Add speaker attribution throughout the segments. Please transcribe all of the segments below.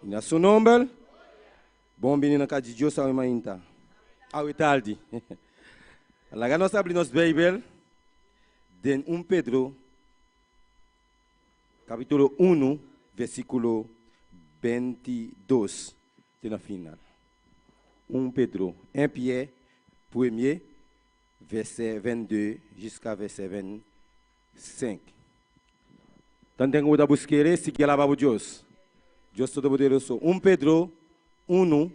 Speaker 1: Na seu nombre, bom menino cá de Deus ao mainta. Ao tarde. Lá nós abrimos Bíblia de 1 Pedro, capítulo 1, versículo 22, de na final. 1 Pedro, 1 Pierre, premier, verset 22 jusqu'à verset 25. Tanto que eu busquei, seguir a palavra de Deus. Deus Todo-Poderoso. 1 Pedro 1,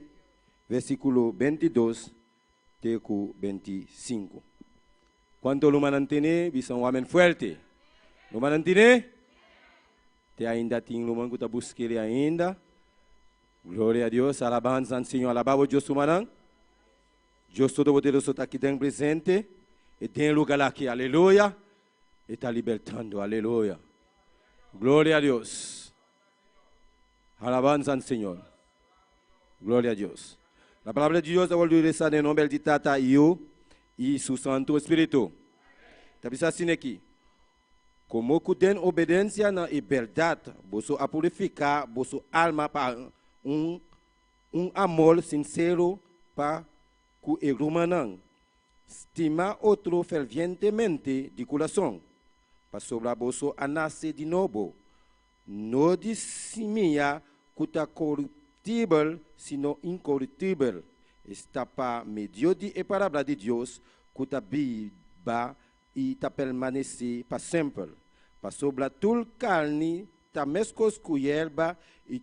Speaker 1: versículo 22 até 25. Quando o manantene, bisa um homem forte. O manantene, te ainda tem o man que está buscando ainda. Glória a Deus, alabanza ao Senhor, alabado Deus humanan. Deus Todo-Poderoso está aqui dentro presente. E tem lugar aqui, aleluia. E está libertando, aleluia. Glória a Deus. Alabanza al Señor. Gloria a Dios. La palabra de Dios va a regresar en nombre de Tata Hijo y su Santo Espíritu. También así aquí. Como que den obediencia y verdad, vos a purificar vuestra alma para un amor sincero para que el humano estima otro fervientemente de corazón. Para sobre vos a nacer de nuevo. No dissimia cuta corruptível, sino incorruptível. Está para medio de a palavra de Deus, cuta viva e ta permanecer para sempre. Para sobre tul carne, ta mescos com hierba e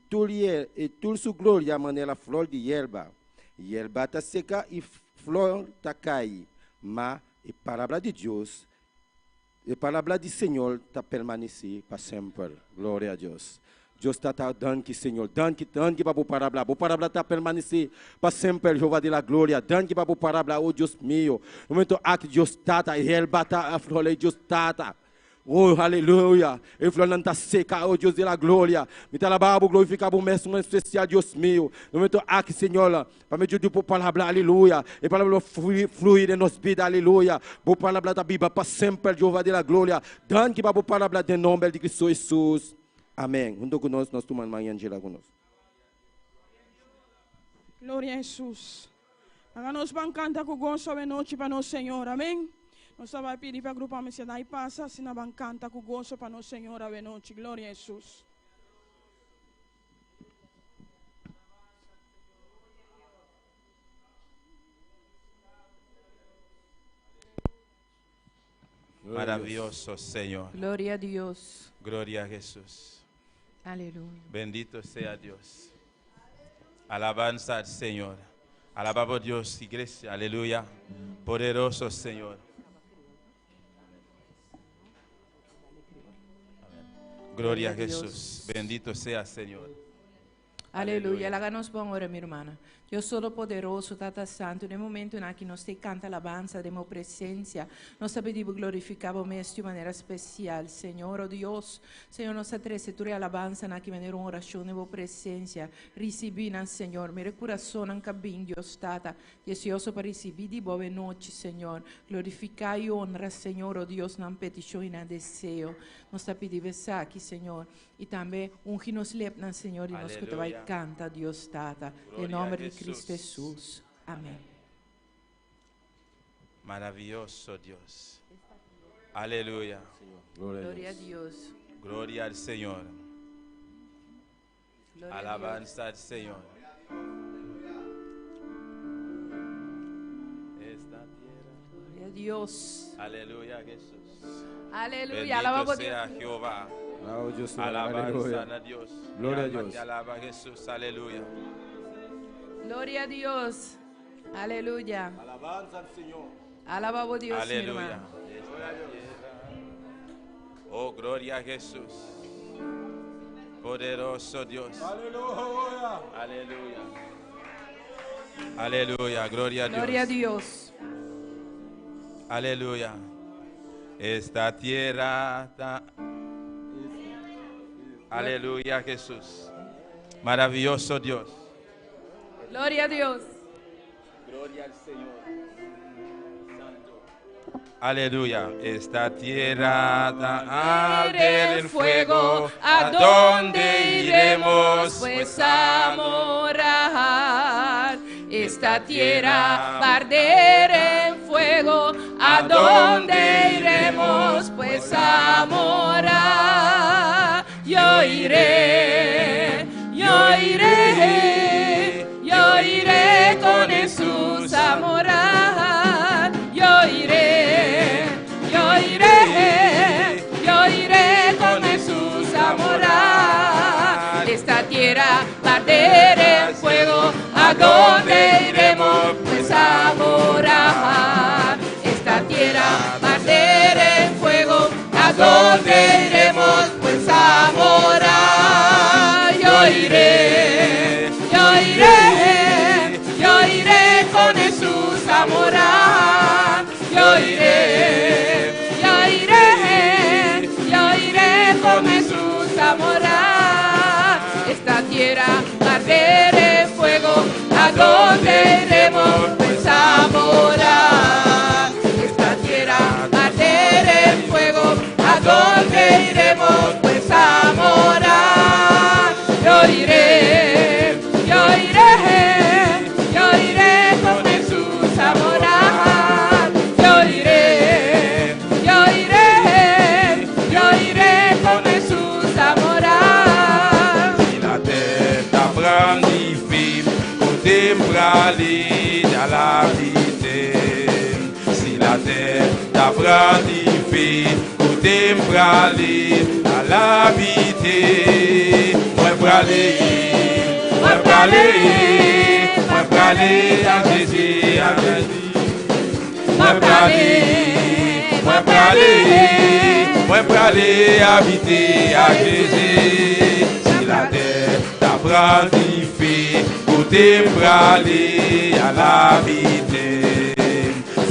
Speaker 1: tul su glória manela flor de hierba. Hierba ta seca e flor ta cai, mas a palavra de Deus, a palavra do Senhor está permanecer para sempre. Glória a Deus. Deus está dando que Senhor, dando que para a palavra está permanecer para sempre. Jeová de la glória, dando que para a palavra, oh Deus meu. No momento que Deus está, ele bata a flor, Deus está. Oh, aleluia. Ele falou, não está seca, oh Deus de la glória. Me está lá, glorificar o mestre especial, Deus meu. No momento que Senhor, para me dizer por palavra, aleluia. E palavra fluir em nossa vida, aleluia. Por palavra da Bíblia, para sempre, Jeová de la glória. Dando que para a palavra de nome de Cristo Jesus. Amém. Junto conosco, nós tomamos manhã Angela conosco.
Speaker 2: Glória a Jesus. Agora nós vamos cantar com gozo de noite para nosso Senhor. Amém. Nós vamos pedir para o grupo a e passa, se não vamos cantar com gozo para nosso Senhor de noite. Glória a Jesus.
Speaker 3: Maravilloso Señor.
Speaker 4: Gloria a Dios.
Speaker 3: Gloria a Jesús.
Speaker 4: Aleluya.
Speaker 3: Bendito sea Dios. Alabanza al Señor. Alabamos a Dios, iglesia. Aleluya. Poderoso Señor. Gloria a Jesús. Bendito sea Señor.
Speaker 4: Aleluia. Láganos bom hora, minha irmã. Deus Todo-Poderoso, Tata Santo, no momento em que nós te canta alabança de minha presença, nós pedimos glorificar o mês de maneira especial, Senhor, oh Deus. Senhor, nossa trecedura e alabança na que maneira uma oração de minha presença, recebina, Senhor, meu coração em cabim, Deus, Tata, desejoso para receber de boa noite, Senhor. Glorificar e honra, Senhor, oh Deus, na petição e na desejo. Nós te pedimos aqui, Senhor, e também ungir-nos lepna, Senhor, e nós que te vai canta, Deus, Tata, em nome de Cristo Jesús. Amén.
Speaker 3: Maravilloso Dios. Aleluya.
Speaker 4: Gloria a Dios.
Speaker 3: Gloria al Señor.
Speaker 4: Gloria
Speaker 3: Alabanza al Señor. Esta tierra.
Speaker 4: Gloria a Dios.
Speaker 3: Aleluya, Jesús.
Speaker 4: Aleluya.
Speaker 3: Bendito
Speaker 4: Alabamos
Speaker 3: sea
Speaker 4: Dios.
Speaker 3: Jehová.
Speaker 1: Dios,
Speaker 3: Alabanza a Dios.
Speaker 1: Gloria a
Speaker 3: Mi alma
Speaker 1: Dios.
Speaker 3: te alaba a Jesús. Aleluya.
Speaker 4: Gloria a Dios. Aleluya.
Speaker 1: Alabanza al Señor.
Speaker 4: Alabamos a Dios, mi
Speaker 3: Aleluya.
Speaker 4: hermano.
Speaker 3: Oh, gloria a Jesús. Poderoso Dios.
Speaker 1: Aleluya.
Speaker 3: Aleluya. Aleluya. Gloria a Dios.
Speaker 4: Gloria a Dios.
Speaker 3: Aleluya. Esta tierra está. Aleluya, Jesús. Maravilloso Dios.
Speaker 4: Gloria a Dios.
Speaker 3: Gloria al Señor. Santo. Aleluya. Esta tierra da arder en fuego. ¿A dónde iremos? Pues a morar.
Speaker 4: Esta tierra va a arder en fuego. ¿A dónde iremos? Pues a morar. Yo iré con Jesús a morar. Yo iré con Jesús a morar. Esta tierra va a arder en fuego. ¿A dónde iremos? Pues a morar. Esta tierra va a arder en fuego. ¿A dónde iremos? Pues a morar. Yo iré con Jesús a morar. Yo iré con Jesús a morar. Esta tierra va a arder en fuego. ¿A dónde iremos? Pues a morar. Esta tierra va a arder en fuego. ¿A dónde iremos? Pues a morar. Yo iré con Jesús a morar. Yo iré con Jesús a morar.
Speaker 3: Si la terre prend du fil, contemplez dans la vie. Si la terre prend du fil, contemplez dans la vie. Moi praler à Jésus, à Jésus. Moi praler habiter à Jésus. Si la terre t'apprend du fait, côté praler à l'habiter.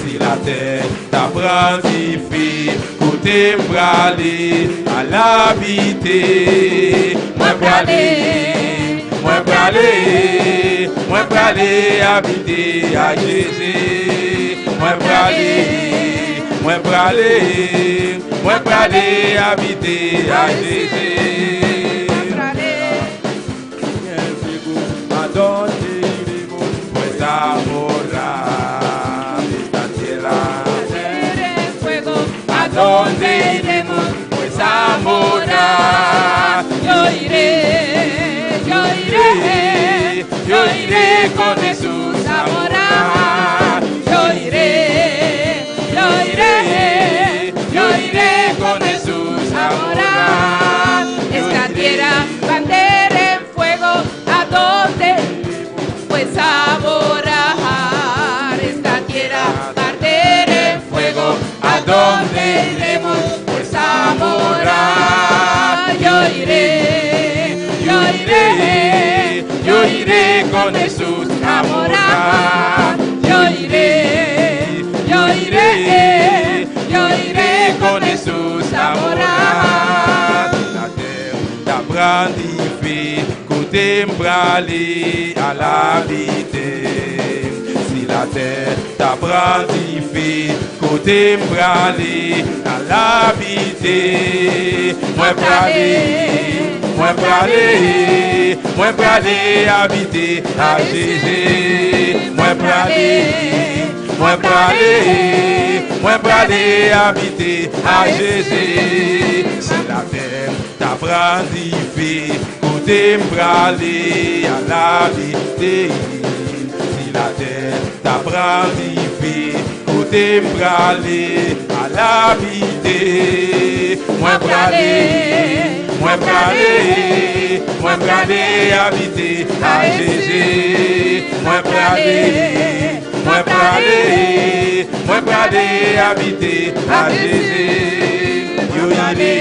Speaker 3: Si la terre t'apprend du fait, côté praler à l'habiter. Moi praler habiter à Jésus. Moi praler habiter à Jésus.
Speaker 1: Adonde iremos?
Speaker 3: Pues a morar esta tierra.
Speaker 4: ¿A dónde iremos? Pues a morar. Yo iré con Jesús a morar. Yo iré con Jesús a morar. Esta tierra va a arder en fuego. ¿A dónde? Pues a morar. Esta tierra va a arder en fuego. ¿A dónde iremos? Pues a morar. Yo iré con Jesús a morar. Yo iré con Jesús a morar.
Speaker 3: La terre t'apprend du fait, contemplez à l'habiter. Si la terre t'apprend du fait, contemplez à l'habiter. Moi praler habiter à Jésus. Moi praler habiter à Jésus. Si la terre t'apprend du fait, contemplez à l'habiter. Si la terre t'apprend du fait, contemplez à l'habiter. Moi praler habiter à Jésus. Moi praler habiter à Jésus. Yo iré,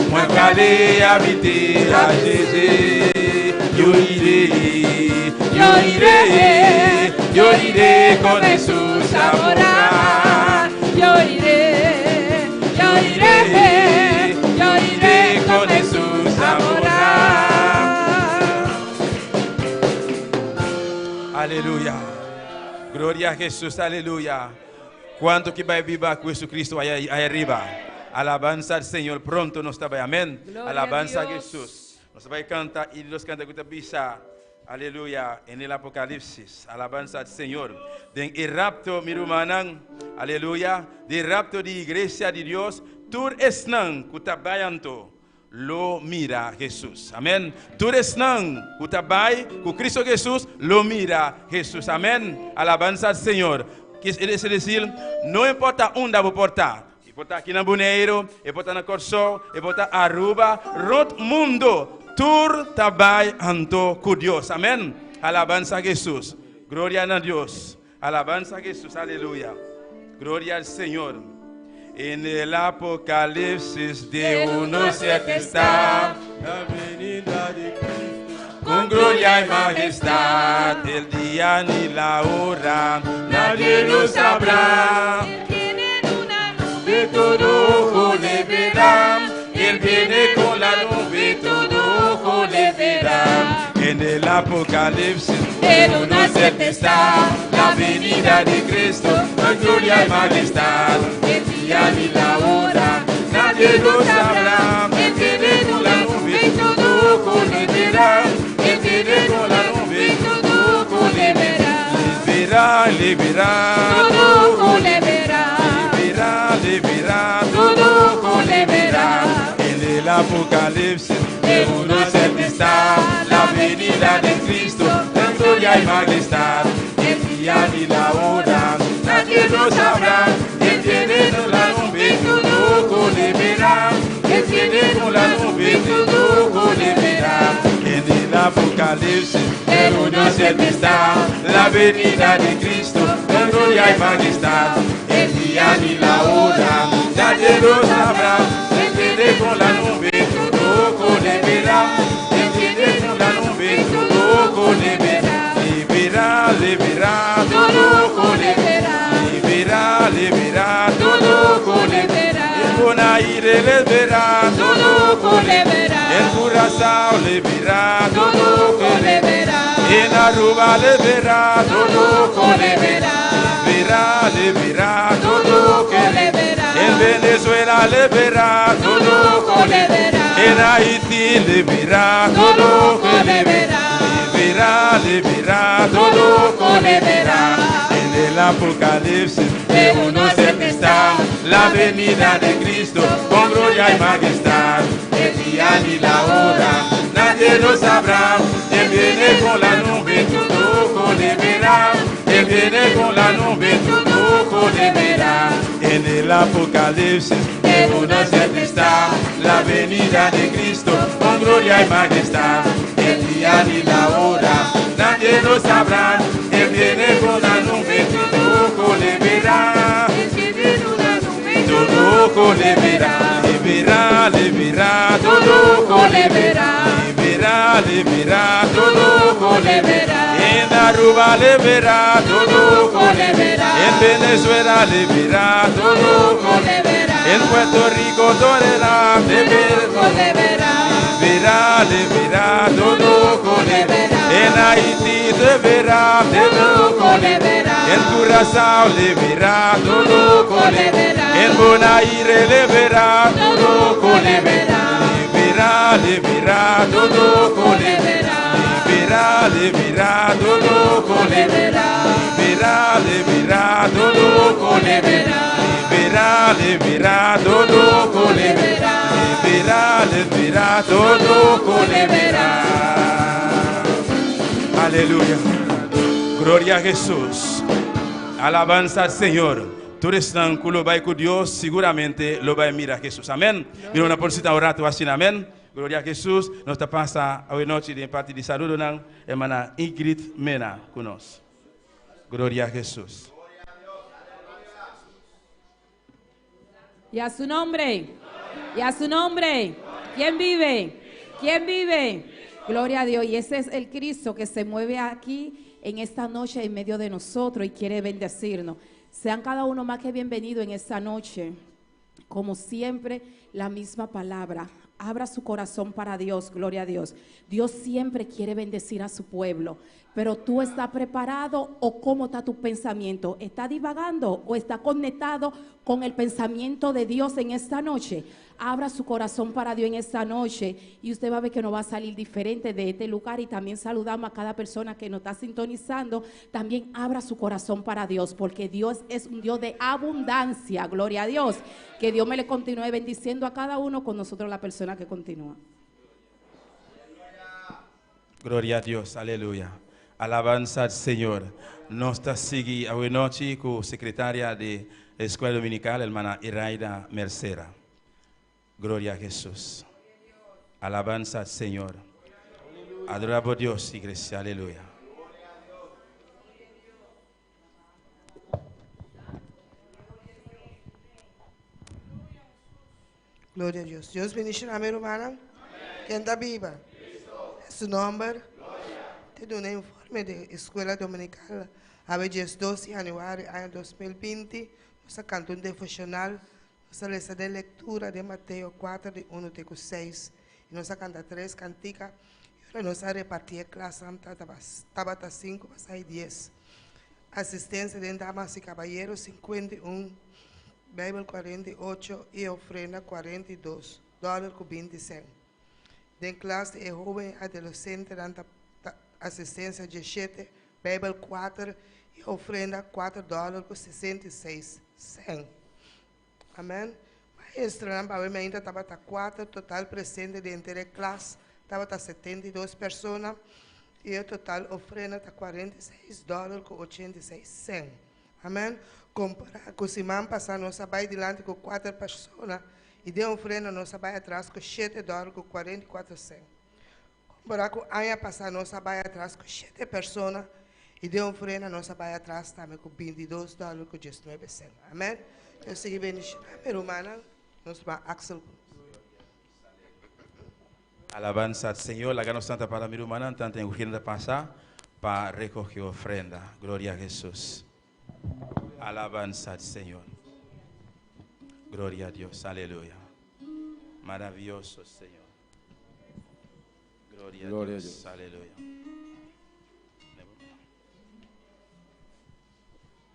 Speaker 3: moi praler habiter à Jésus. Yo iré con Jesús a morar.
Speaker 4: Yo iré con Jesús a morar.
Speaker 3: Aleluya. Gloria a Jesús, aleluya. ¿Cuánto que va a vivir con Jesucristo ahí arriba? Alabanza al Señor, pronto nos está. Amén.
Speaker 4: Gloria
Speaker 3: Alabanza
Speaker 4: a
Speaker 3: a
Speaker 4: Dios.
Speaker 3: Jesús. Nos va a cantar y los canta que te pisa. Aleluya, en el Apocalipsis, alabanza al Señor. De el rapto, mi hermano, aleluya, de rapto de iglesia de Dios, tur esnan kutabayanto, lo mira Jesús, amén. Tur esnan kutabay, ku Cristo Jesús, lo mira Jesús, amén. Alabanza al Señor. Es decir, no importa dónde vos portar. Importa aqui na Boneiro, importa na Corso, importa Aruba, rot mundo. Tur tabai anto con Dios. Amén. Alabanza a Jesús. Gloria a Dios. Alabanza a Jesús. Aleluya. Gloria al Señor. En el Apocalipsis de 1:7 está la venida de Cristo. Con gloria y majestad. El día ni la hora. Nadie lo sabrá. De todo ojo le verá. Él viene con la nube, todo ojo le verá. En el Apocalipsis, en 1:7 está la venida de Cristo, con gloria y majestad. El día ni la hora, nadie lo sabrá. Él viene con la nube, todo ojo le verá. Él viene con la nube, todo ojo le verá. Le verá, todo ojo le verá. Le verá, todo ojo le verá. En el Apocalipsis, de 1:7 está la venida de Cristo, en gloria y majestad. El día ni la hora, nadie lo sabrá. Él viene con la nube, todo ojo le verá. Él viene con la nube, todo ojo le verá. En el Apocalipsis, de 1:7 está la venida de Cristo, en gloria y majestad. El día ni la hora, nadie lo sabrá. Él viene con la nube, todo ojo le verá. Él viene con la nube, todo ojo le verá. Le verá, todo ojo le verá. Le verá, todo ojo le verá. En Bonaire le verá, todo ojo le verá. En Curazao le verá, todo ojo le verá. En Aruba le verá, todo ojo le verá. Le verá, todo ojo le verá. En Venezuela le verá, todo ojo le verá. En Haití le verá, todo ojo le verá. Le verá, todo ojo le verá. En el Apocalipsis, de 1:7 está la venida de Cristo, con gloria y majestad. El día ni la hora, nadie lo sabrá. Él viene con la nube, todo ojo le verá. Él viene con la nube, todo ojo le verá. En el Apocalipsis, de 1:7 está la venida de Cristo, con gloria y majestad. El día ni la hora, nadie lo sabrá. Él viene con la nube, todo ojo le verá. Él viene con la nube, todo ojo le verá. Le verá, todo ojo le verá. Le verá, todo ojo le verá. En Aruba le verá, todo ojo le verá. En Venezuela le verá, todo ojo le verá. En Puerto Rico tolerá, le verá. Le verá, todo ojo le verá. En Haití te verá, todo ojo le verá. En Curazao le verá, todo ojo le verá. En Bonaire le verá, todo ojo le verá. Le verá, todo ojo le verá. Le verá, todo ojo le verá. Le verá, todo ojo le verá. Le verá, todo ojo le verá. Le verá, todo ojo le verá. Aleluya. Gloria a Jesús. Alabanza al Señor. Tú eres tan culo va con Dios, seguramente lo va a mirar a Jesús. Amén. Mira una porcita orato así, amén. Gloria a Jesús. Nos te pasa hoy noche de parte de saludo, hermana Ingrid Mena con nos. Gloria a Jesús.
Speaker 5: Y a su nombre. Y a su nombre. ¿Quién vive? ¿Quién vive? Gloria a Dios. Y ese es el Cristo que se mueve aquí en esta noche en medio de nosotros y quiere bendecirnos. Sean cada uno más que bienvenidos en esta noche. Como siempre, la misma palabra. abra su corazón para Dios, gloria a Dios. Dios siempre quiere bendecir a su pueblo, pero tú estás preparado o cómo está tu pensamiento. ¿Está divagando o está conectado con el pensamiento de Dios en esta noche? Abra su corazón para Dios en esta noche y usted va a ver que nos va a salir diferente de este lugar. Y también saludamos a cada persona que nos está sintonizando. También abra su corazón para Dios, porque Dios es un Dios de abundancia, gloria a Dios. Que Dios me le continúe bendiciendo a cada uno, con nosotros la persona que continúa.
Speaker 3: Gloria a Dios, aleluya. Alabanza al Señor. Nos está sigue a noche con secretaria de Escuela Dominical, hermana Iraida Mercera. Gloria a Jesús. Alabanza al Señor. Adoramos a Dios, iglesia, aleluya.
Speaker 6: Gloria a Dios. Dios bendiga a mi hermana. ¿Quién está viva? Es su nombre. Te doy un informe de Escuela Dominical. A veces 12 de januario año 2020. Nos cantó un devocional. Nos lista de lectura de Mateo 4, de 1 a 6. Y nos canta 3 canticas. Y ahora nos repartir clase. Tabata 5, hasta 10. Asistencia de damas y caballeros 51. Bible 48 y ofrenda 42, $20. De clase de joven adolescente dando asistencia 17, Bible 4 y ofrenda $4.66. Amén. Maestra, probablemente estaba 4, total presente de entre clase, estaba 72 personas y el total ofrenda está $46.86. Amém? Com Simão passar nossa vai delante com 4 pessoas e de ofrenda nossa vai atrás com $7.44. Comparar com Anha passar nossa vai atrás com 7 pessoas e de ofrenda nossa vai atrás também com $22.19. Amém? Eu segui bendição. Minha irmã, nos vai Axel.
Speaker 3: Alabanza al Señor. La gana santa para mi hermana, tanto en urgente pasar para recoger ofrenda. Gloria a Jesús. Alabanza al Señor. Gloria a Dios. Aleluya. Maravilloso Señor. Gloria a Dios. Aleluya.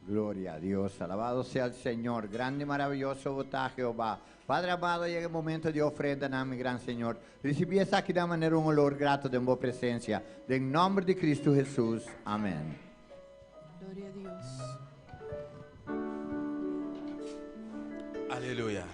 Speaker 7: Gloria a Dios, alabado sea el Señor, grande y maravilloso vota Jehová. Padre amado, llega el momento de ofrenda, mi gran Señor. Recibí esta aquí de manera un olor grato de tu presencia. En nombre de Cristo Jesús. Amén.
Speaker 4: Gloria a Dios.
Speaker 3: Aleluya.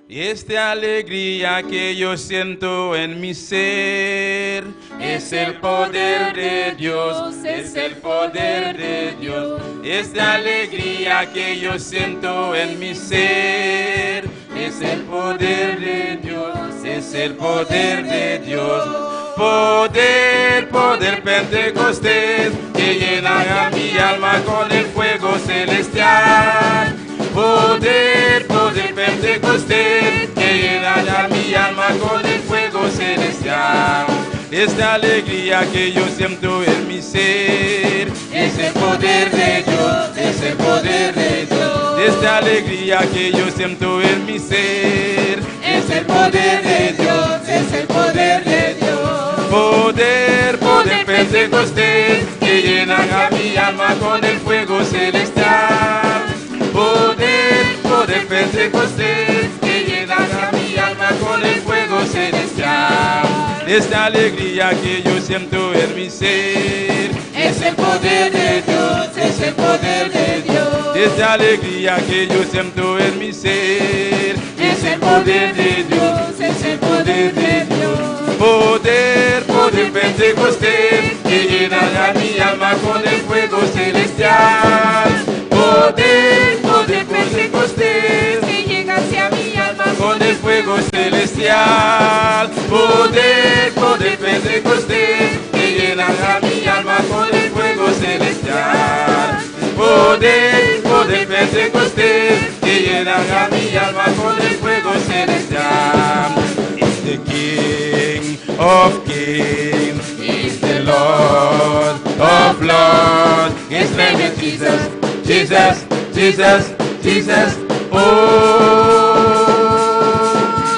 Speaker 3: Y esta alegría que yo siento en mi ser es el poder de Dios, es el poder de Dios. Esta alegría que yo siento en mi ser es el poder de Dios, es el poder de Dios. Poder, poder Pentecostés que llena a mi alma con el fuego celestial. Poder, poder Pentecostés que llena mi alma con el fuego celestial. Esta alegría que yo siento en mi ser es el poder de Dios, es el poder de Dios. Esta alegría que yo siento en mi ser es el poder de Dios, es el poder de Dios. Poder, poder Pentecostés que llena a mi alma con el fuego celestial. Poder, poder Pentecostés que llena a mi alma con el fuego celestial. Esta alegría que yo siento en mi ser es el poder de Dios, es el poder de Dios. Esta alegría que yo siento en mi ser es el poder de Dios, es el poder de Dios. Poder, poder Pentecostés que llena a mi alma con el fuego celestial. Poder, poder Pentecostés que llega hacia mi alma con el fuego celestial. Poder, poder Pentecostés que llena a mi alma con el fuego celestial. Poder, poder Pentecostés que llena a mi alma con el fuego celestial. It's the King of Kings, is the Lord of Lords. His name is Jesus. Jesus, Jesus, Jesus, oh,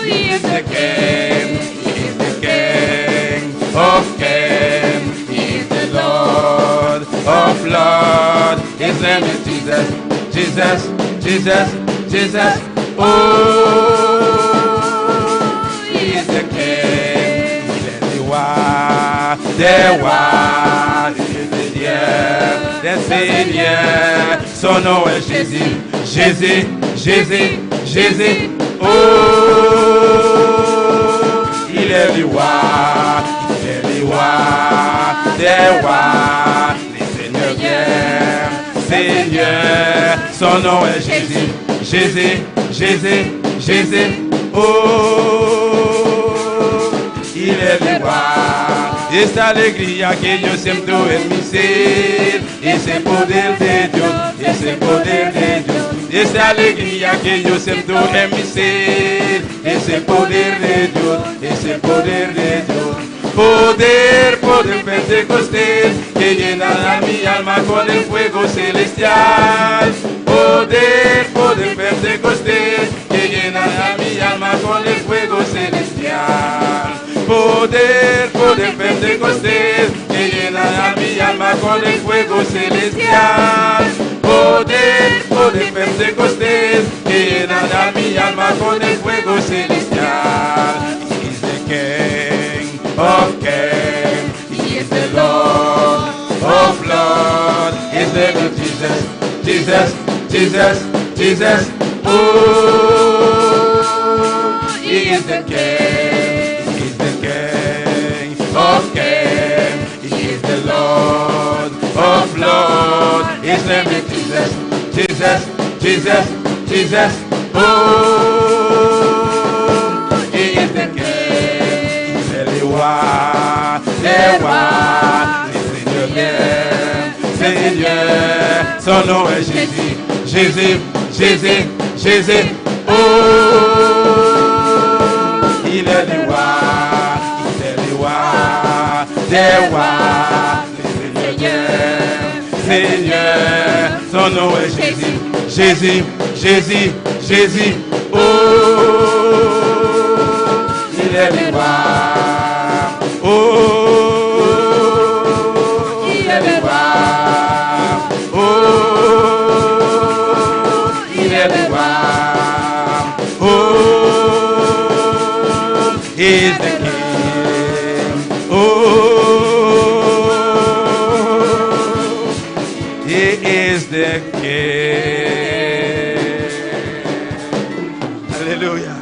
Speaker 3: he is the King of kings. He is the Lord of lords. His name is Jesus, Jesus, Jesus, Jesus. Oh, he is the King. Il est le roi des rois. Il est le Dieu des seigneurs. Son nom est Jésus, Jésus, Jésus, Jésus. Oh, il est le roi des rois. Les seigneurs viennent, Seigneur. Son nom est Jésus, Jésus, Jésus, Jésus. Oh, il est le roi. Esta alegría que yo siento en mi ser, ese poder de Dios, ese poder de Dios. Esa alegría que yo siento en mi ser, ese poder de Dios, ese poder de Dios. Poder, poder pentecostés que llenará mi alma con el fuego celestial. Poder, poder pentecostés que llenará mi alma con el fuego celestial. Poder, poder pentecostés que llenará mi alma con el fuego celestial. Poder, poder pentecostés que llenará mi alma con el fuego celestial. He's the King of kings. He is the Lord of lords. His name is Jesus, Jesus, Jesus, Jesus. Oh, he is the King. He's the King of kings. He is the Lord of lords. His name is Jesus, Jesus, Jesus, Jesus. Oh, he is the King. Il est le roi des rois. Les seigneurs viennent, Seigneur. Son nom est Jésus, Jésus, Jésus, Jésus. Oh, il est le roi des rois. Les seigneurs viennent, Seigneur. Son nom est Jésus, Jésus, Jésus, Jésus. Oh, il est le roi. Oh, il est le roi. Oh, il est le roi. Oh, he is the King. Oh, he is the King. Aleluya.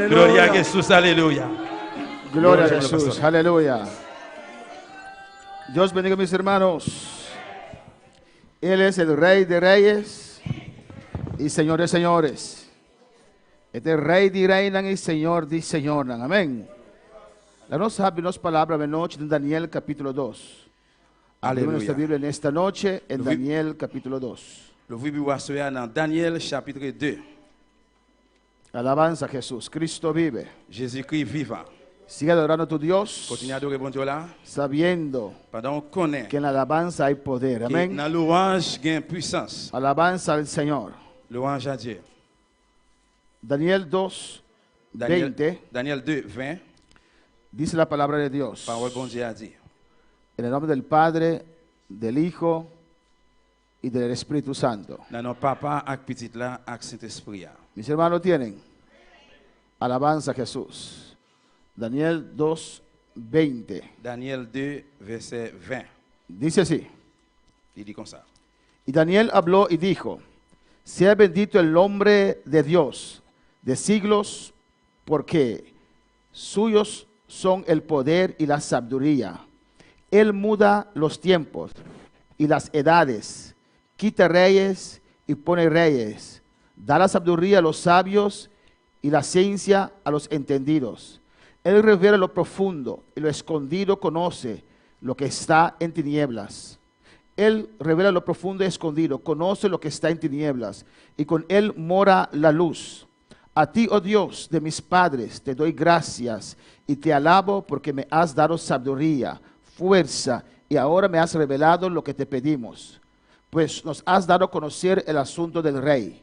Speaker 3: Gloria a Jesús, aleluya.
Speaker 8: Gloria a
Speaker 3: Gloria,
Speaker 8: Jesús,
Speaker 3: pastor.
Speaker 8: aleluya. Dios bendiga a mis hermanos. Él es el Rey de Reyes y Señor de Señores. Este Rei de Reinan e Senhor de Senhoran. Amém. La nos sabe nos palavra de noche en Daniel capítulo 2. Abrimos nuestra
Speaker 3: Aleluya.
Speaker 8: Biblia en esta noche en
Speaker 3: Lo-
Speaker 8: Daniel capítulo 2.
Speaker 3: Le Bible dans Daniel chapitre 2.
Speaker 8: Alabanza a Jesús. Cristo vive.
Speaker 3: Jésus-Christ vivant.
Speaker 8: Sigue adorando a tu Dios,
Speaker 3: Continue à adorer bon Dieu là.
Speaker 8: sabiendo
Speaker 3: Pendant qu'on connaît
Speaker 8: que en la alabanza hay poder.
Speaker 3: que
Speaker 8: Amén.
Speaker 3: dans louange gain puissance.
Speaker 8: Alabanza al Señor.
Speaker 3: Louange à Dieu.
Speaker 8: Daniel 2,
Speaker 3: Daniel,
Speaker 8: 20,
Speaker 3: Daniel 2, 20.
Speaker 8: dice la palabra de Dios.
Speaker 3: Parole bon Dieu a dit.
Speaker 8: En el nombre del Padre, del Hijo y del Espíritu Santo.
Speaker 3: Dans nos papa ak petit là ak Saint-Esprit. a.
Speaker 8: Mis hermanos tienen alabanza a Jesús. Daniel 2, 20.
Speaker 3: Daniel 2, verset 20.
Speaker 8: Dice así.
Speaker 3: Il dit comme ça.
Speaker 8: Y Daniel habló y dijo, sea bendito el nombre de Dios de siglos, porque suyos son el poder y la sabiduría. Él muda los tiempos y las edades, quita reyes y pone reyes, da la sabiduría a los sabios y la ciencia a los entendidos. Él revela lo profundo y lo escondido conoce lo que está en tinieblas. Él revela lo profundo y escondido, conoce lo que está en tinieblas, y con Él mora la luz. A ti, oh Dios de mis padres, te doy gracias y te alabo porque me has dado sabiduría, fuerza, y ahora me has revelado lo que te pedimos. Pues nos has dado a conocer el asunto del rey.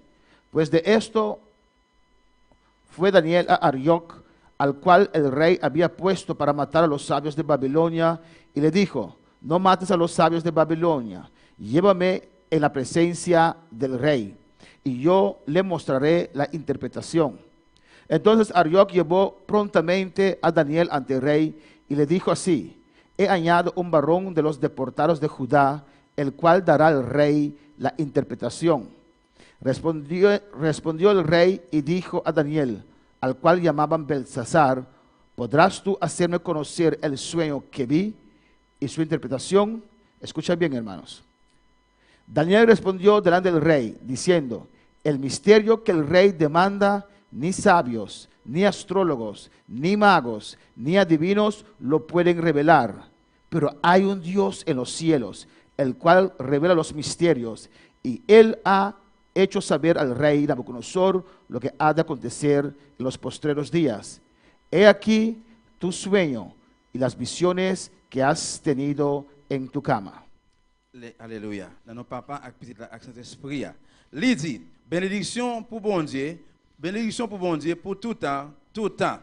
Speaker 8: Pues de esto fue Daniel a Arioc, al cual el rey había puesto para matar a los sabios de Babilonia, y le dijo: no mates a los sabios de Babilonia, llévame en la presencia del rey, y yo le mostraré la interpretación. Entonces Arioc llevó prontamente a Daniel ante el rey, y le dijo así: he hallado un varón de los deportados de Judá, el cual dará al rey la interpretación. Respondió el rey y dijo a Daniel, al cual llamaban Belsasar: ¿podrás tú hacerme conocer el sueño que vi y su interpretación? Escucha bien, hermanos. Daniel respondió delante del rey, diciendo: el misterio que el rey demanda, ni sabios, ni astrólogos, ni magos, ni adivinos lo pueden revelar. Pero hay un Dios en los cielos, el cual revela los misterios, y él ha hecho saber al rey Nabucodonosor lo que ha de acontecer en los postreros días. He aquí tu sueño y las visiones que has tenido en tu cama.
Speaker 3: Alléluia. Dans nos papas avec petit accent esprit. Il dit bénédiction pour bon Dieu pour tout temps, tout temps.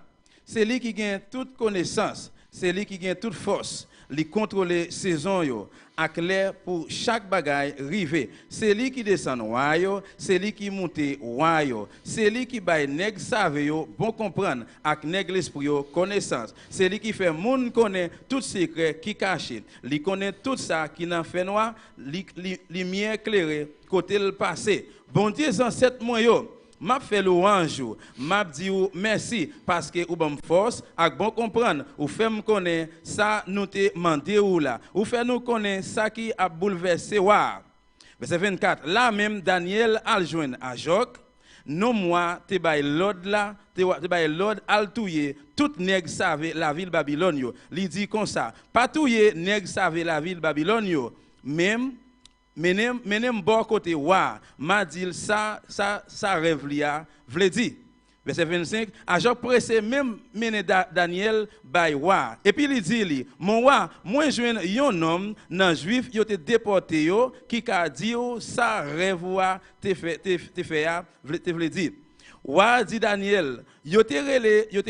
Speaker 3: C'est lui qui gagne toute connaissance, c'est lui qui gagne toute force. Li contrôler saison yo, ak l'air pour chaque bagaille rive. C'est lui qui descend roi yo, c'est lui qui monte roi yo. C'est lui qui bail nèg save yo bon comprendre ak nèg l'esprit yo connaissance. C'est lui qui fait moun connaît tout secret qui caché. Li connaît tout ça qui nan fait noir, li mieux éclairé côté le passé. Bon Dieu ancêtre moi yo. M'a fait louange, m'a dit merci parce que ou bon force ak bon comprendre ou fait me connaître ça nous te mandé ou là ou fait nous connaître ça qui a bouleversé wa. Verset 24 là même Daniel al joindre à Joc non moi te bay l'ordre là te bay l'ordre al touyer tout nèg savait la ville Babylone yo. Li dit comme ça pas touyer nèg savait la ville Babylone yo même menem bon côté wa m'a dit ça rêve lia vle dit verset 25 a Joc pressé même mené Daniel bay wa et puis il dit li mon wa moi joine yon homme nan juif yo te déporté yo qui ka dit ça rêve wa te fait ya vle dit wa dit Daniel yo te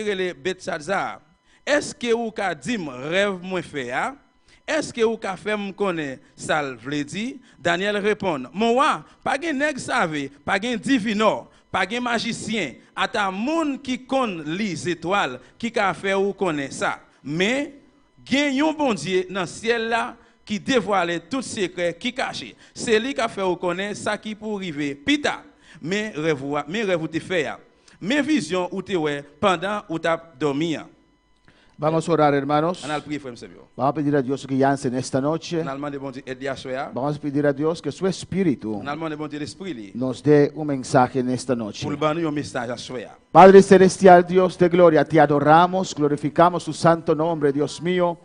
Speaker 3: relé Belshazzar est-ce que ou ka dim rêve moi fait ya? Est-ce que vous avez fait me connaître ça vle dit? Daniel répond: mon roi, pas gen nèg save, pas gen divino, pas gen magicien, ata moun qui connaît les étoiles qui ka fait ou connaît ça. Mais gen yon bon Dieu dans ciel là qui dévoile tout secret qui caché. C'est lui qui a fait ou connaît ça qui pour arriver pita. Mais rêve te fait. Mes visions ou te ouais pendant ou t'a dormi.
Speaker 8: Vamos a orar, hermanos.
Speaker 3: Vamos
Speaker 8: a pedir a Dios que guíe en esta noche. Vamos a pedir a Dios que su Espíritu nos dé un mensaje en esta noche. Padre Celestial, Dios de gloria, te adoramos, glorificamos tu santo nombre, Dios mío.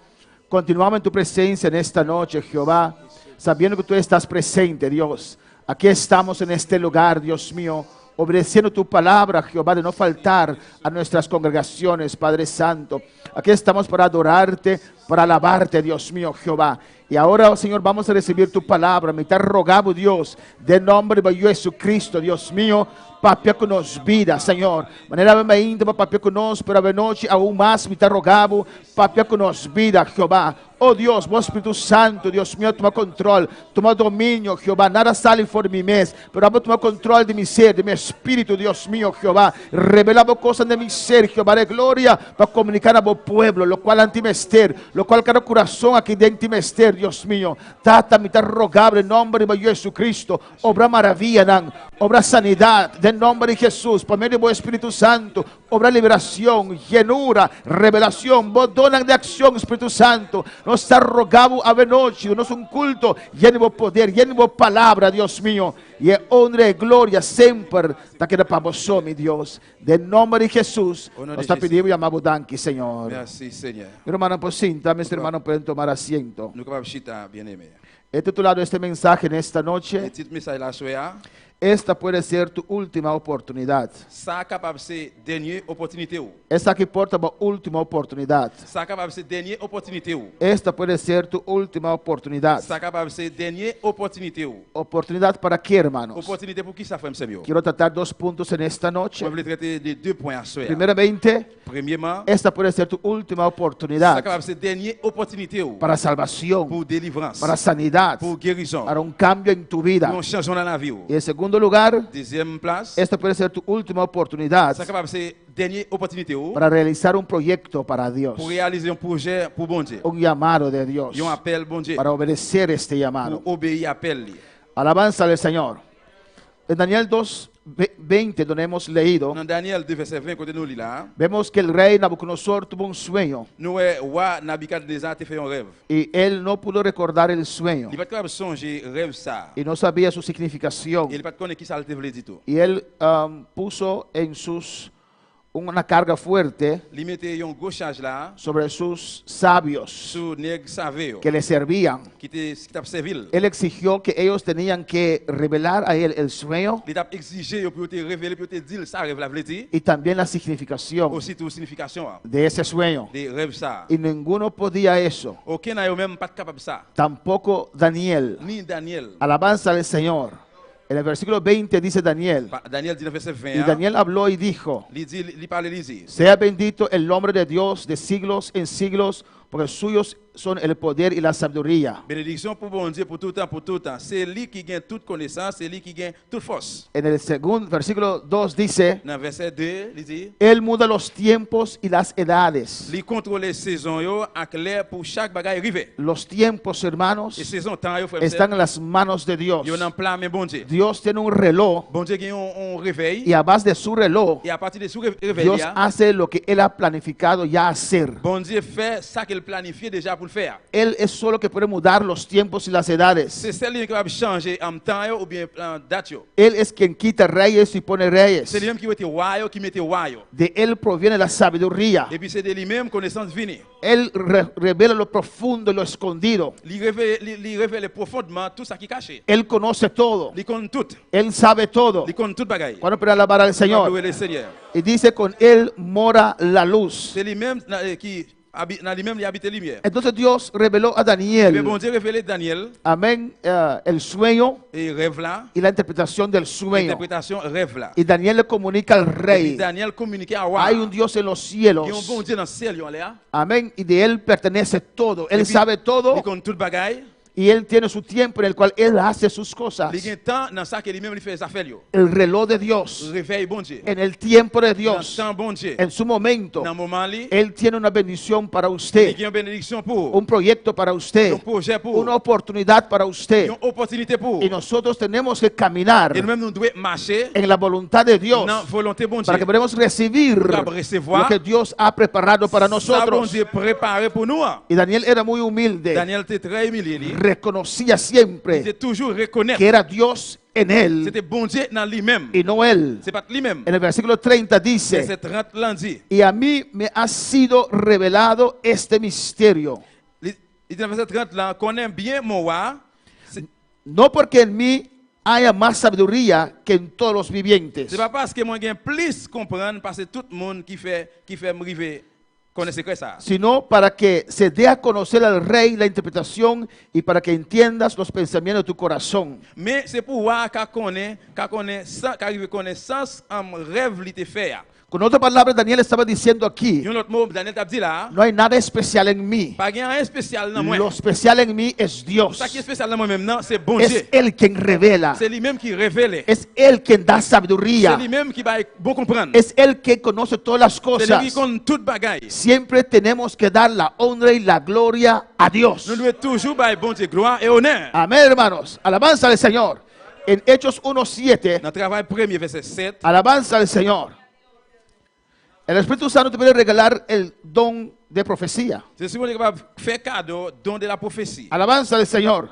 Speaker 8: Continuamos en tu presencia en esta noche, Jehová, sabiendo que tú estás presente, Dios. Aquí estamos en este lugar, Dios mío, obedeciendo tu palabra, Jehová, de no faltar a nuestras congregaciones, Padre Santo. Aquí estamos para adorarte, para alabarte, Dios mío, Jehová. Y ahora, oh Señor, vamos a recibir tu palabra. Me te rogamos, Dios, de nombre de Jesucristo, Dios mío, papia con nos vida, Señor. Manera bem íntima, papia con nos, pero a noche aún más me te rogamos, papia con nos vida, Jehová. Oh Dios, vos Espíritu Santo, Dios mío, toma control, toma dominio, Jehová. Nada sale por mi mes, pero vamos a tomar control de mi ser, de mi espíritu, Dios mío, Jehová. Revelamos cosas de mi ser, Jehová, de gloria, para comunicar a vos pueblo, lo cual antimester, lo cual cada corazón aquí de antimester, Dios mío. Tata, me te rogable en nombre de Jesucristo, obra maravilla, obra sanidad, en nombre de Jesús, por medio de vos Espíritu Santo, obra liberación, llenura, revelación, vos donan de acción, Espíritu Santo. Nos está rogado a noche, nos un culto lleno de poder, lleno de palabra, Dios mío. Y honra y gloria siempre te queda para vos, mi Dios. De nombre de Jesús, nos está pidiendo y amamos danki, Señor.
Speaker 3: Merci, Señor.
Speaker 8: Mi hermano, pues cinta, mis hermanos pueden tomar asiento.
Speaker 3: Nous capable chita bien-aimé.
Speaker 8: He titulado este mensaje en esta noche.
Speaker 3: Le titre message la soya.
Speaker 8: Esta puede ser tu última oportunidad.
Speaker 3: Ça capable ser dernière opportunité ou.
Speaker 8: Esta aquí porta la última oportunidad.
Speaker 3: Ça capable ser dernière opportunité ou.
Speaker 8: Esta puede ser tu última oportunidad.
Speaker 3: Ça capable ser dernière opportunité ou.
Speaker 8: Oportunidad para qué, hermanos?
Speaker 3: Opportunité pour qui ça frère m'sem yo?
Speaker 8: Quiero tratar 2 puntos en esta noche.
Speaker 3: Je veux traiter de 2 points à soir.
Speaker 8: Primeramente,
Speaker 3: Premièrement,
Speaker 8: esta puede ser tu última
Speaker 3: ça
Speaker 8: oportunidad
Speaker 3: capable c'est dernière opportunité ou,
Speaker 8: para salvación,
Speaker 3: pour délivrance,
Speaker 8: para sanidad,
Speaker 3: pour guérison,
Speaker 8: para un cambio en tu vida.
Speaker 3: pour un changement dans la vie ou.
Speaker 8: Y en segundo lugar,
Speaker 3: Deuxième place,
Speaker 8: esta puede ser tu última oportunidad
Speaker 3: ça capable c'est dernière opportunité ou,
Speaker 8: para realizar un proyecto para Dios,
Speaker 3: pour réaliser un projet pour bon Dieu.
Speaker 8: un llamado de Dios,
Speaker 3: Un appel bon Dieu.
Speaker 8: para obedecer este llamado.
Speaker 3: Pour obéir à appel.
Speaker 8: Alabanza al Señor. En Daniel 2:20, donde hemos leído,
Speaker 3: Dans Daniel 2 verset 20 côté nous lit là,
Speaker 8: vemos que el rey Nabucodonosor tuvo un sueño
Speaker 3: nous roi Nabucodonosor a fait un rêve.
Speaker 8: y él no pudo recordar el sueño
Speaker 3: Il pas capable songer rêve ça.
Speaker 8: y no sabía su significación.
Speaker 3: Il pas connaître qui ça le voulait dire tout.
Speaker 8: Y él puso en una carga fuerte
Speaker 3: Il mettait un gros charge là
Speaker 8: sobre sus sabios
Speaker 3: sur nèg savait
Speaker 8: que le servían.
Speaker 3: qui t'a servi.
Speaker 8: Él exigió que ellos tenían que revelar a él el sueño
Speaker 3: Il t'a exigé pour te révéler pour te dire ça rêve la veut dire
Speaker 8: y también la significación
Speaker 3: aussi toute signification
Speaker 8: de ese sueño.
Speaker 3: des rêves ça.
Speaker 8: Y ninguno podía eso.
Speaker 3: Aucun n'a même pas capable ça.
Speaker 8: Tampoco Daniel.
Speaker 3: Ni Daniel.
Speaker 8: Alabanza al Señor. En el versículo 20 dice Daniel,
Speaker 3: Daniel 19 verset
Speaker 8: y
Speaker 3: 20.
Speaker 8: Daniel habló y dijo,
Speaker 3: Il parle ici.
Speaker 8: sea bendito el nombre de Dios de siglos en siglos, porque suyos son el poder y la sabiduría.
Speaker 3: Bénédiction pour bon Dieu pour tout temps, pour tout temps. C'est lui qui gagne toute connaissance, c'est lui qui gagne toute force.
Speaker 8: En el segundo versículo 2 dice,
Speaker 3: Dans verset 2, il dit,
Speaker 8: Él muda los tiempos y las edades.
Speaker 3: il contrôle les saisons yo à clair pour chaque bagaille arrivé.
Speaker 8: Los tiempos, hermanos,
Speaker 3: Et saison temps yo frère.
Speaker 8: están en las manos de Dios.
Speaker 3: Yo n'en plan mais bon Dieu.
Speaker 8: Dios tiene un reloj
Speaker 3: Bon Dieu gagne un réveil
Speaker 8: y a base de su reloj,
Speaker 3: et à partir de ce réveil
Speaker 8: Dios
Speaker 3: là,
Speaker 8: hace lo que Él ha planificado ya hacer.
Speaker 3: bon Dieu fait ça qu'il planifié déjà pour le faire.
Speaker 8: Él es solo que puede mudar los tiempos y las edades.
Speaker 3: C'est celle qui va changer en temps yo, ou bien en date yo.
Speaker 8: Él es quien quita reyes y pone reyes.
Speaker 3: C'est lui-même qui était roi yo, qui mettait roi yo.
Speaker 8: De Él proviene la sabiduría.
Speaker 3: Et puis c'est de lui-même connaissance venue.
Speaker 8: Él revela lo profundo y lo escondido.
Speaker 3: Il révèle profondément tout ça qui est caché.
Speaker 8: Él conoce todo.
Speaker 3: Il connaît tout.
Speaker 8: Él sabe todo.
Speaker 3: Il connaît toute bagaille.
Speaker 8: Cuando puede alabar al Señor.
Speaker 3: Louer le Seigneur.
Speaker 8: Y dice, con Él mora la luz.
Speaker 3: C'est lui-même qui habite dans lui-même, il habite la lumière.
Speaker 8: Entonces Dios reveló a
Speaker 3: Mais
Speaker 8: Daniel,
Speaker 3: bon Dieu révélé Daniel
Speaker 8: amén, el sueño
Speaker 3: et rêve là,
Speaker 8: y la interpretación del sueño.
Speaker 3: interprétation rêve là.
Speaker 8: Y Daniel le comunica al
Speaker 3: Et puis
Speaker 8: rey,
Speaker 3: Daniel communiquait à roi.
Speaker 8: hay un Dios en los
Speaker 3: Il y a un
Speaker 8: cielos,
Speaker 3: bon Dieu dans le ciel, yo, là.
Speaker 8: amén, y de Él pertenece todo. Él
Speaker 3: Et puis,
Speaker 8: sabe todo
Speaker 3: Il connaît toute bagaille.
Speaker 8: y Él tiene su tiempo en el cual Él hace sus cosas.
Speaker 3: Il y a un temps dans ça que lui-même il fait ses affaires yo.
Speaker 8: El reloj de Dios,
Speaker 3: Réveil bon Dieu.
Speaker 8: en el tiempo de
Speaker 3: Dans
Speaker 8: Dios,
Speaker 3: le temps bon Dieu.
Speaker 8: en su momento,
Speaker 3: Dans le moment là,
Speaker 8: Él tiene una bendición para
Speaker 3: il
Speaker 8: usted,
Speaker 3: y a une bénédiction pour,
Speaker 8: un proyecto para usted,
Speaker 3: un projet pour,
Speaker 8: una oportunidad para usted.
Speaker 3: une opportunité pour.
Speaker 8: Y nosotros tenemos que caminar
Speaker 3: Et nous-mêmes nous devons marcher
Speaker 8: en la voluntad de Dios
Speaker 3: dans la volonté bon Dieu.
Speaker 8: para que podamos recibir
Speaker 3: Para recevoir
Speaker 8: lo que Dios ha preparado para
Speaker 3: Ça bon
Speaker 8: nosotros.
Speaker 3: Dieu préparé pour nous.
Speaker 8: Y Daniel era muy humilde,
Speaker 3: Daniel était très humilié. Il
Speaker 8: reconocía
Speaker 3: était
Speaker 8: siempre
Speaker 3: toujours reconnaître
Speaker 8: que era Dios en él
Speaker 3: c'était bon Dieu dans lui-même.
Speaker 8: y no él.
Speaker 3: C'est pas lui-même.
Speaker 8: En el versículo 30 dice,
Speaker 3: Verset 30 lundi.
Speaker 8: y a mí me ha sido revelado este misterio,
Speaker 3: Il dit dans verset 30 là, connaît bien mon roi.
Speaker 8: no porque en mí haya más sabiduría que en todos los vivientes,
Speaker 3: C'est pas parce que moi j'ai plus comprendre parce que tout le monde qui fait me river connaît secret ça.
Speaker 8: sino para que se dé a conocer al rey la interpretación y para que entiendas los pensamientos de tu corazón.
Speaker 3: Mais c'est pour voir qu'a connaît connaissance en rêve li te faire.
Speaker 8: Con otras palabras, Daniel estaba diciendo aquí,
Speaker 3: Un autre mot Daniel t'a dit là,
Speaker 8: no hay nada especial en mí.
Speaker 3: pas rien spécial dans moi.
Speaker 8: Lo especial en mí es Dios.
Speaker 3: Ça qui est spécial dans moi-même non, c'est bon Dieu.
Speaker 8: Es Él quien revela.
Speaker 3: C'est lui-même qui révèle.
Speaker 8: Es Él quien da
Speaker 3: C'est
Speaker 8: sabiduría.
Speaker 3: lui-même qui va bon comprendre.
Speaker 8: Es Él quien conoce todas las
Speaker 3: C'est lui
Speaker 8: cosas.
Speaker 3: qui connaît toute bagaille.
Speaker 8: Siempre tenemos que dar la honra y la gloria a Dios.
Speaker 3: Nous devons toujours bailler bon Dieu gloire et honneur.
Speaker 8: Amén, hermanos. Alabanza al Señor. En Hechos 1:7,
Speaker 3: Dans le travail premier verset 7,
Speaker 8: alabanza al Señor. El Espíritu Santo te puede regalar el don de profecía.
Speaker 3: c'est souvent capable faire cadeau don de la prophétie.
Speaker 8: Alabanza al Señor.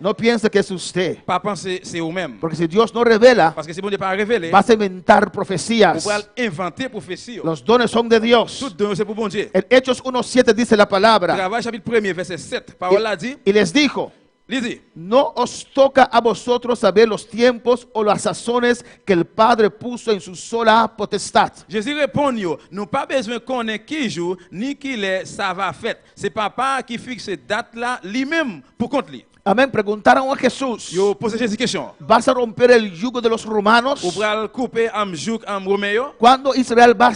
Speaker 8: No piense que es usted.
Speaker 3: Pas penser c'est vous-même.
Speaker 8: Porque si Dios no revela,
Speaker 3: Parce que si bon Dieu pas révélé,
Speaker 8: vas a inventar
Speaker 3: vous
Speaker 8: profecías.
Speaker 3: pouvez inventer prophétie.
Speaker 8: Los dones son de
Speaker 3: Tout
Speaker 8: Dios.
Speaker 3: don c'est pour bon Dieu.
Speaker 8: En Hechos 1:7 dice la palabra.
Speaker 3: Travail chapitre 1er verset 7. Parole là dit,
Speaker 8: Y les dijo,
Speaker 3: lisez.
Speaker 8: no os toca a vosotros saber los tiempos o las sazones que el Padre puso en su sola potestad.
Speaker 3: Jésus répond yo, nous pas besoin connaître qui jour ni qui les ça va fait. C'est papa qui fixe date là lui-même pour compte lui.
Speaker 8: Amén. Preguntaron a Jesús,
Speaker 3: Yo pose Jésus question.
Speaker 8: ¿vas a romper el yugo de los romanos?
Speaker 3: Ou pral couper am joug am Roméo?
Speaker 8: ¿Cuándo Israel va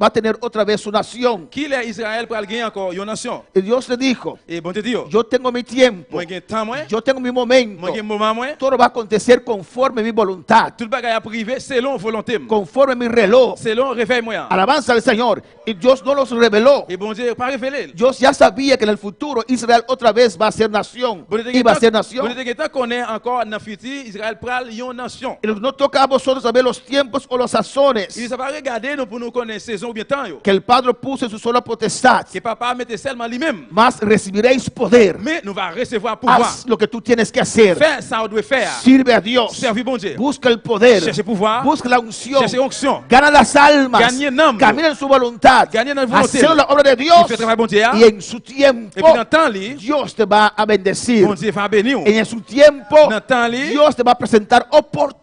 Speaker 8: a tener otra vez su nación?
Speaker 3: Qui est Israël pral gagner encore une nation?
Speaker 8: Y Dios le dijo,
Speaker 3: Et bon te dit yo.
Speaker 8: yo tengo mi tiempo,
Speaker 3: Moi gen temps moi,
Speaker 8: yo tengo mi momento,
Speaker 3: moi gen moment moi.
Speaker 8: todo va a acontecer conforme mi voluntad,
Speaker 3: Tout bagay a privé selon volonté.
Speaker 8: conforme mi reloj.
Speaker 3: Selon réveil moi.
Speaker 8: Alabanza al Señor. Y Dios no los reveló.
Speaker 3: Et bon Dieu pas révélé.
Speaker 8: Dios ya sabía que en el futuro Israel otra vez va a ser nación. Iba a ser nación.
Speaker 3: Bon te connaît encore dans futur Israël pral une nation.
Speaker 8: Y no toca a vosotros saber los tiempos o los sazones
Speaker 3: Il ne pas regarder nous pour nous connaître saison ou bien temps yo.
Speaker 8: que el Padre puso en su sola potestad.
Speaker 3: Que papa mette seulement lui-même.
Speaker 8: Mas recibiréis poder.
Speaker 3: Mais nous va recevoir pouvoir.
Speaker 8: Haz lo que tú tienes que hacer.
Speaker 3: Faire ça on doit faire.
Speaker 8: Sirve a Dios.
Speaker 3: Servir bon Dieu.
Speaker 8: Busca el poder.
Speaker 3: Cherche pouvoir.
Speaker 8: Busca la unción.
Speaker 3: Cherche onction.
Speaker 8: Gana las almas.
Speaker 3: Gagner nombre.
Speaker 8: Camina en su voluntad.
Speaker 3: Gagner dans volonté.
Speaker 8: Hacer la obra de Dios.
Speaker 3: Il fait travail bon Dieu.
Speaker 8: Y en su
Speaker 3: Et puis
Speaker 8: tiempo
Speaker 3: dans temps li,
Speaker 8: Dios te va a bendecir.
Speaker 3: bon Dieu va bénir.
Speaker 8: En su tiempo
Speaker 3: Dans temps li,
Speaker 8: Dios te va a presentar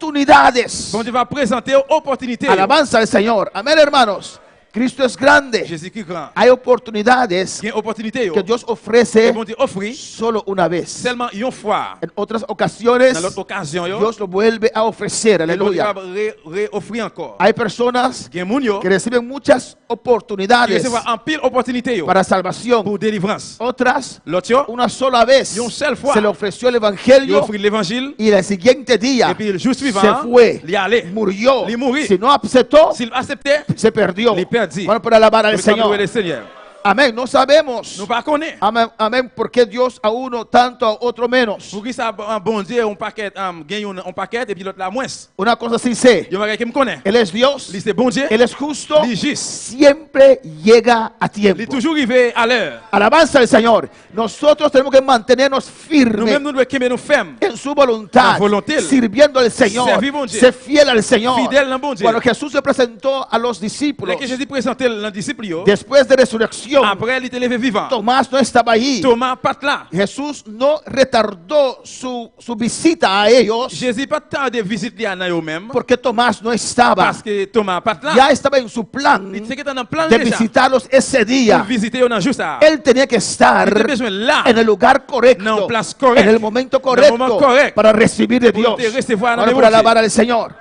Speaker 8: oportunidades.
Speaker 3: bon Dieu va présenter opportunité.
Speaker 8: Alabanza al Señor. Amén, hermanos. Cristo es grande.
Speaker 3: Jésus-Christ grand.
Speaker 8: Hay oportunidades
Speaker 3: Gen opportunité yo.
Speaker 8: que Dios
Speaker 3: Et
Speaker 8: ofrece
Speaker 3: bon Dieu offre
Speaker 8: solo una vez.
Speaker 3: seulement une fois.
Speaker 8: En otras ocasiones,
Speaker 3: Dans l'autre occasion yo.
Speaker 8: Dios lo vuelve a ofrecer.
Speaker 3: Et bon Dieu
Speaker 8: Aleluya.
Speaker 3: va re-offrir encore.
Speaker 8: Hay personas
Speaker 3: Gen moun yo.
Speaker 8: que reciben muchas
Speaker 3: Qui
Speaker 8: oportunidades
Speaker 3: recevoir en pile opportunité yo.
Speaker 8: para salvación.
Speaker 3: Pour délivrance.
Speaker 8: Otras,
Speaker 3: L'autre yo.
Speaker 8: una sola vez,
Speaker 3: Y un seul fois.
Speaker 8: se le ofreció el
Speaker 3: Il
Speaker 8: evangelio
Speaker 3: offre l'évangile.
Speaker 8: y el siguiente día
Speaker 3: Et puis le jour
Speaker 8: se
Speaker 3: suivant,
Speaker 8: fue,
Speaker 3: il y allait.
Speaker 8: murió.
Speaker 3: Il mourit.
Speaker 8: Si no aceptó,
Speaker 3: S'il acceptait,
Speaker 8: se perdió.
Speaker 3: il perdit.
Speaker 8: Bueno, para alabar al
Speaker 3: nous sommes loués
Speaker 8: Señor.
Speaker 3: le Seigneur.
Speaker 8: Amén. No sabemos.
Speaker 3: Nous pas connaît.
Speaker 8: Amén. Amén. ¿Por qué Dios a uno tanto, a otro menos?
Speaker 3: Pour qui ça un bon Dieu un paquet gagne un paquet et puis l'autre la moins.
Speaker 8: Una cosa sí sé.
Speaker 3: Yo bagay qui me connaît.
Speaker 8: Él es Dios.
Speaker 3: Lui c'est bon Dieu.
Speaker 8: Él es justo.
Speaker 3: Lui juste.
Speaker 8: Siempre llega a
Speaker 3: Il
Speaker 8: tiempo.
Speaker 3: est toujours arrivé à l'heure.
Speaker 8: Alabanza al Señor. Nosotros tenemos que mantenernos
Speaker 3: Nous
Speaker 8: firmes
Speaker 3: même nous devons qu'aimer nos femmes.
Speaker 8: en su voluntad,
Speaker 3: La volonté.
Speaker 8: sirviendo al Señor,
Speaker 3: Servir bon Dieu.
Speaker 8: ser fiel al Señor.
Speaker 3: Fidèle en bon Dieu.
Speaker 8: Cuando Jesús se presentó a los discípulos
Speaker 3: Lorsque Jésus présentait les disciples yo,
Speaker 8: después de resurrección,
Speaker 3: après il était levé vivant.
Speaker 8: Tomás no estaba allí.
Speaker 3: Thomas pas là.
Speaker 8: Jesús no retardó su visita a ellos
Speaker 3: Jésus pas tardé visiter à eux même
Speaker 8: porque Tomás no estaba.
Speaker 3: parce que Thomas pas là.
Speaker 8: Ya estaba en su plan
Speaker 3: Il sait que dans un plan
Speaker 8: de
Speaker 3: déjà.
Speaker 8: visitarlos ese
Speaker 3: Pour
Speaker 8: día.
Speaker 3: visiter un jour ça.
Speaker 8: Él tenía que estar
Speaker 3: Il était besoin là.
Speaker 8: en el lugar correcto,
Speaker 3: En place correcte.
Speaker 8: en el momento
Speaker 3: En el momento
Speaker 8: correcto
Speaker 3: correcto.
Speaker 8: para recibir de
Speaker 3: Pour
Speaker 8: Dios,
Speaker 3: te recevoir dans
Speaker 8: para
Speaker 3: le
Speaker 8: para
Speaker 3: bon Dieu.
Speaker 8: alabar al Señor.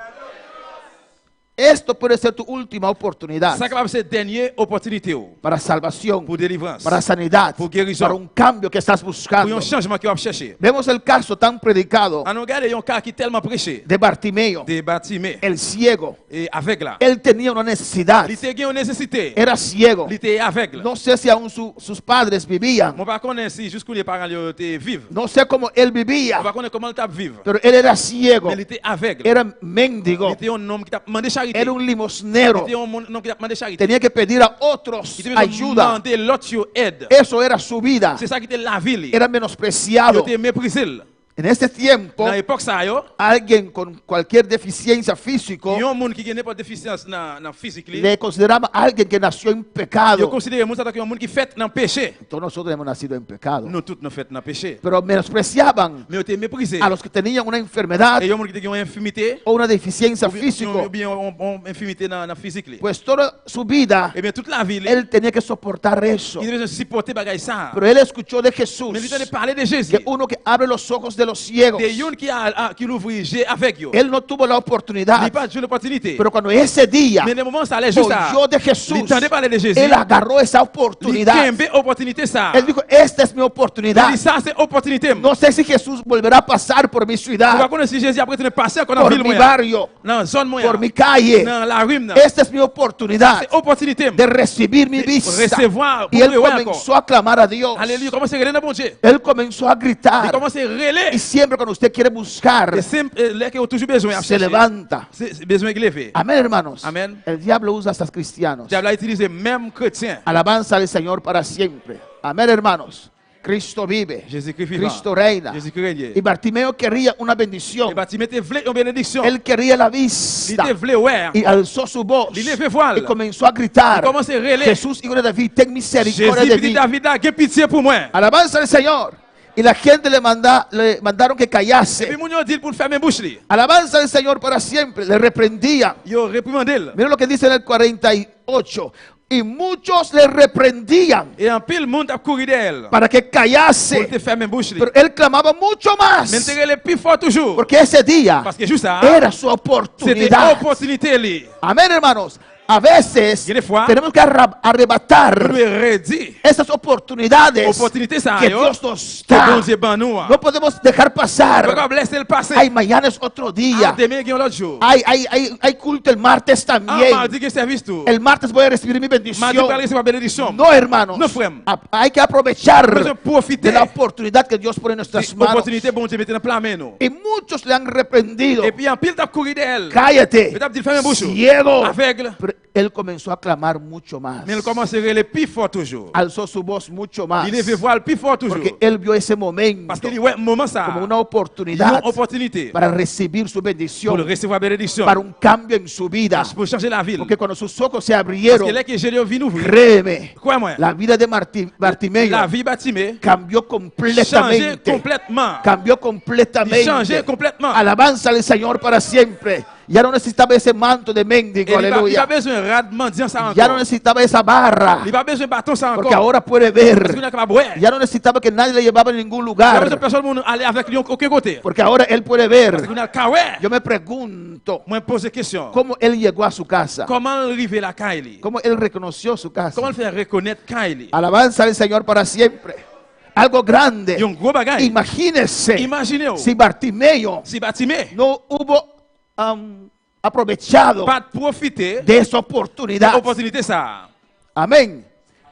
Speaker 8: Esto puede ser tu última oportunidad
Speaker 3: Ça capable cette dernière opportunité oh,
Speaker 8: para salvación,
Speaker 3: pour délivrance.
Speaker 8: para sanidad,
Speaker 3: Pour guérison.
Speaker 8: para un cambio que estás
Speaker 3: Pour
Speaker 8: buscando.
Speaker 3: un changement que vous chercher.
Speaker 8: Vemos el caso tan predicado
Speaker 3: On regarde un cas qui est tellement prêché.
Speaker 8: de Bartimeo,
Speaker 3: Des bâtiments.
Speaker 8: el ciego.
Speaker 3: Et avec là.
Speaker 8: Él tenía una necesidad,
Speaker 3: Il était une nécessité.
Speaker 8: era ciego.
Speaker 3: Il était aveugle.
Speaker 8: No sé si aún sus padres vivían,
Speaker 3: Mon pas connaître si jusqu'où les parents étaient vivent.
Speaker 8: no sé cómo él
Speaker 3: On
Speaker 8: vivía,
Speaker 3: va connaître comment il t'a vivre.
Speaker 8: pero él era ciego,
Speaker 3: Mais il était aveugle.
Speaker 8: era
Speaker 3: Il
Speaker 8: mendigo,
Speaker 3: était un homme qui t'a demandé charité.
Speaker 8: era un
Speaker 3: Il
Speaker 8: limosnero,
Speaker 3: était un homme qui t'a demandé charité.
Speaker 8: tenía que pedir a otros
Speaker 3: Il devait
Speaker 8: ayuda.
Speaker 3: demander l'autre aide.
Speaker 8: Eso era su vida,
Speaker 3: C'est ça qui était la ville.
Speaker 8: era
Speaker 3: Il
Speaker 8: menospreciado.
Speaker 3: était méprisé.
Speaker 8: En este tiempo,
Speaker 3: Dans l'époque ça yo,
Speaker 8: alguien con cualquier deficiencia física
Speaker 3: il y a un monde qui a n'importe déficience dans physique.
Speaker 8: le consideraba alguien que nació en
Speaker 3: Yo
Speaker 8: pecado.
Speaker 3: considère moun ça comme un monde qui fait dans péché.
Speaker 8: Todos nosotros hemos nacido en pecado,
Speaker 3: Nous tous nous fait dans péché.
Speaker 8: pero menospreciaban
Speaker 3: Mais on était méprisé.
Speaker 8: a los que tenían una enfermedad
Speaker 3: Et il y a un monde qui a une infirmité.
Speaker 8: o una deficiencia
Speaker 3: Ou
Speaker 8: física.
Speaker 3: bien une infirmité dans physique.
Speaker 8: Pues toda su vida
Speaker 3: Et bien toute la ville,
Speaker 8: él tenía que soportar eso.
Speaker 3: il devait supporter bagay ça.
Speaker 8: Pero él escuchó de Jesús
Speaker 3: Mais il était parler de Jésus.
Speaker 8: que uno que abre los ojos de los ciegos,
Speaker 3: Des yon qui l'ouvre j'ai avec yo.
Speaker 8: él no tuvo la
Speaker 3: Il
Speaker 8: oportunidad,
Speaker 3: n'a pas eu l'opportunité.
Speaker 8: pero cuando ese día
Speaker 3: Mais le moment ça allait juste ça.
Speaker 8: oyó de
Speaker 3: Il
Speaker 8: Jesús,
Speaker 3: entendait parler de Jésus.
Speaker 8: él agarró esa
Speaker 3: Il
Speaker 8: oportunidad.
Speaker 3: kembe opportunité ça.
Speaker 8: Él dijo, esta es mi
Speaker 3: Il
Speaker 8: oportunidad.
Speaker 3: dit ça c'est opportunité.
Speaker 8: No sé si Jesús volverá a pasar por mi
Speaker 3: On va
Speaker 8: ciudad,
Speaker 3: connaître si Jésus après tu passer encore dans
Speaker 8: por
Speaker 3: ville
Speaker 8: mi
Speaker 3: moyen.
Speaker 8: barrio,
Speaker 3: Dans zone moyen.
Speaker 8: por mi calle.
Speaker 3: Dans la rue.
Speaker 8: Esta es mi oportunidad
Speaker 3: C'est opportunité.
Speaker 8: de recibir mi vista.
Speaker 3: Recevoir
Speaker 8: Y él
Speaker 3: pour encore.
Speaker 8: comenzó a clamar a Dios.
Speaker 3: Alléluia. Comment c'est relé dans bon Dieu.
Speaker 8: Él comenzó a
Speaker 3: Il
Speaker 8: gritar.
Speaker 3: commence à relé.
Speaker 8: Y siempre cuando usted quiere buscar,
Speaker 3: Et c'est là que toujours besoin à
Speaker 8: se
Speaker 3: chercher.
Speaker 8: levanta.
Speaker 3: C'est besoin de lever.
Speaker 8: Amén, hermanos.
Speaker 3: Amén.
Speaker 8: El diablo usa a estos cristianos.
Speaker 3: Diable a utilisé même chrétien.
Speaker 8: Alabanza al Señor para siempre. Amén, hermanos. Cristo vive.
Speaker 3: Jésus-Christ vivant.
Speaker 8: Cristo reina.
Speaker 3: Jésus-Christ règne.
Speaker 8: Y Bartimeo quería una
Speaker 3: Et
Speaker 8: bendición.
Speaker 3: bah tu mettais vle une bénédiction.
Speaker 8: Él quería la
Speaker 3: Il
Speaker 8: vista.
Speaker 3: était vle ouais.
Speaker 8: Y alzó su voz.
Speaker 3: Il levait voile.
Speaker 8: Y comenzó a gritar.
Speaker 3: Il commence à relé.
Speaker 8: Jesús, hijo de David, ten misericordia
Speaker 3: Jésus
Speaker 8: de
Speaker 3: dit
Speaker 8: mí.
Speaker 3: David a qué pitié pour moi.
Speaker 8: Alabanza al Señor. Y la gente le mandaron que
Speaker 3: Et puis
Speaker 8: callase.
Speaker 3: mon yo dit pour fermer bouche li.
Speaker 8: Alabanza al Señor para siempre. Le reprendía.
Speaker 3: Yo réprimandé.
Speaker 8: Mira lo que dice en el 48. Y muchos le reprendían
Speaker 3: Et en pile monde a couru d'elle.
Speaker 8: para que
Speaker 3: Pour
Speaker 8: callase.
Speaker 3: te fermer bouche.
Speaker 8: Pero él clamaba mucho más.
Speaker 3: Mais te le plus fort toujours.
Speaker 8: Porque ese día
Speaker 3: Parce que juste ça,
Speaker 8: era su
Speaker 3: c'était
Speaker 8: oportunidad.
Speaker 3: opportunité li.
Speaker 8: Amén, hermanos. A veces
Speaker 3: Y des fois,
Speaker 8: tenemos que
Speaker 3: Nous
Speaker 8: arrebatar
Speaker 3: lui redit.
Speaker 8: esas oportunidades
Speaker 3: Opportunité ça
Speaker 8: que
Speaker 3: yo.
Speaker 8: Dios nos
Speaker 3: Que
Speaker 8: da.
Speaker 3: bon Dieu ban nous.
Speaker 8: No podemos dejar
Speaker 3: On peut
Speaker 8: pasar.
Speaker 3: pas laisser le passer.
Speaker 8: Ay, mañana es otro día.
Speaker 3: Ah, demain il y a l'autre jour.
Speaker 8: Hay culto el martes
Speaker 3: Ah,
Speaker 8: también.
Speaker 3: mardi que service tout.
Speaker 8: El martes voy a recibir mi
Speaker 3: Mardi pas
Speaker 8: bendición.
Speaker 3: recevoir bénédiction.
Speaker 8: No, hermanos.
Speaker 3: No, frère.
Speaker 8: Hay que aprovechar
Speaker 3: Besoin
Speaker 8: de
Speaker 3: profiter.
Speaker 8: la oportunidad que Dios pone en nuestras manos.
Speaker 3: Opportunité bon Dieu mette dans plein main nous.
Speaker 8: Y muchos le han reprendido.
Speaker 3: Et puis en pile t'as couru d'elle.
Speaker 8: Cállate,
Speaker 3: Mais t'as dit ferme bouche.
Speaker 8: ciego.
Speaker 3: Aveugle.
Speaker 8: Pero él comenzó a clamar mucho más.
Speaker 3: Mais il commence à le plus fort toujours.
Speaker 8: Alzó su voz mucho más.
Speaker 3: Il devait voir le plus fort toujours.
Speaker 8: Porque él vio ese momento
Speaker 3: Parce qu'il y a un moment ça.
Speaker 8: como una
Speaker 3: Il y a
Speaker 8: oportunidad
Speaker 3: une opportunité
Speaker 8: para recibir su
Speaker 3: pour le
Speaker 8: bendición,
Speaker 3: recevoir bénédiction.
Speaker 8: para un cambio en su vida.
Speaker 3: Pour changer la ville.
Speaker 8: Porque cuando sus ojos se
Speaker 3: Parce
Speaker 8: abrieron,
Speaker 3: que là que Jésus vient ouvrir.
Speaker 8: créeme,
Speaker 3: Crois-moi.
Speaker 8: la vida de Bartimeo
Speaker 3: La vie bâtimée.
Speaker 8: cambió
Speaker 3: Changer
Speaker 8: completamente.
Speaker 3: complètement.
Speaker 8: Cambió
Speaker 3: Il
Speaker 8: completamente.
Speaker 3: changer complètement.
Speaker 8: Alabanza al Señor para siempre. Ya no necesitaba ese manto de
Speaker 3: Et
Speaker 8: mendigo,
Speaker 3: il n'a
Speaker 8: aleluya.
Speaker 3: pas besoin de radement dire ça
Speaker 8: Ya no
Speaker 3: encore.
Speaker 8: necesitaba esa barra,
Speaker 3: Il n'a pas besoin de bâton ça
Speaker 8: porque
Speaker 3: encore.
Speaker 8: ahora puede
Speaker 3: Parce qu'il
Speaker 8: ver.
Speaker 3: n'a capable de
Speaker 8: Ya no necesitaba que nadie le llevaba a ningún
Speaker 3: Il n'a pas besoin de
Speaker 8: lugar,
Speaker 3: personne aller avec lui aucun côté.
Speaker 8: porque ahora él puede
Speaker 3: Parce
Speaker 8: ver.
Speaker 3: qu'il a le cas.
Speaker 8: Yo me pregunto
Speaker 3: Moi, je pose la question.
Speaker 8: cómo él llegó a su casa,
Speaker 3: Comment arriver à Kylie?
Speaker 8: cómo él reconoció su casa.
Speaker 3: Comment le faire reconnaître Kylie?
Speaker 8: Alabanza al Señor para siempre. Algo grande.
Speaker 3: Il y a un gros bagage.
Speaker 8: Imagínese
Speaker 3: Imaginez
Speaker 8: si Bartimeo
Speaker 3: si Batimé
Speaker 8: no hubo aprovechado
Speaker 3: pas profiter
Speaker 8: de esa
Speaker 3: de
Speaker 8: oportunidad.
Speaker 3: l'opportunité ça.
Speaker 8: Amén.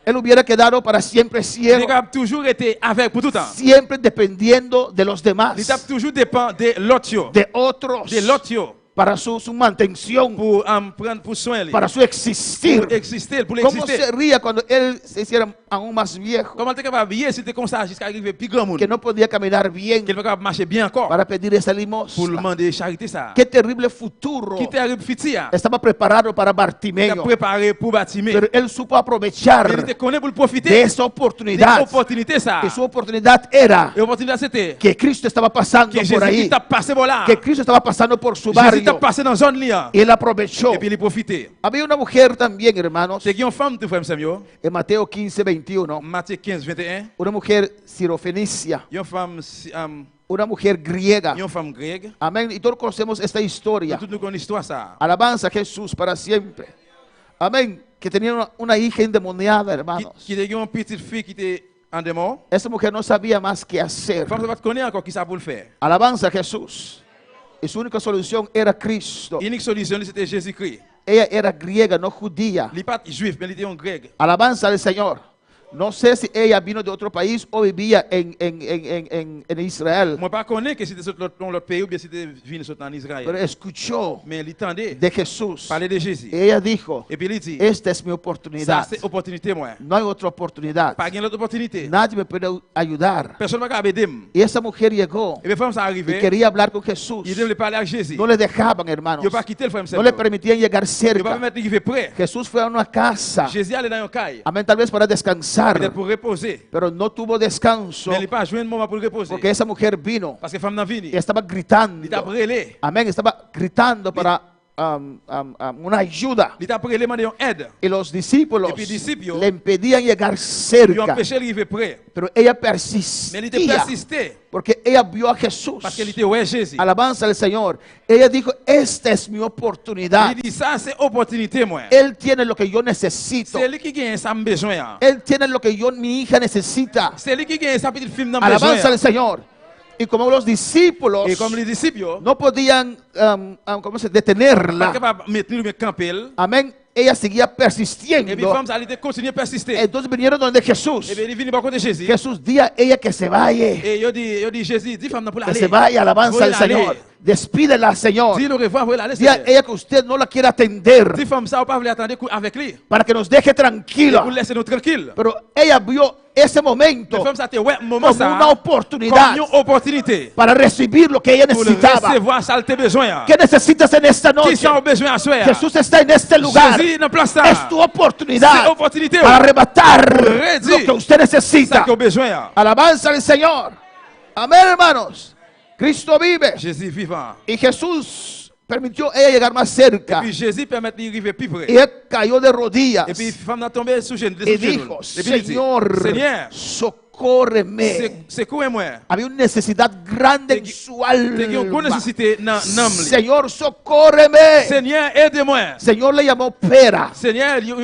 Speaker 8: Él hubiera quedado para siempre
Speaker 3: Il
Speaker 8: ciego,
Speaker 3: a toujours été avec pour tout le temps.
Speaker 8: siempre dependiendo de los demás,
Speaker 3: Il a toujours dépend de l'autre.
Speaker 8: de otros,
Speaker 3: De l'autre.
Speaker 8: para su mantención,
Speaker 3: Pour prendre pour soin.
Speaker 8: para su existir.
Speaker 3: Pour exister. Pour
Speaker 8: ¿Cómo
Speaker 3: exister.
Speaker 8: sería cuando él se hiciera aún más viejo?
Speaker 3: Comment tu es capable de vivre si tu es comme ça jusqu'à arriver plus grand monde?
Speaker 8: Que no podía caminar bien
Speaker 3: Qu'il est capable de marcher bien encore.
Speaker 8: para pedir esa
Speaker 3: Pour le
Speaker 8: limosna.
Speaker 3: demander charité ça.
Speaker 8: Qué terrible futuro
Speaker 3: Qui t'arrive fitia?
Speaker 8: estaba preparado para
Speaker 3: Il a
Speaker 8: Bartimeo,
Speaker 3: préparé pour Batimé.
Speaker 8: pero él supo
Speaker 3: Mais il
Speaker 8: aprovechar
Speaker 3: te connaît pour le
Speaker 8: de
Speaker 3: profiter.
Speaker 8: esa
Speaker 3: De
Speaker 8: oportunidad.
Speaker 3: l'opportunité ça.
Speaker 8: Que su oportunidad era
Speaker 3: Et l'opportunité c'était
Speaker 8: que Cristo estaba pasando
Speaker 3: que
Speaker 8: por
Speaker 3: Jésus
Speaker 8: ahí,
Speaker 3: qui t'a passé par là.
Speaker 8: que Cristo estaba pasando por su
Speaker 3: Jésus t'a
Speaker 8: barrio
Speaker 3: passé dans zone là.
Speaker 8: y él aprovechó.
Speaker 3: Et puis il profité.
Speaker 8: Había una mujer también, hermanos,
Speaker 3: C'est qui une femme de frère Samuel?
Speaker 8: en Mateo 15, 21,
Speaker 3: Matthieu 15, 21.
Speaker 8: una mujer sirofenicia,
Speaker 3: Une femme,
Speaker 8: una mujer griega.
Speaker 3: une femme grecque.
Speaker 8: Amén. Y todos conocemos esta historia.
Speaker 3: Tout nous connaissons l'histoire ça.
Speaker 8: Alabanza a Jesús para siempre. Amén. Que tenía una hija endemoniada, hermanos.
Speaker 3: Qui était une petite fille qui était en démon.
Speaker 8: Esa mujer no sabía más qué hacer.
Speaker 3: Femme ne connaît encore qui ça pour le faire.
Speaker 8: Alabanza a Jesús. Y su única solución era Cristo.
Speaker 3: L'unique solution c'était Jésus-Christ.
Speaker 8: Ella era griega, no judía.
Speaker 3: Il n'est pas juif, mais il était un grec.
Speaker 8: Alabanza al Señor. No sé si ella vino de otro país o vivía en Israel,
Speaker 3: Moi pas connais que c'était dans l'autre pays ou bien c'était venu en Israël.
Speaker 8: pero escuchó
Speaker 3: Mais il entendait
Speaker 8: de Jesús.
Speaker 3: parler de Jésus.
Speaker 8: Y ella dijo,
Speaker 3: Et puis il dit,
Speaker 8: esta es mi
Speaker 3: ça
Speaker 8: oportunidad.
Speaker 3: c'est opportunité moi.
Speaker 8: No hay otra oportunidad.
Speaker 3: Pas gagner l'autre opportunité.
Speaker 8: Nadie me puede ayudar.
Speaker 3: Personne ne va aider.
Speaker 8: Y esa mujer llegó
Speaker 3: Et puis femme ça
Speaker 8: y
Speaker 3: arrivé.
Speaker 8: quería hablar con Jesús.
Speaker 3: Il devait parler avec Jésus.
Speaker 8: No le dejaban, hermanos.
Speaker 3: Il pas quitter le frère
Speaker 8: No le
Speaker 3: Samuel.
Speaker 8: permitían llegar
Speaker 3: Il va
Speaker 8: cerca.
Speaker 3: mettre qu'il fait prêt.
Speaker 8: Jesús fue a una casa.
Speaker 3: Jésus allait dans un caille.
Speaker 8: Amén, tal vez para descansar.
Speaker 3: Peut-être pour reposer.
Speaker 8: Pero no tuvo descanso
Speaker 3: Mais il n'a pas joué un moment pour reposer.
Speaker 8: porque esa mujer vino
Speaker 3: Parce que femme n'a vini.
Speaker 8: y estaba gritando.
Speaker 3: Il t'a brûlé.
Speaker 8: Amén, estaba gritando para una ayuda.
Speaker 3: Il t'a brûlé, demandé une aide.
Speaker 8: Y los discípulos
Speaker 3: Y puis disciples,
Speaker 8: le impedían llegar
Speaker 3: Il a
Speaker 8: cerca.
Speaker 3: empêché d'arriver prêt.
Speaker 8: Pero ella
Speaker 3: Mais il était
Speaker 8: persistía
Speaker 3: persisté.
Speaker 8: porque ella vio a Jesús.
Speaker 3: Parce qu'il était ouais Jésus.
Speaker 8: Alabanza al Señor. Ella dijo, esta es mi oportunidad.
Speaker 3: Il dit ça c'est opportunité moi.
Speaker 8: Él tiene lo que yo necesito.
Speaker 3: C'est lui qui gagne ça besoin.
Speaker 8: Él tiene lo que mi hija necesita.
Speaker 3: C'est lui qui gagne ça petit film dans
Speaker 8: Alabanza
Speaker 3: besoin.
Speaker 8: al Señor. Y como los discípulos
Speaker 3: Et comme les disciples,
Speaker 8: no podían ¿cómo se
Speaker 3: pas
Speaker 8: detenerla.
Speaker 3: capable de maintenir le camper.
Speaker 8: Amén. Ella seguía
Speaker 3: Et puis
Speaker 8: persistiendo.
Speaker 3: femme ça allait continuer à persister.
Speaker 8: Entonces vinieron donde Jesús.
Speaker 3: Et bien il vient par contre de Jésus.
Speaker 8: Jesús, di a ella que se vaya.
Speaker 3: Et il dit Jésus, dis femme pour
Speaker 8: Que
Speaker 3: aller.
Speaker 8: se vaya. Alabanza al Señor. Despídela, Señor.
Speaker 3: Dis le revoir pour aller.
Speaker 8: Di a ella que usted no la quiere atender.
Speaker 3: Dis femme ça, on pas voulu attendre avec lui.
Speaker 8: Para que nos deje
Speaker 3: Et
Speaker 8: tranquila.
Speaker 3: pour laisser nous tranquille.
Speaker 8: Pero ella vio ese momento
Speaker 3: Mais femme ça te ouais moment
Speaker 8: como
Speaker 3: ça.
Speaker 8: una
Speaker 3: Comme
Speaker 8: oportunidad
Speaker 3: une opportunité
Speaker 8: para recibir lo que ella
Speaker 3: pour le
Speaker 8: necesitaba.
Speaker 3: recevoir ça te besoin.
Speaker 8: ¿Qué necesitas en esta
Speaker 3: Qui
Speaker 8: noche?
Speaker 3: sont besoin à soi.
Speaker 8: Jesús está en este lugar.
Speaker 3: Jésus dans place
Speaker 8: Es
Speaker 3: ça.
Speaker 8: tu oportunidad
Speaker 3: C'est opportunité.
Speaker 8: para arrebatar
Speaker 3: redire
Speaker 8: lo que usted
Speaker 3: Ça
Speaker 8: necesita.
Speaker 3: qu'on besoin.
Speaker 8: Alabanza al Señor. Amén, hermanos. Cristo vive.
Speaker 3: Jésus vivant.
Speaker 8: Y Jesús permitió ella llegar más cerca.
Speaker 3: Et puis Jésus permet de arriver plus près.
Speaker 8: Y él cayó de rodillas
Speaker 3: Et puis la femme a tombé sous genou.
Speaker 8: y dijo, Señor,
Speaker 3: Seigneur,
Speaker 8: socórreme.
Speaker 3: secours-moi.
Speaker 8: Había una necesidad grande en su
Speaker 3: T'es une grande
Speaker 8: alma.
Speaker 3: nécessité dans l'âme.
Speaker 8: Señor, socórreme.
Speaker 3: Seigneur, aide-moi.
Speaker 8: Señor le llamó Pera.
Speaker 3: Seigneur, il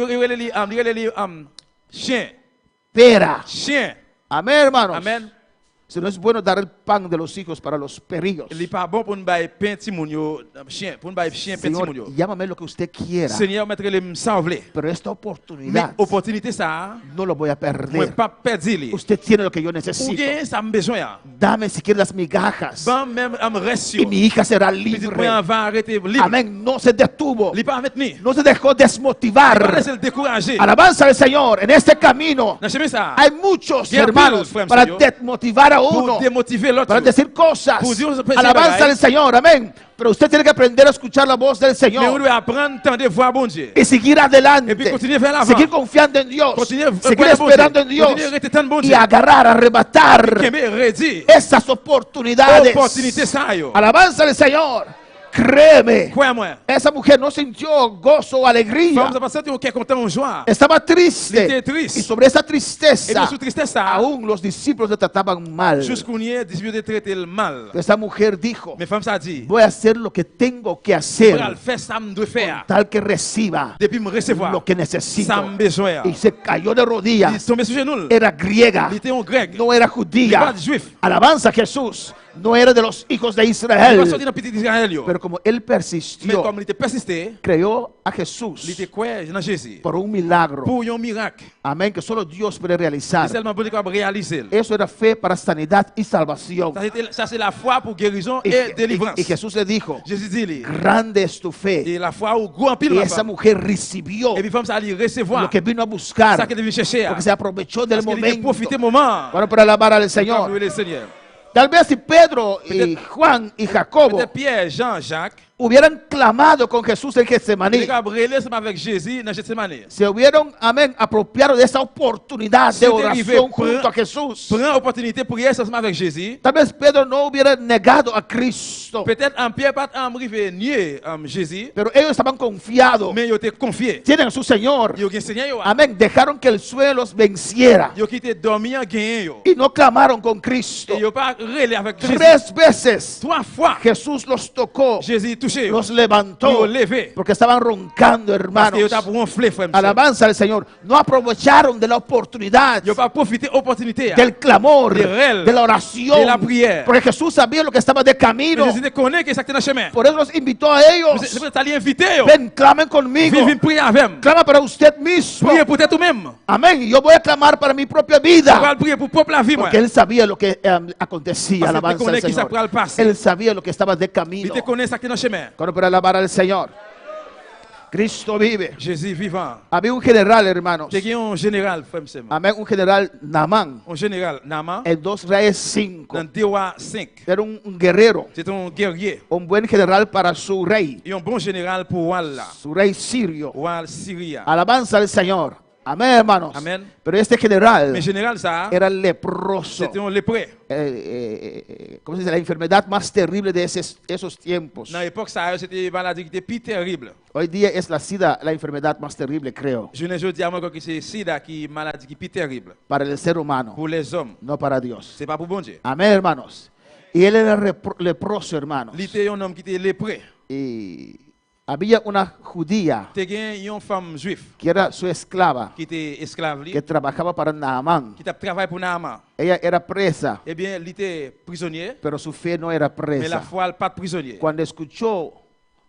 Speaker 3: chien.
Speaker 8: Pera.
Speaker 3: Chien.
Speaker 8: Amén, hermanos.
Speaker 3: Amen.
Speaker 8: Si no es bueno dar el pan de los hijos para los perrillos.
Speaker 3: Il n'est pas bon pour nous bailler pain timounio, chien, pour nous bailler chien pain
Speaker 8: Señor,
Speaker 3: timounio.
Speaker 8: llámame lo que usted quiera.
Speaker 3: Seigneur, mettre les savler.
Speaker 8: Pero esta
Speaker 3: Mais
Speaker 8: oportunidad
Speaker 3: opportunité ça,
Speaker 8: no lo voy a
Speaker 3: moi
Speaker 8: perder.
Speaker 3: pas perdre.
Speaker 8: Usted tiene lo que yo
Speaker 3: Ou
Speaker 8: necesito.
Speaker 3: bien ça me besoin.
Speaker 8: Dame si quieres las migajas.
Speaker 3: Bon même am reste.
Speaker 8: Y mi hija será
Speaker 3: Petit
Speaker 8: libre.
Speaker 3: point va arrêter libre.
Speaker 8: Amén. No se detuvo.
Speaker 3: Il pas mettre ni.
Speaker 8: No se dejó
Speaker 3: Pas
Speaker 8: desmotivar.
Speaker 3: laisser le décourager.
Speaker 8: Alabanza al Señor. En este camino
Speaker 3: Dans chemin ça.
Speaker 8: hay muchos
Speaker 3: Bien,
Speaker 8: hermanos
Speaker 3: frère,
Speaker 8: para
Speaker 3: Señor.
Speaker 8: desmotivar a uno,
Speaker 3: Pour démotiver l'autre.
Speaker 8: para decir cosas.
Speaker 3: Pour dire-
Speaker 8: Alabanza al Señor. Amén. Pero usted tiene que aprender a escuchar la voz del
Speaker 3: Mais on
Speaker 8: Señor
Speaker 3: doit apprendre tant de voir bon Dieu.
Speaker 8: y seguir
Speaker 3: Et
Speaker 8: adelante.
Speaker 3: puis continuer vers l'avant.
Speaker 8: Seguir confiando en Dios.
Speaker 3: Continuer
Speaker 8: Seguir
Speaker 3: croire bon
Speaker 8: esperando en
Speaker 3: Dieu.
Speaker 8: Dios.
Speaker 3: Continuer rester tant bon
Speaker 8: Y
Speaker 3: Dieu.
Speaker 8: agarrar, arrebatar
Speaker 3: Qui me redit.
Speaker 8: esas oportunidades.
Speaker 3: Opportunité ça yo.
Speaker 8: Alabanza al Señor. Créeme.
Speaker 3: Crois-moi.
Speaker 8: Esa mujer no sintió gozo o alegría.
Speaker 3: Femme, ça passe que content en joie.
Speaker 8: Estaba triste.
Speaker 3: Était triste.
Speaker 8: Y sobre esa
Speaker 3: Et
Speaker 8: tristeza,
Speaker 3: bien sous tristesse ça.
Speaker 8: aún los discípulos le trataban mal.
Speaker 3: Jusqu'on y est, disciple de traiter le mal.
Speaker 8: Esa mujer dijo,
Speaker 3: Mais femme ça dit.
Speaker 8: voy a hacer lo que tengo que
Speaker 3: Pour
Speaker 8: hacer,
Speaker 3: le faire ça me doit faire.
Speaker 8: tal que reciba
Speaker 3: Depuis me recevoir.
Speaker 8: lo que necesito.
Speaker 3: Ça me besoin.
Speaker 8: Y se cayó de
Speaker 3: Il
Speaker 8: rodillas.
Speaker 3: tombé sous genou.
Speaker 8: Era griega,
Speaker 3: Il était un grec.
Speaker 8: no era
Speaker 3: Il
Speaker 8: judía.
Speaker 3: pas juif.
Speaker 8: Alabanza a Jesús. No era de los hijos de
Speaker 3: Il
Speaker 8: Israel.
Speaker 3: pas sorti dans petit Israël yo.
Speaker 8: Pero como él
Speaker 3: Mais
Speaker 8: persistió,
Speaker 3: comme il était persisté,
Speaker 8: creyó a
Speaker 3: il
Speaker 8: Jesús
Speaker 3: était quoi dans Jésus.
Speaker 8: por un milagro.
Speaker 3: Pour un miracle.
Speaker 8: Amén, que solo Dios puede
Speaker 3: Et
Speaker 8: realizar.
Speaker 3: seulement pour capable réaliser.
Speaker 8: Eso era fe para sanidad y salvación.
Speaker 3: Ça c'est la foi pour guérison
Speaker 8: Y,
Speaker 3: et délivrance.
Speaker 8: y Jesús le dijo,
Speaker 3: Jésus dit,
Speaker 8: grande es tu fe.
Speaker 3: et la foi au grand pile
Speaker 8: Y
Speaker 3: la
Speaker 8: esa
Speaker 3: femme.
Speaker 8: mujer recibió
Speaker 3: Et puis femme ça allait recevoir.
Speaker 8: lo que vino a
Speaker 3: Ça
Speaker 8: buscar,
Speaker 3: qu'elle devait chercher.
Speaker 8: porque se aprovechó del
Speaker 3: Parce qu'il était
Speaker 8: momento.
Speaker 3: profité moment.
Speaker 8: Bueno, para alabar al
Speaker 3: Pour
Speaker 8: Señor.
Speaker 3: louer le Seigneur.
Speaker 8: Tal vez si Pedro y Juan y Jacobo
Speaker 3: Peut-être Pierre, Jean, Jacques,
Speaker 8: hubieran clamado con Jesús en
Speaker 3: ils
Speaker 8: Getsemaní,
Speaker 3: étaient brûlés avec Jésus dans Gethsemane.
Speaker 8: se hubieran, amén, apropiado de esa oportunidad de
Speaker 3: Si te arrivé,
Speaker 8: oración junto a Jesús,
Speaker 3: Prends opportunité pour prier ensemble avec Jésus.
Speaker 8: tal vez Pedro no hubiera negado a Cristo,
Speaker 3: Peut-être en Pierre pas arrivé nier Jésus,
Speaker 8: pero ellos estaban confiados,
Speaker 3: mais ils étaient confiés.
Speaker 8: tienen a su Señor,
Speaker 3: Ils ont Seigneur yo.
Speaker 8: amén, dejaron que el suelo los venciera
Speaker 3: Ils ont quitté dormir gagné yo.
Speaker 8: y no clamaron con Cristo.
Speaker 3: Et ils ont pas relé avec Jésus.
Speaker 8: 3 veces
Speaker 3: 3 fois
Speaker 8: Jesús los tocó,
Speaker 3: Jésus touché yo.
Speaker 8: los levantó,
Speaker 3: Ils ont levé.
Speaker 8: porque estaban roncando,
Speaker 3: Parce
Speaker 8: hermanos.
Speaker 3: qu'ils ont ronflé frère.
Speaker 8: Alabanza al Señor. No aprovecharon de la oportunidad,
Speaker 3: Ils ont pas profité opportunité.
Speaker 8: del clamor,
Speaker 3: de réel,
Speaker 8: de la oración,
Speaker 3: de la prière.
Speaker 8: porque Jesús sabía lo que estaba de
Speaker 3: Mais
Speaker 8: camino.
Speaker 3: Jésus te connaît que ça dans le chemin.
Speaker 8: Por eso los invitó a
Speaker 3: C'est
Speaker 8: ellos.
Speaker 3: pour t'aller inviter yo.
Speaker 8: Ven, clamen conmigo.
Speaker 3: Viens prier avec moi.
Speaker 8: Clama para usted mismo.
Speaker 3: Priez pour toi-même.
Speaker 8: Amén. Y yo voy a clamar para mi propia
Speaker 3: Tu
Speaker 8: vida.
Speaker 3: vas prier pour propre la vie moi.
Speaker 8: Porque él sabía lo que acontecía.
Speaker 3: Parce que
Speaker 8: Alabanza
Speaker 3: te
Speaker 8: al
Speaker 3: connaît qui ça
Speaker 8: Señor.
Speaker 3: pourra le passer.
Speaker 8: Él sabía lo que estaba de
Speaker 3: Il
Speaker 8: camino.
Speaker 3: te connaît ça qui est dans le chemin.
Speaker 8: Cuando para alabar al Señor. Cristo vive.
Speaker 3: Jésus vivant.
Speaker 8: Había un general, hermanos.
Speaker 3: Tu es un général frère Sam.
Speaker 8: Amén. Un general Naamán.
Speaker 3: Un général Naaman
Speaker 8: En 2 Reyes 5.
Speaker 3: dans 2 rois 5.
Speaker 8: Era un guerrero.
Speaker 3: C'est un guerrier.
Speaker 8: Un buen general para su rey.
Speaker 3: Et un bon général pour Walla.
Speaker 8: Su rey sirio.
Speaker 3: Wal Syria.
Speaker 8: Alabanza al Señor. Amén, hermanos.
Speaker 3: Amen.
Speaker 8: Pero este general
Speaker 3: Mais général ça,
Speaker 8: era leproso.
Speaker 3: c'était un lépreux.
Speaker 8: ¿Cómo se dice? La enfermedad más terrible de esos tiempos.
Speaker 3: Dans l'époque ça, c'était une maladie qui était plus terrible.
Speaker 8: Hoy día es la SIDA la enfermedad más terrible, creo,
Speaker 3: Je ne dis à moi que c'est sida qui est maladie qui est plus terrible
Speaker 8: para el ser humano,
Speaker 3: pour les hommes.
Speaker 8: no para Dios.
Speaker 3: C'est pas pour bon Dieu.
Speaker 8: Amén, hermanos. Y él era leproso, hermanos.
Speaker 3: Il était un homme qui était lépreux.
Speaker 8: Y había una judía
Speaker 3: Tu as une femme juive
Speaker 8: que era su esclava,
Speaker 3: qui était esclave,
Speaker 8: que trabajaba para Naamán.
Speaker 3: qui t'a travaillé pour Naaman.
Speaker 8: Ella era presa,
Speaker 3: Eh bien, il était prisonnier,
Speaker 8: pero su fe no era
Speaker 3: mais la
Speaker 8: presa.
Speaker 3: foi, elle pas de prisonnier.
Speaker 8: Cuando escuchó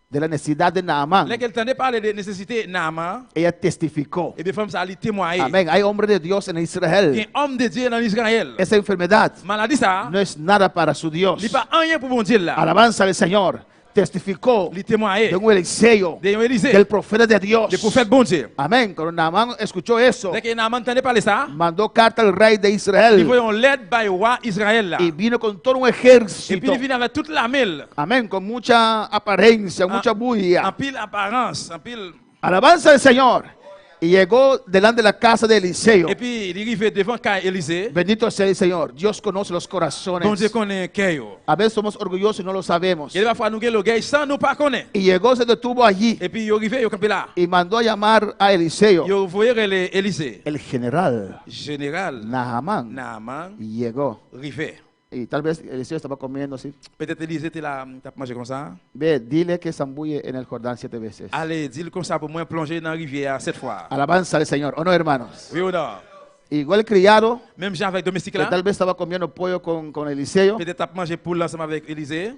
Speaker 8: de la necesidad de Naamán,
Speaker 3: Là qu'elle entendait parler des nécessités Naaman,
Speaker 8: ella testificó.
Speaker 3: eh bien, femme ça allait témoigner.
Speaker 8: Amén. Hay hombres de Dios en
Speaker 3: Il y
Speaker 8: Israel.
Speaker 3: a un homme de Dieu dans Israël.
Speaker 8: Esa enfermedad
Speaker 3: Maladie ça,
Speaker 8: no es nada para su Dios.
Speaker 3: il n'y a pas rien pour bon Dieu là.
Speaker 8: Alabanza al Señor. Testificó
Speaker 3: Il témoignait
Speaker 8: de un Eliseo,
Speaker 3: de Élisée,
Speaker 8: del profeta de Dios.
Speaker 3: le prophète bon Dieu.
Speaker 8: Amén. Cuando Naamán escuchó eso,
Speaker 3: Là que Naaman entendait parler ça,
Speaker 8: mandó carta al rey de
Speaker 3: il
Speaker 8: Israel
Speaker 3: voyait un lettre by roi Israël là.
Speaker 8: y vino con todo un
Speaker 3: Et puis
Speaker 8: ejército.
Speaker 3: il vient avec toute la mêle,
Speaker 8: Amén. Con mucha apariencia, mucha
Speaker 3: en
Speaker 8: bulla.
Speaker 3: pile apparence, en pile.
Speaker 8: Alabanza al Señor. Y llegó delante de la casa de Eliseo.
Speaker 3: Et puis il arrive devant Caille Élisée.
Speaker 8: Bendito sea el Señor. Dios conoce los
Speaker 3: Bon Dieu
Speaker 8: corazones.
Speaker 3: connaît Caille.
Speaker 8: A veces somos orgullosos y no lo sabemos.
Speaker 3: Il va falloir nous gagner le gars sans nous pas connaître.
Speaker 8: Y llegó, se detuvo allí
Speaker 3: Et puis il arrive, il campé là.
Speaker 8: y mandó a llamar a Eliseo.
Speaker 3: Il voyait Élisée.
Speaker 8: El general
Speaker 3: Général
Speaker 8: Nahamán
Speaker 3: Naaman
Speaker 8: llegó.
Speaker 3: arrivé.
Speaker 8: Y tal vez Eliseo estaba comiendo así.
Speaker 3: Peut-être Élisée était là, t'as mangé comme ça.
Speaker 8: Ve, dile que zambulle en el Jordán 7 veces.
Speaker 3: Allez, dis-le comme ça pour moi plonger dans la rivière 7 fois.
Speaker 8: Alabanza al Señor. ¿O no, hermanos?
Speaker 3: Oui ou non?
Speaker 8: Igual el criado,
Speaker 3: Même Jean avec domestique
Speaker 8: que
Speaker 3: là.
Speaker 8: tal vez estaba comiendo pollo con Eliseo.
Speaker 3: Peut-être t'as mangé poule ensemble avec Élisée.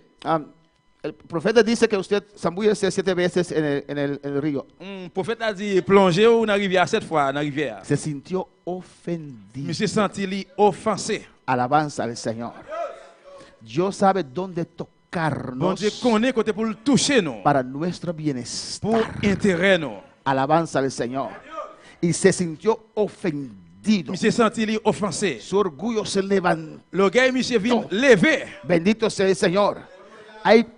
Speaker 8: El profeta dice que usted zambúllese 7 veces en el río.
Speaker 3: Le prophète a dit plonger dans la rivière 7 fois dans la rivière.
Speaker 8: Se sintió ofendido.
Speaker 3: Monsieur senti lui offensé.
Speaker 8: Alabanza al Señor. Dios sabe dónde
Speaker 3: Bon
Speaker 8: tocarnos
Speaker 3: Dieu connaît côté pour le toucher nous.
Speaker 8: para nuestro
Speaker 3: Pour
Speaker 8: bienestar.
Speaker 3: intérêt nous.
Speaker 8: Alabanza al Señor. Y se sintió ofendido.
Speaker 3: Monsieur senti lui offensé.
Speaker 8: Su orgullo se levantó.
Speaker 3: Le gars monsieur vient lever.
Speaker 8: Bendito sea el Señor.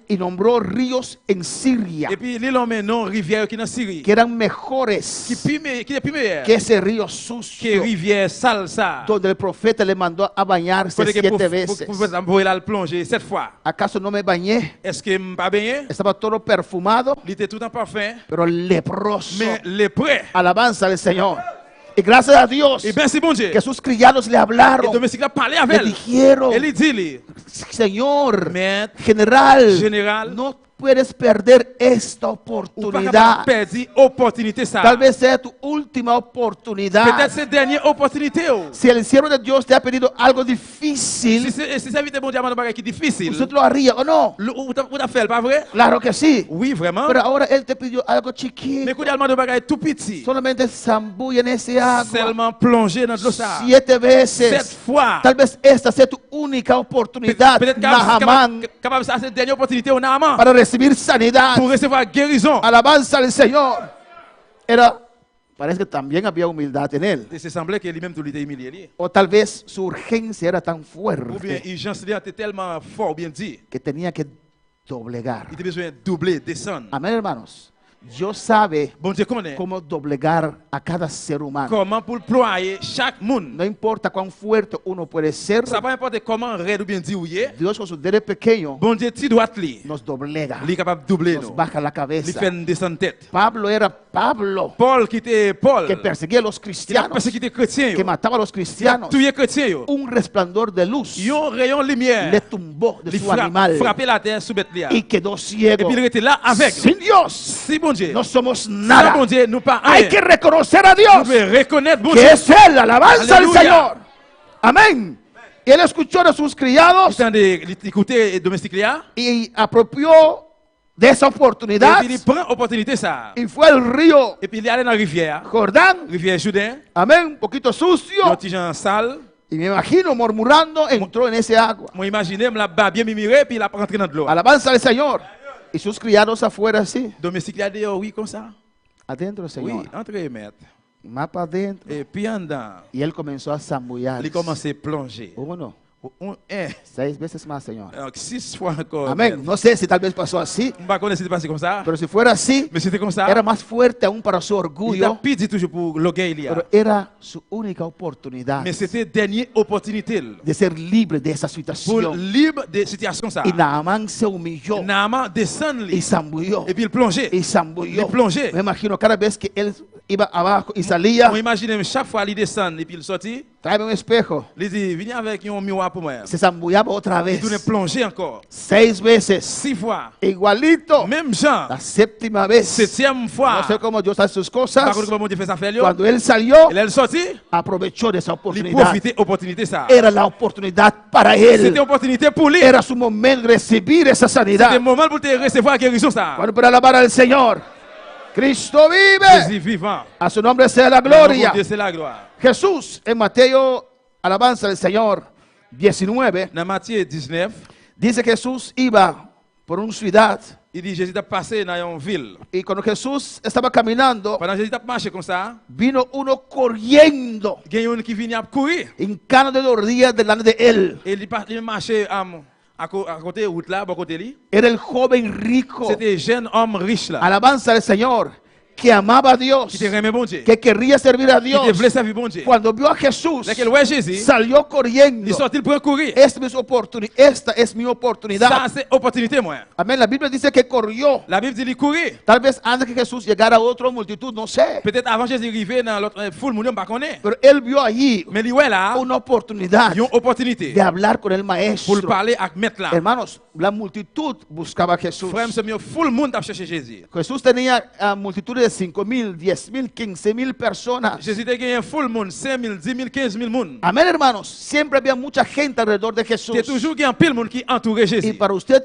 Speaker 8: Y nombró ríos en Siria
Speaker 3: Et puis il l'ont mis non rivière qui dans Syrie.
Speaker 8: que eran mejores
Speaker 3: Qui est plus meilleur.
Speaker 8: que ese río
Speaker 3: Que
Speaker 8: sucio
Speaker 3: rivière sale ça.
Speaker 8: donde el profeta le mandó a bañarse
Speaker 3: Côté que
Speaker 8: 7 veces.
Speaker 3: pour la plonger 7 fois.
Speaker 8: ¿Acaso no me bañé?
Speaker 3: Est-ce que m'a baigné?
Speaker 8: Estaba todo perfumado,
Speaker 3: Il était tout en parfum.
Speaker 8: pero leproso.
Speaker 3: Mais les prêts.
Speaker 8: Alabanza al Señor. Y gracias a Dios
Speaker 3: Et bien c'est bon Dieu.
Speaker 8: que sus criados le
Speaker 3: Et
Speaker 8: hablaron,
Speaker 3: domestique a parlé
Speaker 8: le
Speaker 3: avec elle.
Speaker 8: dijeron,
Speaker 3: Elle dit lui,
Speaker 8: Señor,
Speaker 3: maître,
Speaker 8: general,
Speaker 3: général,
Speaker 8: no puedes perder esta
Speaker 3: ou pas
Speaker 8: oportunidad.
Speaker 3: perdre opportunité ça.
Speaker 8: Tal vez sea tu última oportunidad.
Speaker 3: Peut-être c'est dernière opportunité.
Speaker 8: Si el siervo de Dios te ha pedido algo
Speaker 3: Si
Speaker 8: difícil,
Speaker 3: c'est ça vite bon Dieu, bagage qui difficile.
Speaker 8: usted lo haría o no.
Speaker 3: Ou t'as fait pas vrai?
Speaker 8: Claro que sí.
Speaker 3: Oui, vraiment.
Speaker 8: Pero ahora él te pidió algo
Speaker 3: Mais
Speaker 8: chiquito.
Speaker 3: quand il demande bagage tout petit,
Speaker 8: Solamente zambulla en ese agua
Speaker 3: seulement plonger dans l'eau ça.
Speaker 8: 7
Speaker 3: 7
Speaker 8: veces.
Speaker 3: fois.
Speaker 8: Tal vez esta sea tu única oportunidad,
Speaker 3: Peut-être
Speaker 8: Nahamán,
Speaker 3: capable ça c'est dernière opportunité au Naaman
Speaker 8: para recibir sanidad.
Speaker 3: pour recevoir guérison.
Speaker 8: Alabanza al Señor. Parece que también había humildad en él.
Speaker 3: Et c'est semblait que lui-même tout était humilié.
Speaker 8: O tal vez su urgencia era tan
Speaker 3: Ou bien
Speaker 8: fuerte
Speaker 3: l'urgence était tellement fort, bien dit.
Speaker 8: que tenía que doblegar.
Speaker 3: Il était besoin de doubler, descendre.
Speaker 8: Amén, hermanos. Dios sabe
Speaker 3: Bon Dieu connaît
Speaker 8: cómo doblegar a cada ser humano.
Speaker 3: comment pour ployer chaque monde.
Speaker 8: No importa cuán fuerte uno puede ser,
Speaker 3: Ça pas importe comment raide ou bien dit ou yé.
Speaker 8: Dios con su dedo pequeño
Speaker 3: Bon Dieu, ti droite li.
Speaker 8: nos doblega,
Speaker 3: Il est capable de doubler
Speaker 8: nos
Speaker 3: nous.
Speaker 8: baja la
Speaker 3: Il
Speaker 8: cabeza.
Speaker 3: fait descendre tête.
Speaker 8: Pablo era Pablo,
Speaker 3: Paul qui était Paul.
Speaker 8: que perseguía a los
Speaker 3: Il a
Speaker 8: cristianos,
Speaker 3: persécuté chrétien.
Speaker 8: que mataba a los cristianos.
Speaker 3: Tué chrétien yo.
Speaker 8: Un resplandor de luz
Speaker 3: Yon rayon lumière.
Speaker 8: le tumbó de
Speaker 3: Il
Speaker 8: su animal
Speaker 3: frappé la terre sous bête li.
Speaker 8: y quedó
Speaker 3: Et
Speaker 8: ciego.
Speaker 3: puis il était là avec.
Speaker 8: Sin Dios
Speaker 3: Si bon Dieu.
Speaker 8: no somos
Speaker 3: Ça
Speaker 8: nada.
Speaker 3: bon Dieu, nous pas
Speaker 8: Hay
Speaker 3: rien.
Speaker 8: que reconocer a
Speaker 3: Nous
Speaker 8: Dios
Speaker 3: devons reconnaître bon
Speaker 8: que
Speaker 3: Dieu.
Speaker 8: es Él. Alabanza al
Speaker 3: Aleluya.
Speaker 8: Señor. Amén. Y él escuchó de sus criados
Speaker 3: Il écouter domestique là.
Speaker 8: y apropió de esa
Speaker 3: Et
Speaker 8: oportunidad
Speaker 3: puis il prend opportunité ça.
Speaker 8: y fue al río
Speaker 3: Et puis il est allé dans la rivière.
Speaker 8: Jordán.
Speaker 3: Rivière Jourdain.
Speaker 8: Amén. Un poquito
Speaker 3: Yon
Speaker 8: sucio.
Speaker 3: petit gens sale.
Speaker 8: Y me imagino murmurando entró en ese agua.
Speaker 3: Moi imaginer me la bas bien mimiré puis il a rentré dans de l'eau.
Speaker 8: Alabanza al Señor. Y sus criados afuera así.
Speaker 3: Domestique là dehors oui comme ça.
Speaker 8: Adentro,
Speaker 3: Oui,
Speaker 8: Señor.
Speaker 3: entrez maître.
Speaker 8: Más para adentro.
Speaker 3: Et puis en dedans,
Speaker 8: Y él comenzó a zambullar.
Speaker 3: il commence à plonger.
Speaker 8: 1,
Speaker 3: Un,
Speaker 8: 6 veces más, Señor.
Speaker 3: 6 fois encore.
Speaker 8: Amén. No sé si tal vez pasó así,
Speaker 3: On va connaître si c'est passé comme ça.
Speaker 8: pero si fuera así,
Speaker 3: Mais c'était comme ça.
Speaker 8: era más fuerte aún para su
Speaker 3: Il a
Speaker 8: orgullo,
Speaker 3: pidi toujours pour l'orgueil il y a.
Speaker 8: pero era su única oportunidad
Speaker 3: Mais c'était dernière opportunité
Speaker 8: de ser libre de esa
Speaker 3: pour
Speaker 8: situación.
Speaker 3: libre de situation ça.
Speaker 8: Y Naamán se humilló
Speaker 3: Naaman descend
Speaker 8: y
Speaker 3: lui.
Speaker 8: zambulló.
Speaker 3: Et puis il plongeait.
Speaker 8: Y zambulló.
Speaker 3: Il plongeait.
Speaker 8: Me imagino cada vez que él iba abajo y salía,
Speaker 3: On imagine chaque fois il descend et puis il sortit,
Speaker 8: tráeme un espejo.
Speaker 3: il dit viens avec un miroir pour moi.
Speaker 8: Se zambullaba otra
Speaker 3: Il tourne
Speaker 8: vez.
Speaker 3: plonger encore.
Speaker 8: 6 veces.
Speaker 3: 6 fois.
Speaker 8: Igualito.
Speaker 3: Même Jean.
Speaker 8: La séptima vez.
Speaker 3: 7e fois.
Speaker 8: No sé cómo Dios hace sus
Speaker 3: Par
Speaker 8: cosas.
Speaker 3: contre comment Dieu fait ça faire lui.
Speaker 8: Cuando él salió,
Speaker 3: Il est sorti,
Speaker 8: aprovechó de esa
Speaker 3: il
Speaker 8: oportunidad.
Speaker 3: profitait opportunité ça.
Speaker 8: Era la oportunidad para
Speaker 3: C'était
Speaker 8: él.
Speaker 3: opportunité pour lui.
Speaker 8: Era su momento de recibir esa
Speaker 3: C'était
Speaker 8: sanidad.
Speaker 3: le moment pour te recevoir guérison ça.
Speaker 8: Bueno, para alabar al Señor. Cristo vive.
Speaker 3: Jésus vivant.
Speaker 8: A su nombre sea la
Speaker 3: Le nom de
Speaker 8: gloria.
Speaker 3: Dieu c'est la gloire.
Speaker 8: Jesús en Mateo, alabanza al Señor 19,
Speaker 3: Dans Matthieu 19,
Speaker 8: dice que Jesús iba por una ciudad
Speaker 3: il dit Jésus t'a passé dans une ville.
Speaker 8: y cuando Jesús estaba caminando,
Speaker 3: Pendant que Jésus t'a marché comme ça,
Speaker 8: vino uno corriendo,
Speaker 3: il y a un qui vient à courir.
Speaker 8: hincando de rodillas delante de él.
Speaker 3: Et il marchait à côté de route là, à côté de lui.
Speaker 8: Era el joven rico.
Speaker 3: C'était un jeune homme riche là.
Speaker 8: Alabanza al Señor, que amaba a Dios,
Speaker 3: qui te remet bon Dieu,
Speaker 8: que quería servir a
Speaker 3: qui te voulait
Speaker 8: Dios,
Speaker 3: servir bon Dieu.
Speaker 8: cuando vio a Jesús,
Speaker 3: Dès qu'elle voit Jésus,
Speaker 8: salió corriendo.
Speaker 3: il sortit pour courir.
Speaker 8: Esta es mi
Speaker 3: Ça,
Speaker 8: oportunidad.
Speaker 3: c'est opportunité, moi.
Speaker 8: Amén. La Biblia dice que corrió.
Speaker 3: La Bible dit il courir.
Speaker 8: Tal vez antes que Jesús llegara a otra multitud, no sé.
Speaker 3: Peut-être avant Jésus arriver dans l'autre foule, moun yo pas connaît.
Speaker 8: Pero él vio allí
Speaker 3: Mais lui, ouais, là,
Speaker 8: una oportunidad
Speaker 3: une opportunité
Speaker 8: de hablar con el
Speaker 3: pour
Speaker 8: maestro.
Speaker 3: parler avec maître là.
Speaker 8: Hermanos, la multitud buscaba a Jesús.
Speaker 3: Frère, c'est mieux, full monde a cherché Jésus.
Speaker 8: Jesús tenía multitudes de 5,000, 10,000, 15,000 personas.
Speaker 3: Jésus a gagné full monde, 5 000, 10 000, 15 000 monde.
Speaker 8: Amén, hermanos. Siempre había mucha gente alrededor de Jesús.
Speaker 3: Il y a toujours un pile monde qui entoure
Speaker 8: Y
Speaker 3: Jésus.
Speaker 8: para usted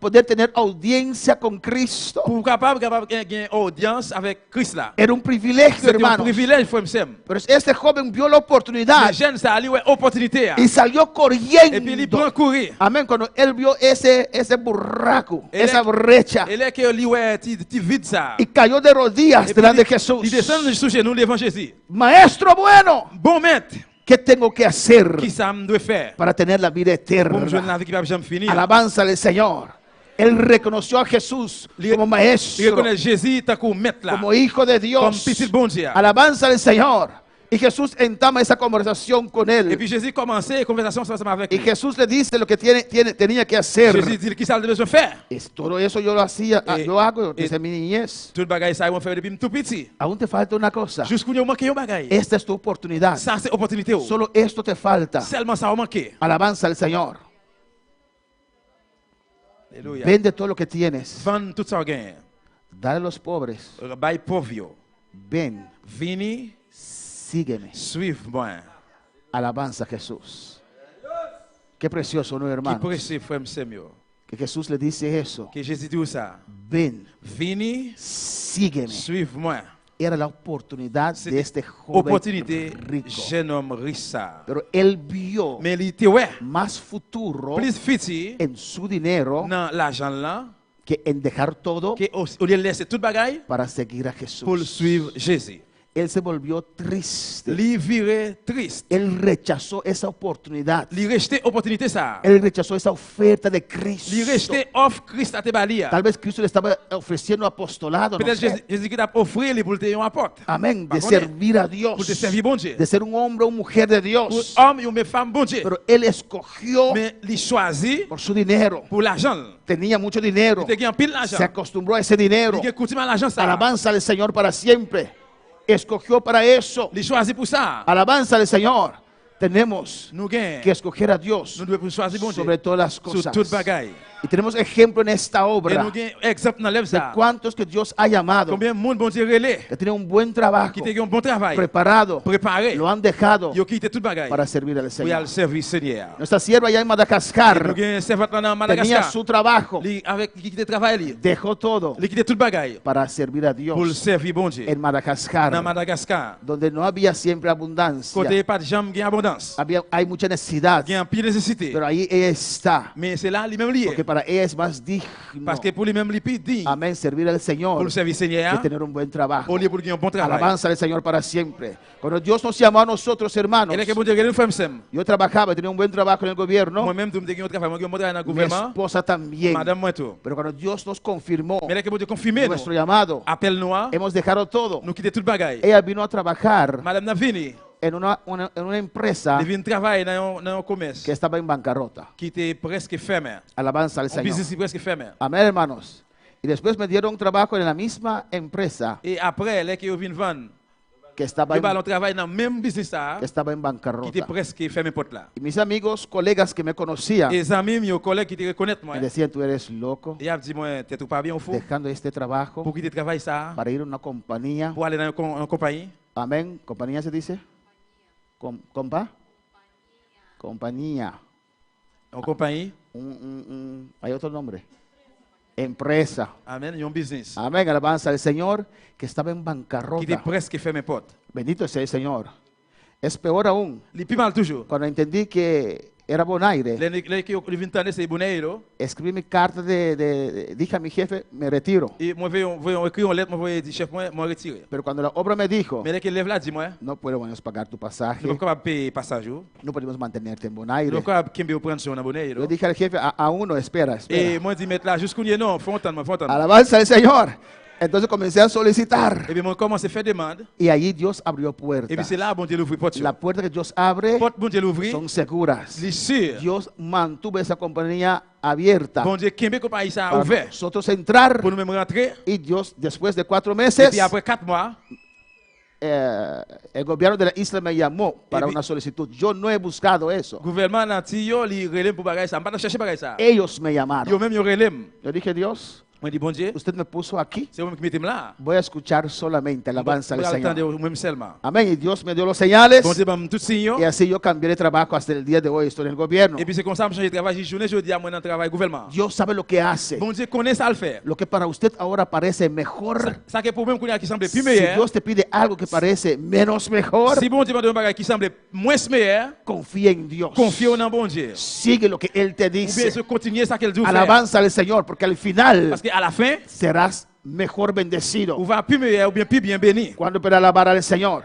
Speaker 8: poder tener audiencia con Cristo,
Speaker 3: Pour capable gagner audience avec Christ là.
Speaker 8: era un privilegio,
Speaker 3: C'est un
Speaker 8: hermanos.
Speaker 3: privilège, frère, Sam.
Speaker 8: Pero este joven vio la oportunidad
Speaker 3: Les jeunes, ça a ouais, opportunité.
Speaker 8: y salió
Speaker 3: Et puis il prend
Speaker 8: corriendo.
Speaker 3: courir.
Speaker 8: Amén. Cuando él vio ese burraco,
Speaker 3: Él
Speaker 8: esa
Speaker 3: es-
Speaker 8: brecha,
Speaker 3: Et là que lui ouais, ti vide ça.
Speaker 8: y cayó de rodillas
Speaker 3: Et puis
Speaker 8: delante de
Speaker 3: il
Speaker 8: Jesús.
Speaker 3: descend sous chez nous devant Jésus.
Speaker 8: Maestro bueno,
Speaker 3: Bon maître,
Speaker 8: ¿qué tengo que hacer
Speaker 3: qui ça me doit faire
Speaker 8: para tener la vida
Speaker 3: pour me joindre
Speaker 8: eterna?
Speaker 3: la vie qui va jamais finir?
Speaker 8: Alabanza al Señor. Él reconoció a Jesús
Speaker 3: Il
Speaker 8: como
Speaker 3: il
Speaker 8: maestro,
Speaker 3: reconnaît Jésus tant que maître là.
Speaker 8: como hijo de
Speaker 3: Comme
Speaker 8: Dios.
Speaker 3: petit bon Dieu.
Speaker 8: Alabanza al Señor. Y Jesús entama esa conversación con
Speaker 3: Et
Speaker 8: él.
Speaker 3: puis Jésus commençait la conversation ensemble avec
Speaker 8: Y
Speaker 3: lui.
Speaker 8: Jesús le dice lo que tenía que hacer.
Speaker 3: Jésus dit qui ça besoin faire.
Speaker 8: Todo eso yo lo hacía, yo hago
Speaker 3: y-
Speaker 8: desde mi niñez.
Speaker 3: Tout le bagage ça on fait depuis tout petit.
Speaker 8: Aún te falta una cosa.
Speaker 3: Jusqu'où il manque un bagage.
Speaker 8: Esta es tu oportunidad.
Speaker 3: Ça c'est opportunité.
Speaker 8: Solo esto te falta.
Speaker 3: Seulement ça manque.
Speaker 8: Alabanza al Señor.
Speaker 3: Alléluia.
Speaker 8: Vende todo lo que tienes.
Speaker 3: Vendre tout ça gain.
Speaker 8: Dale a los pobres.
Speaker 3: Bay pauvre.
Speaker 8: Ven,
Speaker 3: Vini,
Speaker 8: sígueme.
Speaker 3: suive-moi.
Speaker 8: Alabanza a Jesús. Qué precioso, ¿no,
Speaker 3: Qui
Speaker 8: hermanos?
Speaker 3: presse frère Samuel.
Speaker 8: Que Jesús le dice eso.
Speaker 3: Que Jésus dit ça.
Speaker 8: Ven,
Speaker 3: Vini,
Speaker 8: sígueme.
Speaker 3: suive-moi.
Speaker 8: Era la oportunidad de
Speaker 3: C'était
Speaker 8: este joven
Speaker 3: opportunité
Speaker 8: rico.
Speaker 3: jeune homme riche ça.
Speaker 8: Pero él vio
Speaker 3: Mais il était ouais,
Speaker 8: más futuro
Speaker 3: plus petit
Speaker 8: en su dinero
Speaker 3: dans l'argent là
Speaker 8: que en dejar todo
Speaker 3: que au lieu de laisser toute bagaille
Speaker 8: para seguir a
Speaker 3: pour
Speaker 8: Jesús.
Speaker 3: suivre Jésus.
Speaker 8: Él se volvió triste.
Speaker 3: Il virait triste.
Speaker 8: Él rechazó esa oportunidad.
Speaker 3: Il rejetait opportunité ça.
Speaker 8: Él rechazó esa oferta de Cristo.
Speaker 3: Il rejetait offre Christ à te balia.
Speaker 8: Tal vez Cristo le estaba ofreciendo apostolado. no
Speaker 3: Peut-être
Speaker 8: sé.
Speaker 3: Jésus qui t'a offert pour te un apporte.
Speaker 8: Amén.
Speaker 3: Pas
Speaker 8: De
Speaker 3: connaître.
Speaker 8: servir a Dios.
Speaker 3: Pour te servir bon Dieu.
Speaker 8: De ser un hombre o mujer de
Speaker 3: Pour
Speaker 8: Dios.
Speaker 3: homme ou femme bon Dieu.
Speaker 8: Pero él escogió
Speaker 3: Mais il choisit
Speaker 8: por su dinero.
Speaker 3: pour l'argent.
Speaker 8: Tenía mucho dinero.
Speaker 3: Il te gagne pile
Speaker 8: Se
Speaker 3: l'argent.
Speaker 8: acostumbró a ese dinero.
Speaker 3: Il coutume à l'argent ça.
Speaker 8: Alabanza al Señor para siempre. Escogió para eso.
Speaker 3: Il choisit pour ça.
Speaker 8: Alabanza al Señor. Tenemos
Speaker 3: Nous gagnons.
Speaker 8: que escoger a Dios
Speaker 3: Nous devons choisir bon Dieu.
Speaker 8: sobre todas las
Speaker 3: Sur
Speaker 8: cosas.
Speaker 3: toute bagaille.
Speaker 8: Y tenemos ejemplo en esta
Speaker 3: Et
Speaker 8: obra
Speaker 3: nous gagnons exemple dans l'œuvre
Speaker 8: de
Speaker 3: ça.
Speaker 8: cuántos que Dios ha llamado,
Speaker 3: Combien de monde bon Dieu relais
Speaker 8: que tienen un buen trabajo,
Speaker 3: qui te gagne un bon travail.
Speaker 8: preparado,
Speaker 3: Préparé.
Speaker 8: lo han dejado
Speaker 3: Yo quitté toute bagaille.
Speaker 8: para servir al
Speaker 3: Pour y
Speaker 8: Señor.
Speaker 3: aller servir Seigneur.
Speaker 8: Nuestra sierva allá en
Speaker 3: Et
Speaker 8: Madagascar
Speaker 3: nous gagnons servante dans
Speaker 8: tenía
Speaker 3: Madagascar.
Speaker 8: su trabajo,
Speaker 3: Avec qui quitté travail.
Speaker 8: dejó todo
Speaker 3: Il quitté toute bagaille
Speaker 8: para servir a
Speaker 3: pour le
Speaker 8: Dios
Speaker 3: servir bon Dieu.
Speaker 8: en
Speaker 3: Dans
Speaker 8: Madagascar,
Speaker 3: Madagascar.
Speaker 8: donde no había siempre abundancia,
Speaker 3: Côté pas de jambe gain abondance.
Speaker 8: hay mucha necesidad,
Speaker 3: Gain pile nécessité.
Speaker 8: pero ahí ella está,
Speaker 3: Mais c'est là lui-même lié.
Speaker 8: porque para ella es más digno,
Speaker 3: Parce que pour lui-même lui plus digne
Speaker 8: amén, servir al
Speaker 3: pour
Speaker 8: Señor
Speaker 3: le servir
Speaker 8: que
Speaker 3: Seigneur.
Speaker 8: tener un buen trabajo.
Speaker 3: Au lieu pour gagner un bon travail.
Speaker 8: Alabanza al Señor para siempre. Cuando Dios nos llamó a nosotros, hermanos,
Speaker 3: Et là que bon Dieu regarde une femme sem.
Speaker 8: yo trabajaba, tenía un buen trabajo en el gobierno,
Speaker 3: Moi-même tu me gagner un travail, moi gagner un bon travail dans le
Speaker 8: mi
Speaker 3: gouvernement.
Speaker 8: esposa también.
Speaker 3: Madame moi tout.
Speaker 8: Pero cuando Dios nos confirmó
Speaker 3: Mais là que bon Dieu confirmé
Speaker 8: nuestro
Speaker 3: nous.
Speaker 8: llamado,
Speaker 3: Appel nous.
Speaker 8: hemos dejado todo.
Speaker 3: Nous quitter toute bagaille.
Speaker 8: Ella vino a trabajar
Speaker 3: Madame n'a venu.
Speaker 8: en una empresa
Speaker 3: Elle vient travailler dans un commerce
Speaker 8: que estaba en bancarrota.
Speaker 3: qui était presque fermé.
Speaker 8: Alabanza al
Speaker 3: Un
Speaker 8: Señor.
Speaker 3: business presque fermé.
Speaker 8: Amén, hermanos. Y después me dieron trabajo en la misma empresa
Speaker 3: Et après, là que vient vendre,
Speaker 8: que estaba
Speaker 3: ils
Speaker 8: en,
Speaker 3: vont travailler dans le même business ça,
Speaker 8: que estaba en
Speaker 3: qui était
Speaker 8: bancarrota.
Speaker 3: presque fermé porte là.
Speaker 8: Y mis amigos, colegas que me conocían,
Speaker 3: Et les amis, mes collègues qui te reconnaissent moi.
Speaker 8: me decían, tú eres loco,
Speaker 3: Et ils dit moi, t'es tout pas bien au fond
Speaker 8: dejando este trabajo
Speaker 3: pour quitter travail ça,
Speaker 8: para ir a una compañía.
Speaker 3: pour aller dans une compagnie.
Speaker 8: Amén. ¿Compañía se dice? ¿Compa? Compañía.
Speaker 3: En compagnie.
Speaker 8: Hay otro nombre. Empresa.
Speaker 3: Amen, ils ont un business
Speaker 8: Amén. Alabanza al Señor que estaba en
Speaker 3: qui était
Speaker 8: bancarrota.
Speaker 3: presque fermé porte.
Speaker 8: Bendito sea el Señor. Es peor aún
Speaker 3: Les plus mal toujours.
Speaker 8: cuando entendí que era Bonaire.
Speaker 3: Les qui viennent tendre c'est bonheur.
Speaker 8: Escribí mi carta dije a mi jefe, me retiro.
Speaker 3: Et moi voyons écrire une lettre, moi voyons dire chef moi retiré.
Speaker 8: Pero cuando la obra me dijo,
Speaker 3: Mais là que lève là dit moi,
Speaker 8: no podemos pagar tu pasaje,
Speaker 3: nous pas capable payer passage.
Speaker 8: no podemos mantenerte en
Speaker 3: Nous
Speaker 8: Bonaire.
Speaker 3: pas capable kimbe prendre sur un
Speaker 8: Yo
Speaker 3: bonheur.
Speaker 8: dije al jefe, aún no, espera,
Speaker 3: Et
Speaker 8: espera.
Speaker 3: moi dit mettre là jusqu'au non, fontaine.
Speaker 8: Alabanza al Señor. Entonces comencé a solicitar.
Speaker 3: Et puis moi commence à faire demande.
Speaker 8: Y allí Dios abrió
Speaker 3: Et puis
Speaker 8: puertas.
Speaker 3: c'est là bon Dieu l'ouvre porte.
Speaker 8: La puerta que Dios abre
Speaker 3: Porte bon Dieu l'ouvre.
Speaker 8: son seguras.
Speaker 3: Les sûr.
Speaker 8: Dios mantuvo esa compañía abierta
Speaker 3: Bon Dieu Kembe compagnie ça
Speaker 8: para
Speaker 3: ouvert.
Speaker 8: nosotros entrar.
Speaker 3: Pour nous même rentrer.
Speaker 8: Y Dios, después de 4
Speaker 3: Et
Speaker 8: meses,
Speaker 3: puis après 4 mois,
Speaker 8: el gobierno de la isla me llamó para
Speaker 3: Y vi-
Speaker 8: una solicitud. Yo no he buscado eso.
Speaker 3: gouvernement nanti yo li relèm pour bagay ça. Pas chercher bagay ça.
Speaker 8: Ellos me
Speaker 3: Yo
Speaker 8: llamaron.
Speaker 3: même yo relèm.
Speaker 8: Yo dije, Dios,
Speaker 3: Moi dit bon Dieu,
Speaker 8: usted me puso aquí.
Speaker 3: c'est moi qui mettez là.
Speaker 8: Voy a escuchar solamente alabanza al
Speaker 3: Attendez
Speaker 8: Señor.
Speaker 3: même seulement.
Speaker 8: Amén. Y Dios me dio los señales.
Speaker 3: Bon Dieu m'a tout signe.
Speaker 8: Y así yo cambié de trabajo hasta el día de hoy. Estoy en el gobierno.
Speaker 3: Et puis c'est comme ça que je change de travail, journée je dis à moi dans travail gouvernement.
Speaker 8: Dios sabe lo que hace.
Speaker 3: Bon Dieu connaît ça le faire.
Speaker 8: Lo que para usted ahora parece mejor.
Speaker 3: Ça que problème qu'on a qui semble plus
Speaker 8: Si
Speaker 3: meilleur.
Speaker 8: Dios te pide algo que parece menos mejor,
Speaker 3: Si bon Dieu m'a donné un bagage qui semble moins meilleur,
Speaker 8: confía en Dios.
Speaker 3: confie en bon Dieu.
Speaker 8: Sigue lo que Él te
Speaker 3: Ou bien
Speaker 8: dice.
Speaker 3: se continuer ça qu'elle dit faire.
Speaker 8: Alabanza al Señor, porque al final
Speaker 3: Parce qu'à la fin,
Speaker 8: serás mejor bendecido.
Speaker 3: on va plus meilleur ou bien plus bien béni.
Speaker 8: Cuando pueda alabar al Señor.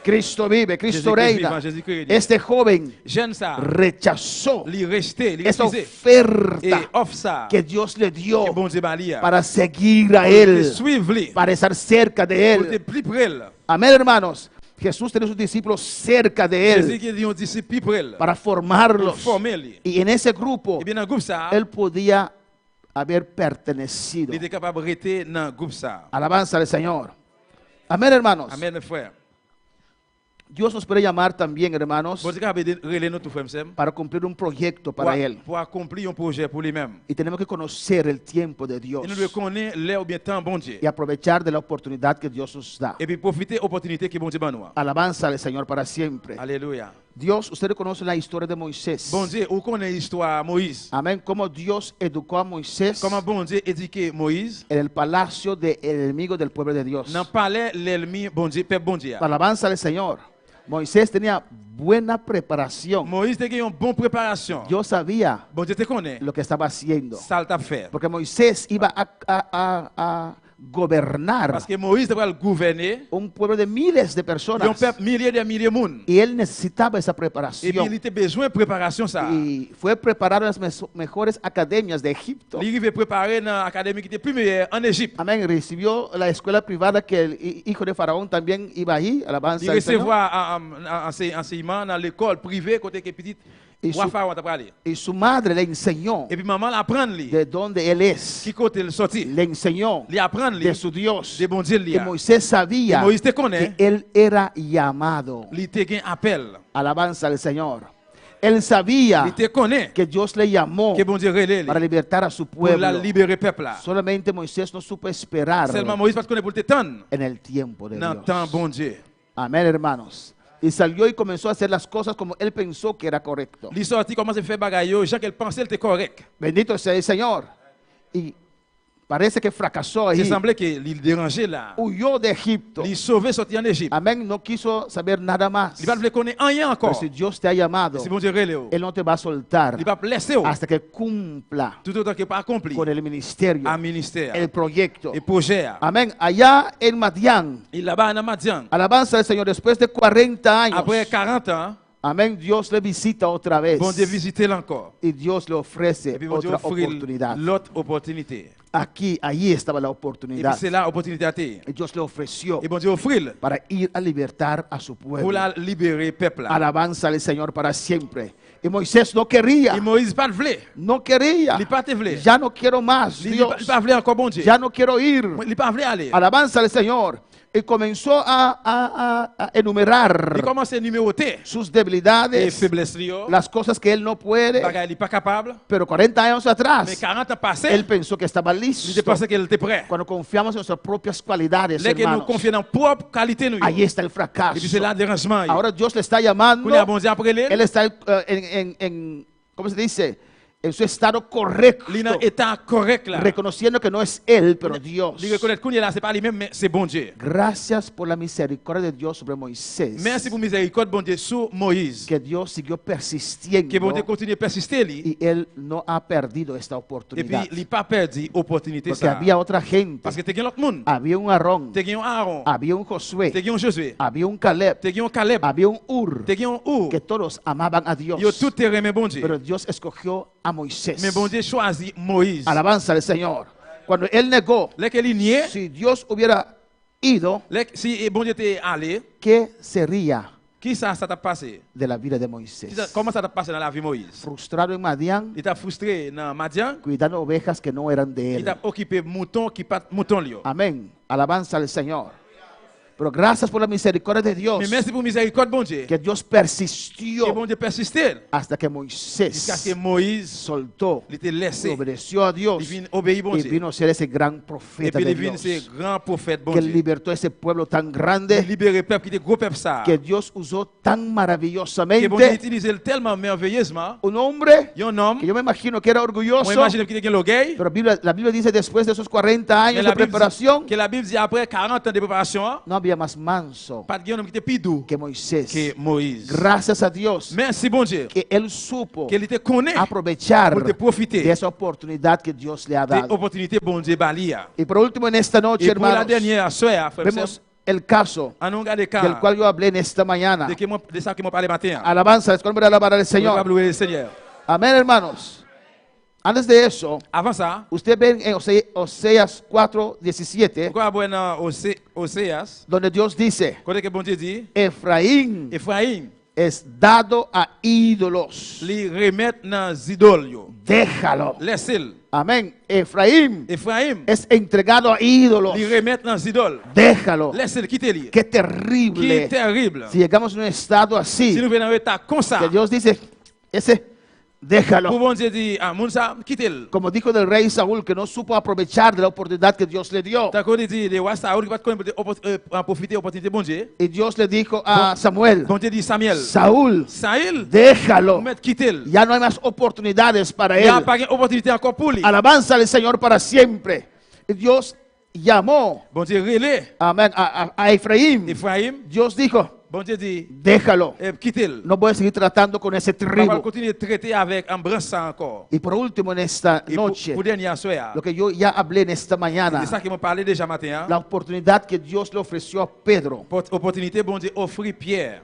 Speaker 8: Cristo vive, Cristo
Speaker 3: Jésus-Christ
Speaker 8: reina.
Speaker 3: vivant, Jésus-Christ règne.
Speaker 8: Este joven
Speaker 3: Jeune ça,
Speaker 8: rechazó
Speaker 3: li resté, li
Speaker 8: esa
Speaker 3: refusé. Et
Speaker 8: oferta
Speaker 3: offre ça
Speaker 8: que Dios le dio
Speaker 3: que bon Dieu ba li a.
Speaker 8: para seguir a
Speaker 3: Pour
Speaker 8: Él,
Speaker 3: te suivre li,
Speaker 8: para estar cerca de
Speaker 3: pour te
Speaker 8: Él.
Speaker 3: plus près.
Speaker 8: Amén, hermanos. Jesús tenía sus discípulos cerca de
Speaker 3: Jésus
Speaker 8: Él
Speaker 3: qui dit on disciple plus près.
Speaker 8: para
Speaker 3: Pour
Speaker 8: formarlos.
Speaker 3: former li.
Speaker 8: Y en ese grupo,
Speaker 3: Et bien dans groupe ça,
Speaker 8: Él podía haber pertenecido.
Speaker 3: il était capable de rester dans groupe ça.
Speaker 8: Alabanza al Señor. Amén, hermanos.
Speaker 3: Amen mes frères.
Speaker 8: Dios nos puede llamar también, hermanos,
Speaker 3: Bon Dieu capable relais nous tout frère sem.
Speaker 8: para cumplir un proyecto para Él.
Speaker 3: Pour accomplir un projet pour lui-même.
Speaker 8: Y tenemos que conocer el tiempo de Dios
Speaker 3: Et nous devons connaître l'heure ou bien temps bon Dieu.
Speaker 8: y aprovechar de la oportunidad que Dios nos da.
Speaker 3: Et puis profiter de l'opportunité que bon Dieu ba nous.
Speaker 8: Alabanza al Señor para siempre.
Speaker 3: Alléluia.
Speaker 8: Dios, ustedes conocen la historia de Moisés.
Speaker 3: Bon Dieu, où connaît l'histoire Moïse?
Speaker 8: Amén. Cómo Dios educó a Moisés
Speaker 3: Comment bon Dieu éduqué Moïse?
Speaker 8: en el palacio del enemigo del pueblo de Dios.
Speaker 3: Dans palais l'ennemi bon Dieu, peuple bon Dieu.
Speaker 8: Alabanza al Señor. Moisés tenía buena preparación.
Speaker 3: Moïse te une bonne préparation.
Speaker 8: Yo sabía
Speaker 3: Bon Dieu te connaît.
Speaker 8: lo que estaba haciendo.
Speaker 3: Ça t'a fait.
Speaker 8: Porque Moisés iba a gobernar
Speaker 3: Parce que Moïse devait gouverner
Speaker 8: un pueblo de miles de
Speaker 3: un
Speaker 8: personas.
Speaker 3: peuple milliers de milliers de monde.
Speaker 8: Y él necesitaba esa
Speaker 3: Et puis
Speaker 8: preparación.
Speaker 3: il était besoin de préparation ça.
Speaker 8: Y fue preparado en las mejores academias de Egipto.
Speaker 3: Il devait préparer dans l'académie qui était plus meilleure en Égypte.
Speaker 8: Amén. Recibió la escuela privada que el hijo de Faraón también iba ahí. Alabanza
Speaker 3: Il
Speaker 8: al Señor.
Speaker 3: recevoir enseignement dans l'école privée côté que petit
Speaker 8: Et
Speaker 3: roi
Speaker 8: su-
Speaker 3: Pharaon t'a parlé.
Speaker 8: Y su madre le enseñó
Speaker 3: Et puis maman l'apprendre lui.
Speaker 8: de dónde él es.
Speaker 3: Qui côté le sorti.
Speaker 8: Le enseñó
Speaker 3: Lui apprendre lui
Speaker 8: de su Dios.
Speaker 3: de bon Dieu lui.
Speaker 8: Que Moisés sabía
Speaker 3: Et Moïse te connaît.
Speaker 8: que él era llamado.
Speaker 3: Lui te gain appel.
Speaker 8: Alabanza al Señor. Él sabía
Speaker 3: Il te connaît.
Speaker 8: que Dios le llamó
Speaker 3: Que bon Dieu relève
Speaker 8: para libertar a su
Speaker 3: pour la
Speaker 8: pueblo.
Speaker 3: libérer peuple là.
Speaker 8: Solamente Moisés no supo esperar
Speaker 3: Seulement Moïse parce qu'on est pour te tendre
Speaker 8: en el tiempo de
Speaker 3: dans le
Speaker 8: Dios.
Speaker 3: temps bon Dieu.
Speaker 8: Amén, hermanos. Y salió y comenzó a hacer las cosas como él pensó que era correcto.
Speaker 3: Il sorti commence à faire bagaille, Jean qu'elle pensait était correct.
Speaker 8: Bendito sea el Señor. Y parece que fracasó
Speaker 3: Il
Speaker 8: ahí.
Speaker 3: semblait que il dérangeait là.
Speaker 8: Huyó de Egipto.
Speaker 3: Il sauvé sorti en Égypte.
Speaker 8: Amén. No quiso saber nada más.
Speaker 3: Il va le connaître rien
Speaker 8: Pero
Speaker 3: encore.
Speaker 8: si Dios te ha llamado,
Speaker 3: Si bon Dieu relève.
Speaker 8: Él no te va a soltar
Speaker 3: Il va laisser
Speaker 8: hasta que cumpla
Speaker 3: tout autant que pas accompli
Speaker 8: con el ministerio,
Speaker 3: à ministère
Speaker 8: el proyecto.
Speaker 3: et projet.
Speaker 8: Amén. Allá en Madián,
Speaker 3: Il là-bas en Madian.
Speaker 8: alabanza al Señor, después de 40 años,
Speaker 3: Après 40 ans,
Speaker 8: amén, Dios le visita otra vez
Speaker 3: bon Dieu visiter encore.
Speaker 8: y Dios le ofrece
Speaker 3: Et puis bon Dieu
Speaker 8: otra
Speaker 3: offrit
Speaker 8: oportunidad.
Speaker 3: l'autre opportunité.
Speaker 8: Aquí, allí estaba la
Speaker 3: Et puis
Speaker 8: oportunidad.
Speaker 3: c'est là l'opportunité à te.
Speaker 8: Y Dios le ofreció
Speaker 3: Et bon Dieu offrit
Speaker 8: para ir a libertar a su
Speaker 3: pour
Speaker 8: pueblo.
Speaker 3: la libérer peuple là.
Speaker 8: Alabanza al Señor para siempre. Y Moisés no quería,
Speaker 3: Et Moïse pas vle.
Speaker 8: no quería.
Speaker 3: Il pas te vle.
Speaker 8: Ya no quiero más,
Speaker 3: Il
Speaker 8: Dios.
Speaker 3: pas vle encore bon Dieu.
Speaker 8: Ya no quiero ir.
Speaker 3: Il pas vle aller.
Speaker 8: Alabanza al Señor. Y comenzó a enumerar
Speaker 3: Il commence à numéroter
Speaker 8: sus
Speaker 3: et
Speaker 8: debilidades,
Speaker 3: faiblesses liées.
Speaker 8: las cosas que él no puede.
Speaker 3: Bagaille il pas capable.
Speaker 8: Pero 40 años
Speaker 3: Mais
Speaker 8: atrás,
Speaker 3: 40 ans passés,
Speaker 8: él pensó que estaba
Speaker 3: il
Speaker 8: listo.
Speaker 3: pensait qu'elle était prêt.
Speaker 8: Cuando confiamos en nuestras propias cualidades,
Speaker 3: Là que nous
Speaker 8: hermanos,
Speaker 3: confions dans propre qualité nous.
Speaker 8: ahí está el fracaso.
Speaker 3: Et puis c'est là le dérangement.
Speaker 8: Ahora Dios le está llamando.
Speaker 3: Qu'on a bon Dieu après
Speaker 8: Él
Speaker 3: lui.
Speaker 8: está ¿cómo se dice? En su estado correcto,
Speaker 3: Il est dans état correct là.
Speaker 8: reconociendo que no es él, pero Dios.
Speaker 3: Il reconnaît qu'on est là, c'est pas lui-même, mais c'est bon Dieu.
Speaker 8: Gracias por la misericordia de Dios sobre Moisés.
Speaker 3: Merci pour miséricorde, bon Dieu, sur Moïse.
Speaker 8: Que Dios siguió persistiendo
Speaker 3: Que bon Dieu continue à persister lui.
Speaker 8: y él no ha perdido esta
Speaker 3: Et puis
Speaker 8: oportunidad.
Speaker 3: il n'a pas perdu l'opportunité
Speaker 8: Porque
Speaker 3: ça.
Speaker 8: había otra gente,
Speaker 3: Parce que tu as l'autre monde.
Speaker 8: había un Aarón,
Speaker 3: Tu as un Aaron.
Speaker 8: había un
Speaker 3: Tu
Speaker 8: Josué,
Speaker 3: as un Josué.
Speaker 8: había un Caleb,
Speaker 3: Tu as un Caleb.
Speaker 8: había un Ur,
Speaker 3: Tu as un Ur.
Speaker 8: que todos amaban a Dios.
Speaker 3: Yo tout te remet bon Dieu.
Speaker 8: Pero Dios escogió a Moisés.
Speaker 3: Mais bon Dieu choisit Moïse.
Speaker 8: Alabanza al Señor. cuando él negó,
Speaker 3: Lè que li nié,
Speaker 8: si Dios hubiera ido,
Speaker 3: si bon Dieu te allé,
Speaker 8: ¿qué sería
Speaker 3: qui ça t'a passé?
Speaker 8: de la vida de Moisés?
Speaker 3: Comment ça t'a passé dans la vie de Moïse?
Speaker 8: Frustrado en Madián,
Speaker 3: Il t'a frustré dans Madian,
Speaker 8: cuidando ovejas que no eran de
Speaker 3: il
Speaker 8: él.
Speaker 3: t'a occupé mouton qui pas mouton lui.
Speaker 8: Amén. Alabanza al Señor. Pero gracias por la misericordia de Dios,
Speaker 3: Mais merci pour miséricorde bon Dieu.
Speaker 8: que Dios
Speaker 3: Que
Speaker 8: persistió
Speaker 3: bon Dieu persisté
Speaker 8: hasta que
Speaker 3: jusqu'à ce que
Speaker 8: Moisés
Speaker 3: Moïse
Speaker 8: soltó,
Speaker 3: il était
Speaker 8: y
Speaker 3: laissé.
Speaker 8: obedeció a Dios
Speaker 3: Il vient obéir bon
Speaker 8: y
Speaker 3: Dieu.
Speaker 8: vino a ser ese gran
Speaker 3: Et
Speaker 8: profeta
Speaker 3: puis
Speaker 8: de
Speaker 3: il vient ce
Speaker 8: Dios,
Speaker 3: grand prophète bon
Speaker 8: que
Speaker 3: Dieu.
Speaker 8: libertó a ese pueblo tan
Speaker 3: Il
Speaker 8: grande,
Speaker 3: libéré peuple qui était gros peuple ça.
Speaker 8: que Dios usó tan
Speaker 3: Que bon Dieu
Speaker 8: maravillosamente
Speaker 3: utilisé tellement merveilleusement.
Speaker 8: un hombre
Speaker 3: Il y a un homme,
Speaker 8: que yo me imagino que era
Speaker 3: on
Speaker 8: orgulloso,
Speaker 3: imagine qu'il a l'orgueil.
Speaker 8: pero la Biblia dice después de esos 40
Speaker 3: Mais
Speaker 8: años
Speaker 3: la
Speaker 8: de
Speaker 3: Bible
Speaker 8: preparación,
Speaker 3: dit, que la Bible dit après 40 ans de préparation,
Speaker 8: no había más manso
Speaker 3: pas de homme qui était plus doux
Speaker 8: que Moisés.
Speaker 3: que Moïse.
Speaker 8: Gracias a Dios
Speaker 3: Merci bon Dieu.
Speaker 8: que él supo
Speaker 3: Qu'il était connaît
Speaker 8: aprovechar
Speaker 3: pour te profiter
Speaker 8: de esa oportunidad que Dios le ha
Speaker 3: des
Speaker 8: dado.
Speaker 3: opportunités bon Dieu balia.
Speaker 8: Y por último, en esta noche,
Speaker 3: Et pour la
Speaker 8: hermanos,
Speaker 3: dernière soir, frère,
Speaker 8: vemos el caso
Speaker 3: en un des
Speaker 8: del
Speaker 3: cas
Speaker 8: cual yo hablé en esta mañana.
Speaker 3: de ça que moi parlé matin.
Speaker 8: Alabanza, es cuando alabar al
Speaker 3: Señor.
Speaker 8: Señor.
Speaker 3: Le Seigneur.
Speaker 8: Amén, hermanos. Antes de eso,
Speaker 3: Avant ça,
Speaker 8: usted ve en Oseas 4:17,
Speaker 3: pourquoi bueno Oséas,
Speaker 8: donde Dios dice,
Speaker 3: quand que bon Dieu dit,
Speaker 8: Efraín
Speaker 3: Ephraim
Speaker 8: es dado a ídolos.
Speaker 3: li remettre dans idoles yo.
Speaker 8: Déjalo.
Speaker 3: Laisse-le.
Speaker 8: Amén. Efraín
Speaker 3: Ephraim
Speaker 8: es entregado a ídolos.
Speaker 3: li remettre dans idoles.
Speaker 8: Déjalo.
Speaker 3: Laisse-le quitter lui.
Speaker 8: Qué
Speaker 3: Qui
Speaker 8: terrible.
Speaker 3: est terrible.
Speaker 8: Si llegamos a un estado
Speaker 3: Si
Speaker 8: así,
Speaker 3: nous venons en état comme ça,
Speaker 8: que Dios dice, ese, déjalo.
Speaker 3: pour bon Dieu dit, ah, moun ça, quittez-le.
Speaker 8: Como dijo del rey Saúl, que no supo aprovechar de la oportunidad que Dios le dio.
Speaker 3: Tant qu'on dit, les rois Saoul qui va profiter de l'opportunité bon Dieu.
Speaker 8: Y Dios le dijo a Samuel,
Speaker 3: Bon Dieu dit, Samuel,
Speaker 8: Saúl,
Speaker 3: Saül,
Speaker 8: déjalo.
Speaker 3: mettre quitter-le.
Speaker 8: Ya no hay más oportunidades para
Speaker 3: Il n'y a
Speaker 8: él.
Speaker 3: pas d'opportunité encore pour lui.
Speaker 8: Alabanza al Señor para siempre. Y Dios llamó,
Speaker 3: Bon Dieu relais
Speaker 8: amén, a Efraín.
Speaker 3: Ephraim.
Speaker 8: Dios dijo,
Speaker 3: Bon Dieu dit,
Speaker 8: déjalo.
Speaker 3: quittez-le.
Speaker 8: No voy a seguir tratando con ese
Speaker 3: On va
Speaker 8: tribu.
Speaker 3: continuer de traiter avec un ça encore.
Speaker 8: Y por último, en esta
Speaker 3: Et pour
Speaker 8: noche,
Speaker 3: dernier soir,
Speaker 8: lo que yo ya hablé en esta
Speaker 3: c'est
Speaker 8: mañana,
Speaker 3: ça que m'ont parlé déjà matin.
Speaker 8: la oportunidad que Dios le ofreció a Pedro
Speaker 3: Opportunité, bon Dieu, offrir Pierre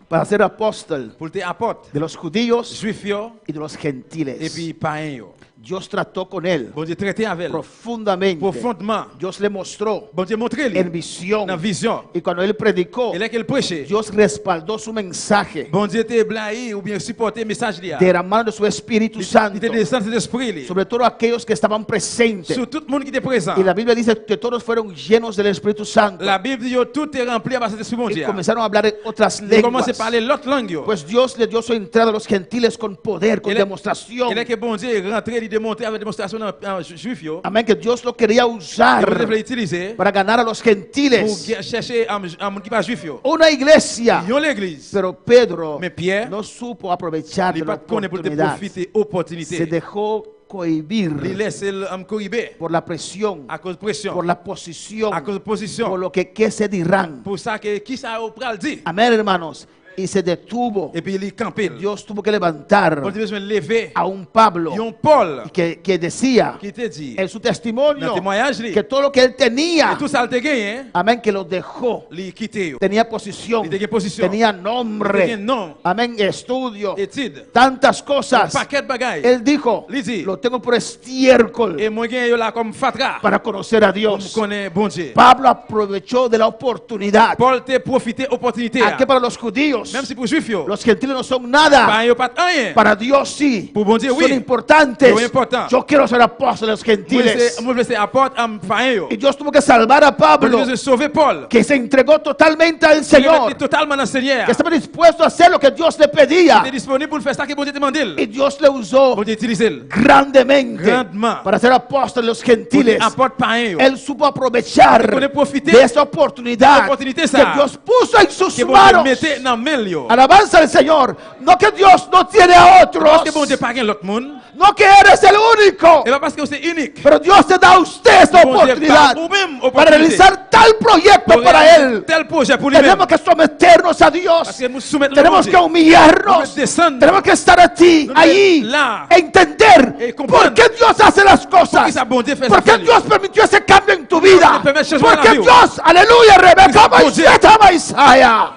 Speaker 8: para ser apóstol
Speaker 3: pour te apporter
Speaker 8: de los judíos
Speaker 3: juif yo,
Speaker 8: y de los
Speaker 3: et
Speaker 8: gentiles.
Speaker 3: puis païen yo.
Speaker 8: Dios trató con él
Speaker 3: Bon Dieu traiter avec elle
Speaker 8: profundamente.
Speaker 3: profondément.
Speaker 8: Dios le mostró
Speaker 3: Bon Dieu montré
Speaker 8: en
Speaker 3: lui
Speaker 8: visión.
Speaker 3: dans vision.
Speaker 8: Y cuando él predicó,
Speaker 3: Et là qu'il prêchait,
Speaker 8: Dios respaldó su mensaje
Speaker 3: bon Dieu te blaé ou bien supporté message là.
Speaker 8: derramando de su Espíritu Santo
Speaker 3: Il te descend de esprit lui.
Speaker 8: sobre todo aquellos que estaban presentes.
Speaker 3: Sur tout le monde qui était présent.
Speaker 8: Y la Biblia dice que todos fueron llenos del Espíritu Santo
Speaker 3: La Bible dit yo, tout est rempli par cet esprit bon
Speaker 8: y
Speaker 3: Dieu.
Speaker 8: comenzaron a hablar en otras
Speaker 3: Il
Speaker 8: lenguas.
Speaker 3: commence à parler l'autre langue yo.
Speaker 8: Pues Dios le dio su entrada a los gentiles con poder, con
Speaker 3: Il est
Speaker 8: demostración.
Speaker 3: que bon Dieu est rentré, il démontré avec démonstration dans juif yo.
Speaker 8: Amén, que Dios lo quería
Speaker 3: Et bon Dieu
Speaker 8: usar
Speaker 3: voulait utiliser
Speaker 8: para ganar a los
Speaker 3: pour
Speaker 8: gentiles.
Speaker 3: chercher un monde qui pas juif yo.
Speaker 8: Una iglesia.
Speaker 3: Ils ont l'église.
Speaker 8: Pero Pedro
Speaker 3: Mais Pierre,
Speaker 8: no supo aprovechar
Speaker 3: il
Speaker 8: de
Speaker 3: pas
Speaker 8: la
Speaker 3: connaît pour te
Speaker 8: oportunidad.
Speaker 3: profiter
Speaker 8: Se
Speaker 3: opportunité.
Speaker 8: dejó cohibir
Speaker 3: Il laisse corriger
Speaker 8: por la presión,
Speaker 3: à cause de pression,
Speaker 8: por la posición,
Speaker 3: à cause de
Speaker 8: por
Speaker 3: position.
Speaker 8: lo que qué se dirán.
Speaker 3: Pour ça que qui ça au pral dit.
Speaker 8: Amén, hermanos. Y se detuvo.
Speaker 3: Et puis il campé.
Speaker 8: Dios tuvo que levantar
Speaker 3: Bon Dieu besoin de lever.
Speaker 8: a un Pablo
Speaker 3: Ils ont Paul
Speaker 8: que decía
Speaker 3: qui te dit
Speaker 8: en su
Speaker 3: dans
Speaker 8: testimonio
Speaker 3: le témoignage lui,
Speaker 8: que todo lo que él tenía,
Speaker 3: et tout ça il te gagné,
Speaker 8: amén, que lo dejó.
Speaker 3: il quitté yo.
Speaker 8: Tenía posición,
Speaker 3: Il tenía posición.
Speaker 8: tenía
Speaker 3: Il
Speaker 8: nombre,
Speaker 3: non,
Speaker 8: amén, estudio,
Speaker 3: étude,
Speaker 8: tantas cosas.
Speaker 3: paquet de bagailles.
Speaker 8: Él dijo,
Speaker 3: Il dit,
Speaker 8: lo tengo por estiércol
Speaker 3: et moi gagne yo là comme fatra.
Speaker 8: para conocer a
Speaker 3: Pour
Speaker 8: Dios.
Speaker 3: connaître bon Dieu.
Speaker 8: Pablo aprovechó de la oportunidad.
Speaker 3: Paul te profité opportunité.
Speaker 8: Aquí para los judíos,
Speaker 3: Même si pour juif yo,
Speaker 8: los gentiles no son nada.
Speaker 3: pas yo pas rien.
Speaker 8: Para Dios sí,
Speaker 3: Pour bon Dieu
Speaker 8: son
Speaker 3: oui.
Speaker 8: importantes.
Speaker 3: Son important.
Speaker 8: Yo quiero ser apóstol de los gentiles.
Speaker 3: Moi c'est apporte am faen yo.
Speaker 8: Y Dios tuvo que salvar a Pablo,
Speaker 3: Dieu sauver Paul.
Speaker 8: que se entregó totalmente al
Speaker 3: Il
Speaker 8: Señor,
Speaker 3: est totalement dans le Seigneur.
Speaker 8: que estaba dispuesto a hacer lo que Dios le pedía.
Speaker 3: Il est disponible pour faire ça que bon Dieu te demande.
Speaker 8: Y Dios le usó
Speaker 3: Bon Dieu utilise.
Speaker 8: grandemente
Speaker 3: Grandement.
Speaker 8: para ser apóstol de los gentiles.
Speaker 3: Apporte paen yo.
Speaker 8: Él supo aprovechar
Speaker 3: Qu'on ait profité
Speaker 8: de esa oportunidad
Speaker 3: oportunité,
Speaker 8: que
Speaker 3: ça.
Speaker 8: Dios puso en sus
Speaker 3: Que bon Dieu
Speaker 8: manos.
Speaker 3: mette dans main yo.
Speaker 8: Alabanza al Señor. No que Dios no tiene a otros.
Speaker 3: Parce que bon Dieu pas l'autre monde.
Speaker 8: No que eres el único.
Speaker 3: Et pas parce que c'est unique.
Speaker 8: Pero Dios te da a usted esta
Speaker 3: Bon Dieu
Speaker 8: oportunidad
Speaker 3: pas ou-même
Speaker 8: para
Speaker 3: opportunité.
Speaker 8: realizar tal proyecto
Speaker 3: Pour
Speaker 8: para
Speaker 3: réaliser
Speaker 8: Él.
Speaker 3: tel projet pour lui-même.
Speaker 8: Tenemos que someternos a Dios.
Speaker 3: Parce que nous soumettons
Speaker 8: Tenemos que humillarnos.
Speaker 3: descendre.
Speaker 8: Tenemos que estar aquí,
Speaker 3: Nous
Speaker 8: allí,
Speaker 3: là.
Speaker 8: entender
Speaker 3: Et comprendre.
Speaker 8: por qué Dios hace las
Speaker 3: Pour
Speaker 8: cosas.
Speaker 3: que sa bon Dieu fait
Speaker 8: ¿Por
Speaker 3: ça
Speaker 8: qué
Speaker 3: faire lui.
Speaker 8: Dios permitió ese cambio en tu vida?
Speaker 3: Dios permite changement
Speaker 8: ¿Por
Speaker 3: en
Speaker 8: qué
Speaker 3: la vida.
Speaker 8: Dios, aleluya, Rebeca,
Speaker 3: Porque Dios-
Speaker 8: Maiseta, Maisaya?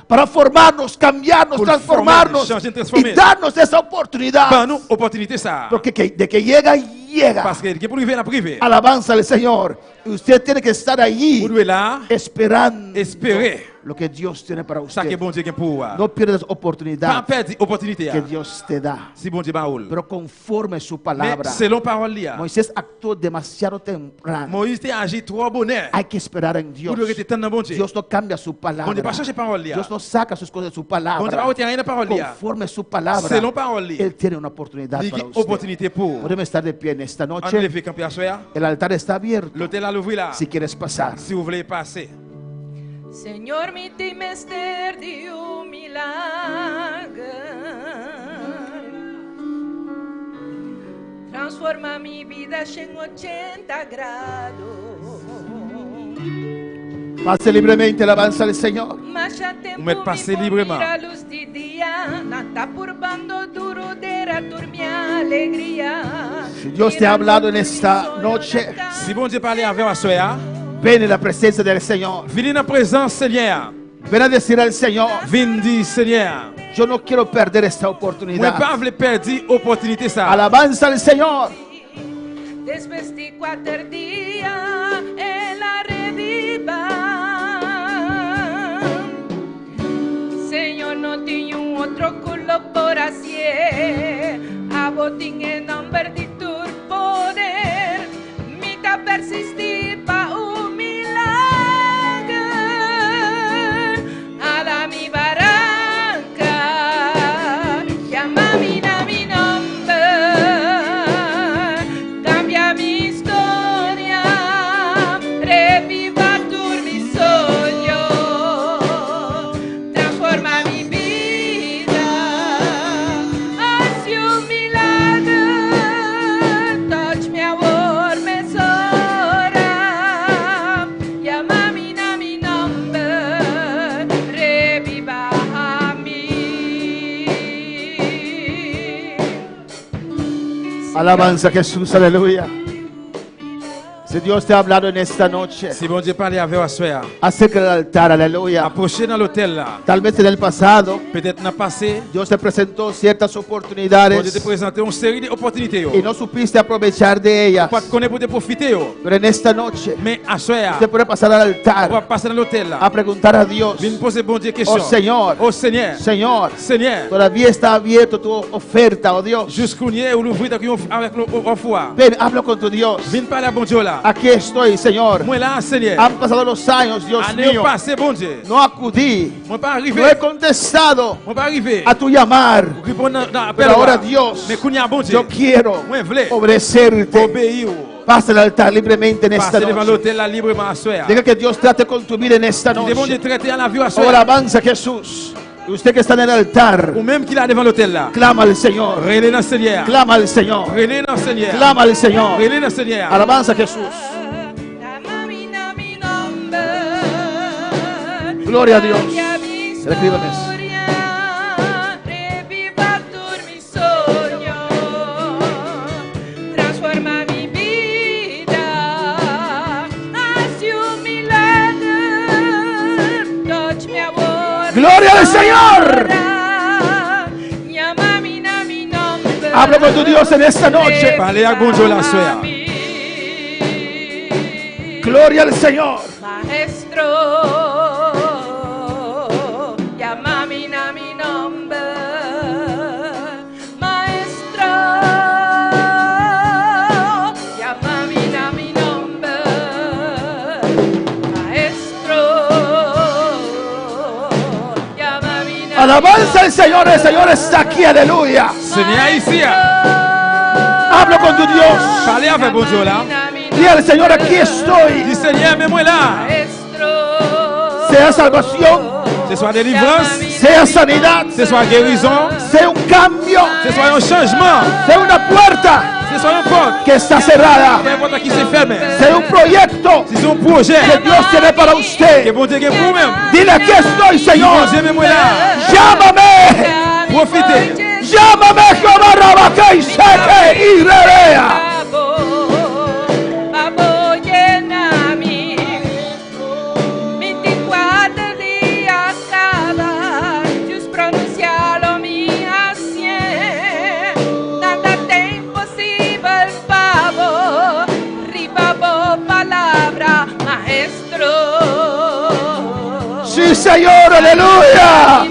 Speaker 8: Para formarnos, cambiarnos,
Speaker 3: Pour
Speaker 8: transformarnos
Speaker 3: former, changer, transformer.
Speaker 8: y darnos esa oportunidad.
Speaker 3: Bah nous opportunité ça.
Speaker 8: Porque de que llega llega.
Speaker 3: Parce que pour arriver la privé.
Speaker 8: Alabanza al Señor. Y usted tiene que estar allí
Speaker 3: Pour là,
Speaker 8: esperando
Speaker 3: espérer
Speaker 8: lo que Dios tiene para
Speaker 3: ça que
Speaker 8: usted.
Speaker 3: bon Dieu a pour.
Speaker 8: No pierdas
Speaker 3: Pas
Speaker 8: oportunidad
Speaker 3: perdre opportunité.
Speaker 8: que Dios te da,
Speaker 3: Si bon Dieu ba oul.
Speaker 8: pero conforme su
Speaker 3: Mais
Speaker 8: palabra.
Speaker 3: selon parole là,
Speaker 8: Moisés actuó demasiado temprano.
Speaker 3: Moïse a agi trop bonheur.
Speaker 8: Hay que esperar en Dios.
Speaker 3: Pour rester dans bon Dieu.
Speaker 8: Dios no cambia su
Speaker 3: Bon Dieu pas
Speaker 8: palabra.
Speaker 3: changer parole là.
Speaker 8: Dios no saca sus cosas de su
Speaker 3: Bon Dieu pas
Speaker 8: palabra.
Speaker 3: retirer rien de parole là.
Speaker 8: Conforme su palabra,
Speaker 3: Selon parole là.
Speaker 8: Él tiene una oportunidad
Speaker 3: Il y
Speaker 8: para
Speaker 3: a
Speaker 8: usted.
Speaker 3: opportunité pour.
Speaker 8: Podemos estar de pie en esta
Speaker 3: On
Speaker 8: noche.
Speaker 3: lever camper à soir.
Speaker 8: El altar está abierto
Speaker 3: L'hôtel à l'ouvrir là.
Speaker 8: si quieres pasar.
Speaker 3: Si vous voulez passer.
Speaker 4: Señor, mi ti mester di un milagro. Transforma mi vida en 80 grados.
Speaker 8: Pase libremente, alabanza al Señor.
Speaker 4: Mas já tempo
Speaker 3: Me passei librement.
Speaker 4: a luz de dia, nada por bando duro de minha alegria.
Speaker 8: Si Dios te ha hablado en esta noche,
Speaker 3: Si bon Dieu parler avec à soir,
Speaker 8: ven en la presencia del Señor.
Speaker 3: venez dans la présence Seigneur.
Speaker 8: Ven a decir al Señor,
Speaker 3: Venez dire Seigneur.
Speaker 8: yo no quiero perder esta
Speaker 3: Moi
Speaker 8: oportunidad.
Speaker 3: pas vle perdre opportunité ça.
Speaker 8: Alabanza al Señor.
Speaker 4: Después de 4 días, ela reviva. Señor, no tiene otro colaboración. A botín en nombre de tu poder. Mita persistir pa un milagro. A la mi barranca. Llama mi nombre. Cambia mi historia, reviva tu mi sueño, transforma mi vida, hace un milagro, touch mi amor, me sobra, llama mi nombre, reviva a mí.
Speaker 8: Alabanza a Jesús, aleluya. Si Dios te ha hablado en esta noche,
Speaker 3: Si bon Dieu parler avec à soir,
Speaker 8: acerca del altar, aleluya.
Speaker 3: approchez dans l'hôtel là.
Speaker 8: Tal vez en el pasado,
Speaker 3: Peut-être dans le passé,
Speaker 8: Dios te presentó ciertas
Speaker 3: bon Dieu te
Speaker 8: oportunidades
Speaker 3: présenter une série d'opportunités.
Speaker 8: y no supiste aprovechar de ellas.
Speaker 3: Pas connaître pour te profiter.
Speaker 8: Pero en esta noche,
Speaker 3: Mais à soir,
Speaker 8: usted puede pasar al
Speaker 3: on va
Speaker 8: altar
Speaker 3: passer dans l'hôtel
Speaker 8: a
Speaker 3: là.
Speaker 8: preguntar a Dios,
Speaker 3: Venez poser bon Dieu question.
Speaker 8: oh Señor,
Speaker 3: Oh Seigneur.
Speaker 8: Señor,
Speaker 3: Seigneur.
Speaker 8: todavía está abierto tu oferta, oh Dios.
Speaker 3: Jusqu'au nier ou l'ouvrir avec le foi.
Speaker 8: Ven, habla con tu Dios.
Speaker 3: Venez parler à bon Dieu là.
Speaker 8: Aquí estoy, Señor.
Speaker 3: Moi là, Seigneur.
Speaker 8: Han pasado los años, Dios
Speaker 3: Année
Speaker 8: mío.
Speaker 3: passée, bon Dieu.
Speaker 8: No acudí,
Speaker 3: Moi pas
Speaker 8: no he
Speaker 3: arrivé.
Speaker 8: contestado
Speaker 3: Moi pas arrivé.
Speaker 8: a tu llamar.
Speaker 3: Répondre dans l'appel.
Speaker 8: Pero ahora, Dios,
Speaker 3: Mais kounya bon Dieu.
Speaker 8: yo quiero
Speaker 3: Moi vle.
Speaker 8: obedecerte.
Speaker 3: Obéir.
Speaker 8: Pasa al altar libremente en esta
Speaker 3: Passer devant
Speaker 8: noche.
Speaker 3: l'hôtel là librement à soir.
Speaker 8: Deja que Dios trate con tu vida en esta
Speaker 3: Il est bon de
Speaker 8: noche.
Speaker 3: traiter à la vie à
Speaker 8: Ahora
Speaker 3: soir.
Speaker 8: avanza Jesús. Y usted que está en el altar,
Speaker 3: Ou même qu'il a devant l'hôtel là.
Speaker 8: clama al Señor.
Speaker 3: René dans le Seigneur.
Speaker 8: Clama al Señor.
Speaker 3: René dans le Seigneur.
Speaker 8: Clama al Señor.
Speaker 3: René dans le Seigneur.
Speaker 8: Alabanza a Jesús. Gloria a Dios. Recíbame eso.
Speaker 4: Reviva tu mi sueño, transforma mi vida, hace un milagro, touch mi amor.
Speaker 8: Gloria al Señor.
Speaker 4: Llama mi nombre.
Speaker 8: Habla con tu Dios en esta noche.
Speaker 3: Parlez à bon Dieu la soir.
Speaker 8: Gloria al Señor.
Speaker 4: Maestro, llama mi nombre. Maestro, llama mi nombre. Maestro, llama mi nombre.
Speaker 8: Alabanza al Señor. El Señor está aquí. Aleluya.
Speaker 3: Seigneur ici.
Speaker 8: Habla con tu Dios.
Speaker 3: Parlez avec bon Dieu là.
Speaker 8: Dile al Señor, aquí estoy.
Speaker 3: Dis Seigneur, mets-moi là.
Speaker 8: Sea salvación,
Speaker 3: Ce soit délivrance.
Speaker 8: sea sanidad,
Speaker 3: Ce soit guérison.
Speaker 8: sea un cambio,
Speaker 3: Ce soit un changement.
Speaker 8: sea una puerta
Speaker 3: Ce soit une porte.
Speaker 8: que está cerrada,
Speaker 3: Peu importe qui se ferme.
Speaker 8: sea un proyecto
Speaker 3: Si c'est un projet.
Speaker 8: que Dios tiene para
Speaker 3: Que
Speaker 8: usted.
Speaker 3: bon Dieu est pour même.
Speaker 8: Dile, aquí estoy,
Speaker 3: Dis
Speaker 8: Señor.
Speaker 3: bon Dieu, mets-moi là.
Speaker 8: Llámame,
Speaker 3: Profitez.
Speaker 8: llámame, Jehová Rabaca y Seque y Rerea. Señor, aleluya.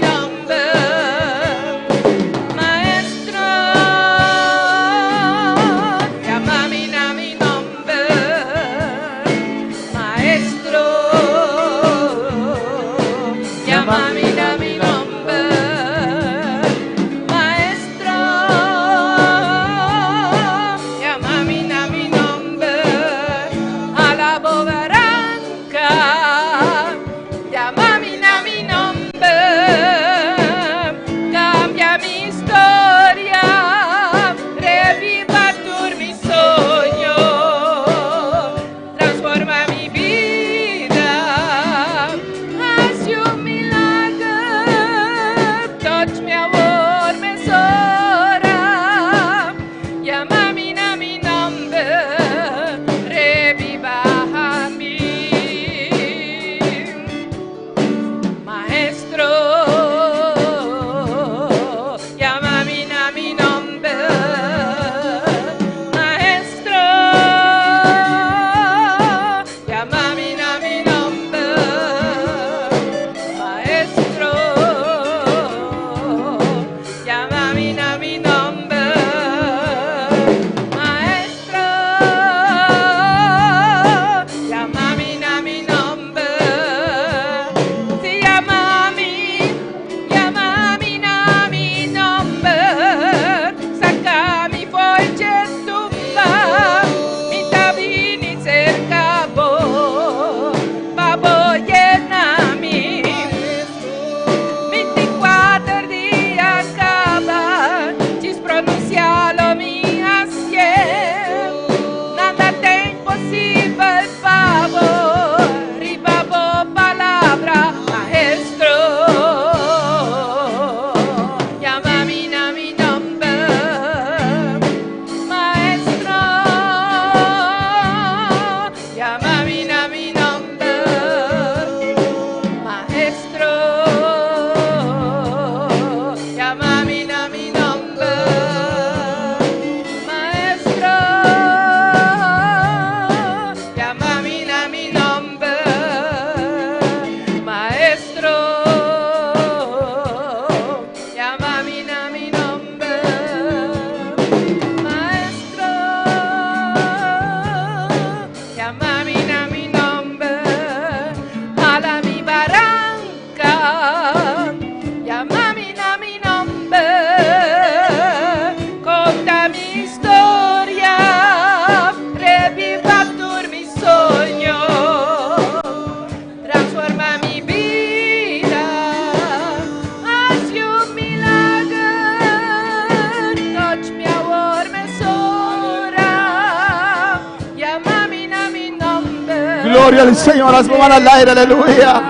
Speaker 8: Gloria al Señor, las manos al aire, aleluya.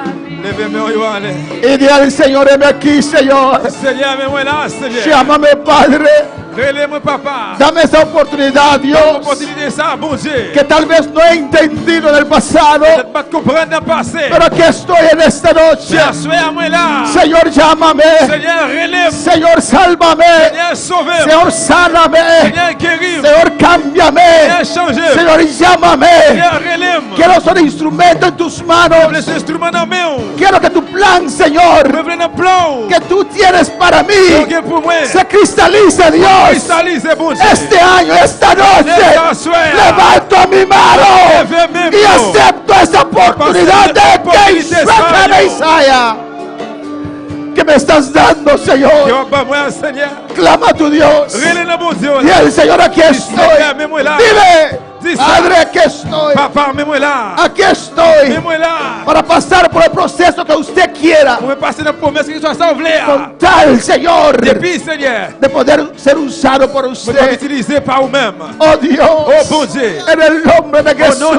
Speaker 8: Y di al Señor, heme aquí, Señor. Llámame, Padre. Dame esa oportunidad, Dios, que tal vez no he entendido en el pasado, pero aquí estoy en esta noche. Señor, llámame. Señor, sálvame. Señor, sáname. Señor, cámbiame. Señor, llámame. Quiero ser instrumento en tus manos. Quiero que tu plan, Señor, que tú tienes para mí, se cristalice, Dios. Este año, esta noche, levanto mi mano y acepto esta oportunidad de Isaías que me estás dando, Señor. Clama a tu Dios. Y el Señor, aquí estoy. Dile: Padre, aquí estoy. Aquí estoy para pasar por el proceso que usted quiera, con tal, Señor, de poder ser usado por usted. Oh Dios, en el nombre de Jesús,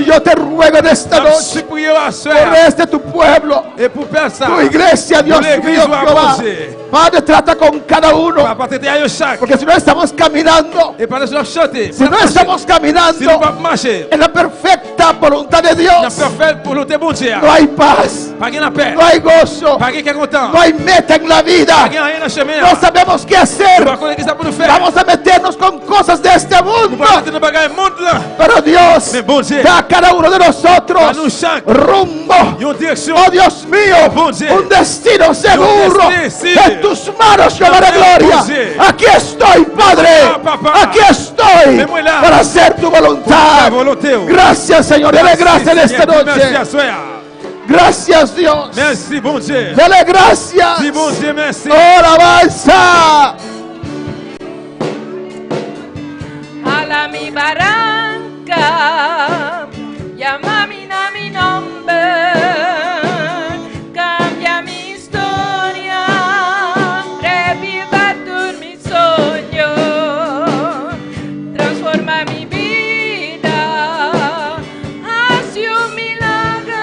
Speaker 8: yo te ruego en esta noche por este tu pueblo, tu iglesia, Dios mío, Jehová. Padre, trata con cada uno, porque si no estamos caminando, si no estamos caminando en la perfecta voluntad de Dios, no hay paz, no hay gozo, no hay meta en la vida, no sabemos qué hacer. Vamos a meternos con cosas de este mundo, pero Dios,
Speaker 3: Mais bon Dieu,
Speaker 8: da a cada uno de nosotros
Speaker 3: à nous chaque,
Speaker 8: rumbo.
Speaker 3: une direction.
Speaker 8: Oh Dios mío,
Speaker 3: Bon Dieu,
Speaker 8: un destino seguro
Speaker 3: destino,
Speaker 8: en tus manos, Jehová de
Speaker 3: Bon
Speaker 8: gloria.
Speaker 3: Dieu.
Speaker 8: Aquí estoy, Padre.
Speaker 3: Papa.
Speaker 8: Aquí estoy
Speaker 3: Mets-moi là.
Speaker 8: para hacer tu
Speaker 3: Ta
Speaker 8: voluntad.
Speaker 3: volonté. oh.
Speaker 8: Gracias, Señor. Dele gracias en esta
Speaker 3: Seigneur, merci
Speaker 8: noche.
Speaker 3: à soir.
Speaker 8: Gracias, Dios.
Speaker 3: Merci, bon Dieu.
Speaker 8: Dele gracias.
Speaker 3: Dis bon Dieu, merci.
Speaker 8: Oh, alabanza.
Speaker 4: A mi barranca, llama mi nombre, cambia mi historia, reviva tu mi sueño, transforma mi vida, haz un milagro.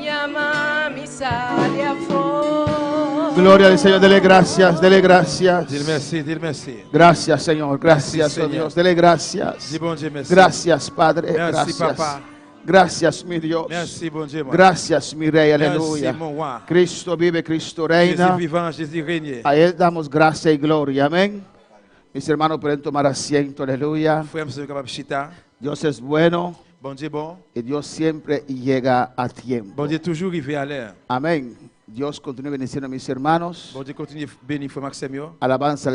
Speaker 4: Llama mi sale a fuego.
Speaker 8: Gloria al Señor. Dele gracias. Dele gracias.
Speaker 3: Dis merci, dis merci.
Speaker 8: Gracias, Señor. Gracias,
Speaker 3: Merci,
Speaker 8: oh
Speaker 3: Señor.
Speaker 8: Dios. Dele gracias.
Speaker 3: Dis bon Dieu, merci.
Speaker 8: Gracias, Padre.
Speaker 3: Merci,
Speaker 8: Gracias.
Speaker 3: Papa.
Speaker 8: Gracias, mi Dios.
Speaker 3: Merci, bon Dieu. moi.
Speaker 8: Gracias, mi Rey.
Speaker 3: Merci,
Speaker 8: Aleluya.
Speaker 3: mon roi.
Speaker 8: Cristo vive, Cristo
Speaker 3: Jésus
Speaker 8: reina.
Speaker 3: vivant, Jésus régné.
Speaker 8: A Él damos gracia y gloria. Amén. Mis hermanos pueden tomar asiento. Aleluya.
Speaker 3: Frère, monsieur, capable chita.
Speaker 8: Dios es bueno
Speaker 3: Bon Dieu, bon.
Speaker 8: y Dios siempre llega a tiempo.
Speaker 3: Bon Dieu, toujours arrivé à l'heure.
Speaker 8: Amén. Dios continúe bendiciendo a mis hermanos.
Speaker 3: Bon Dieu, continue bénir frère Maxime.
Speaker 8: Alabanza al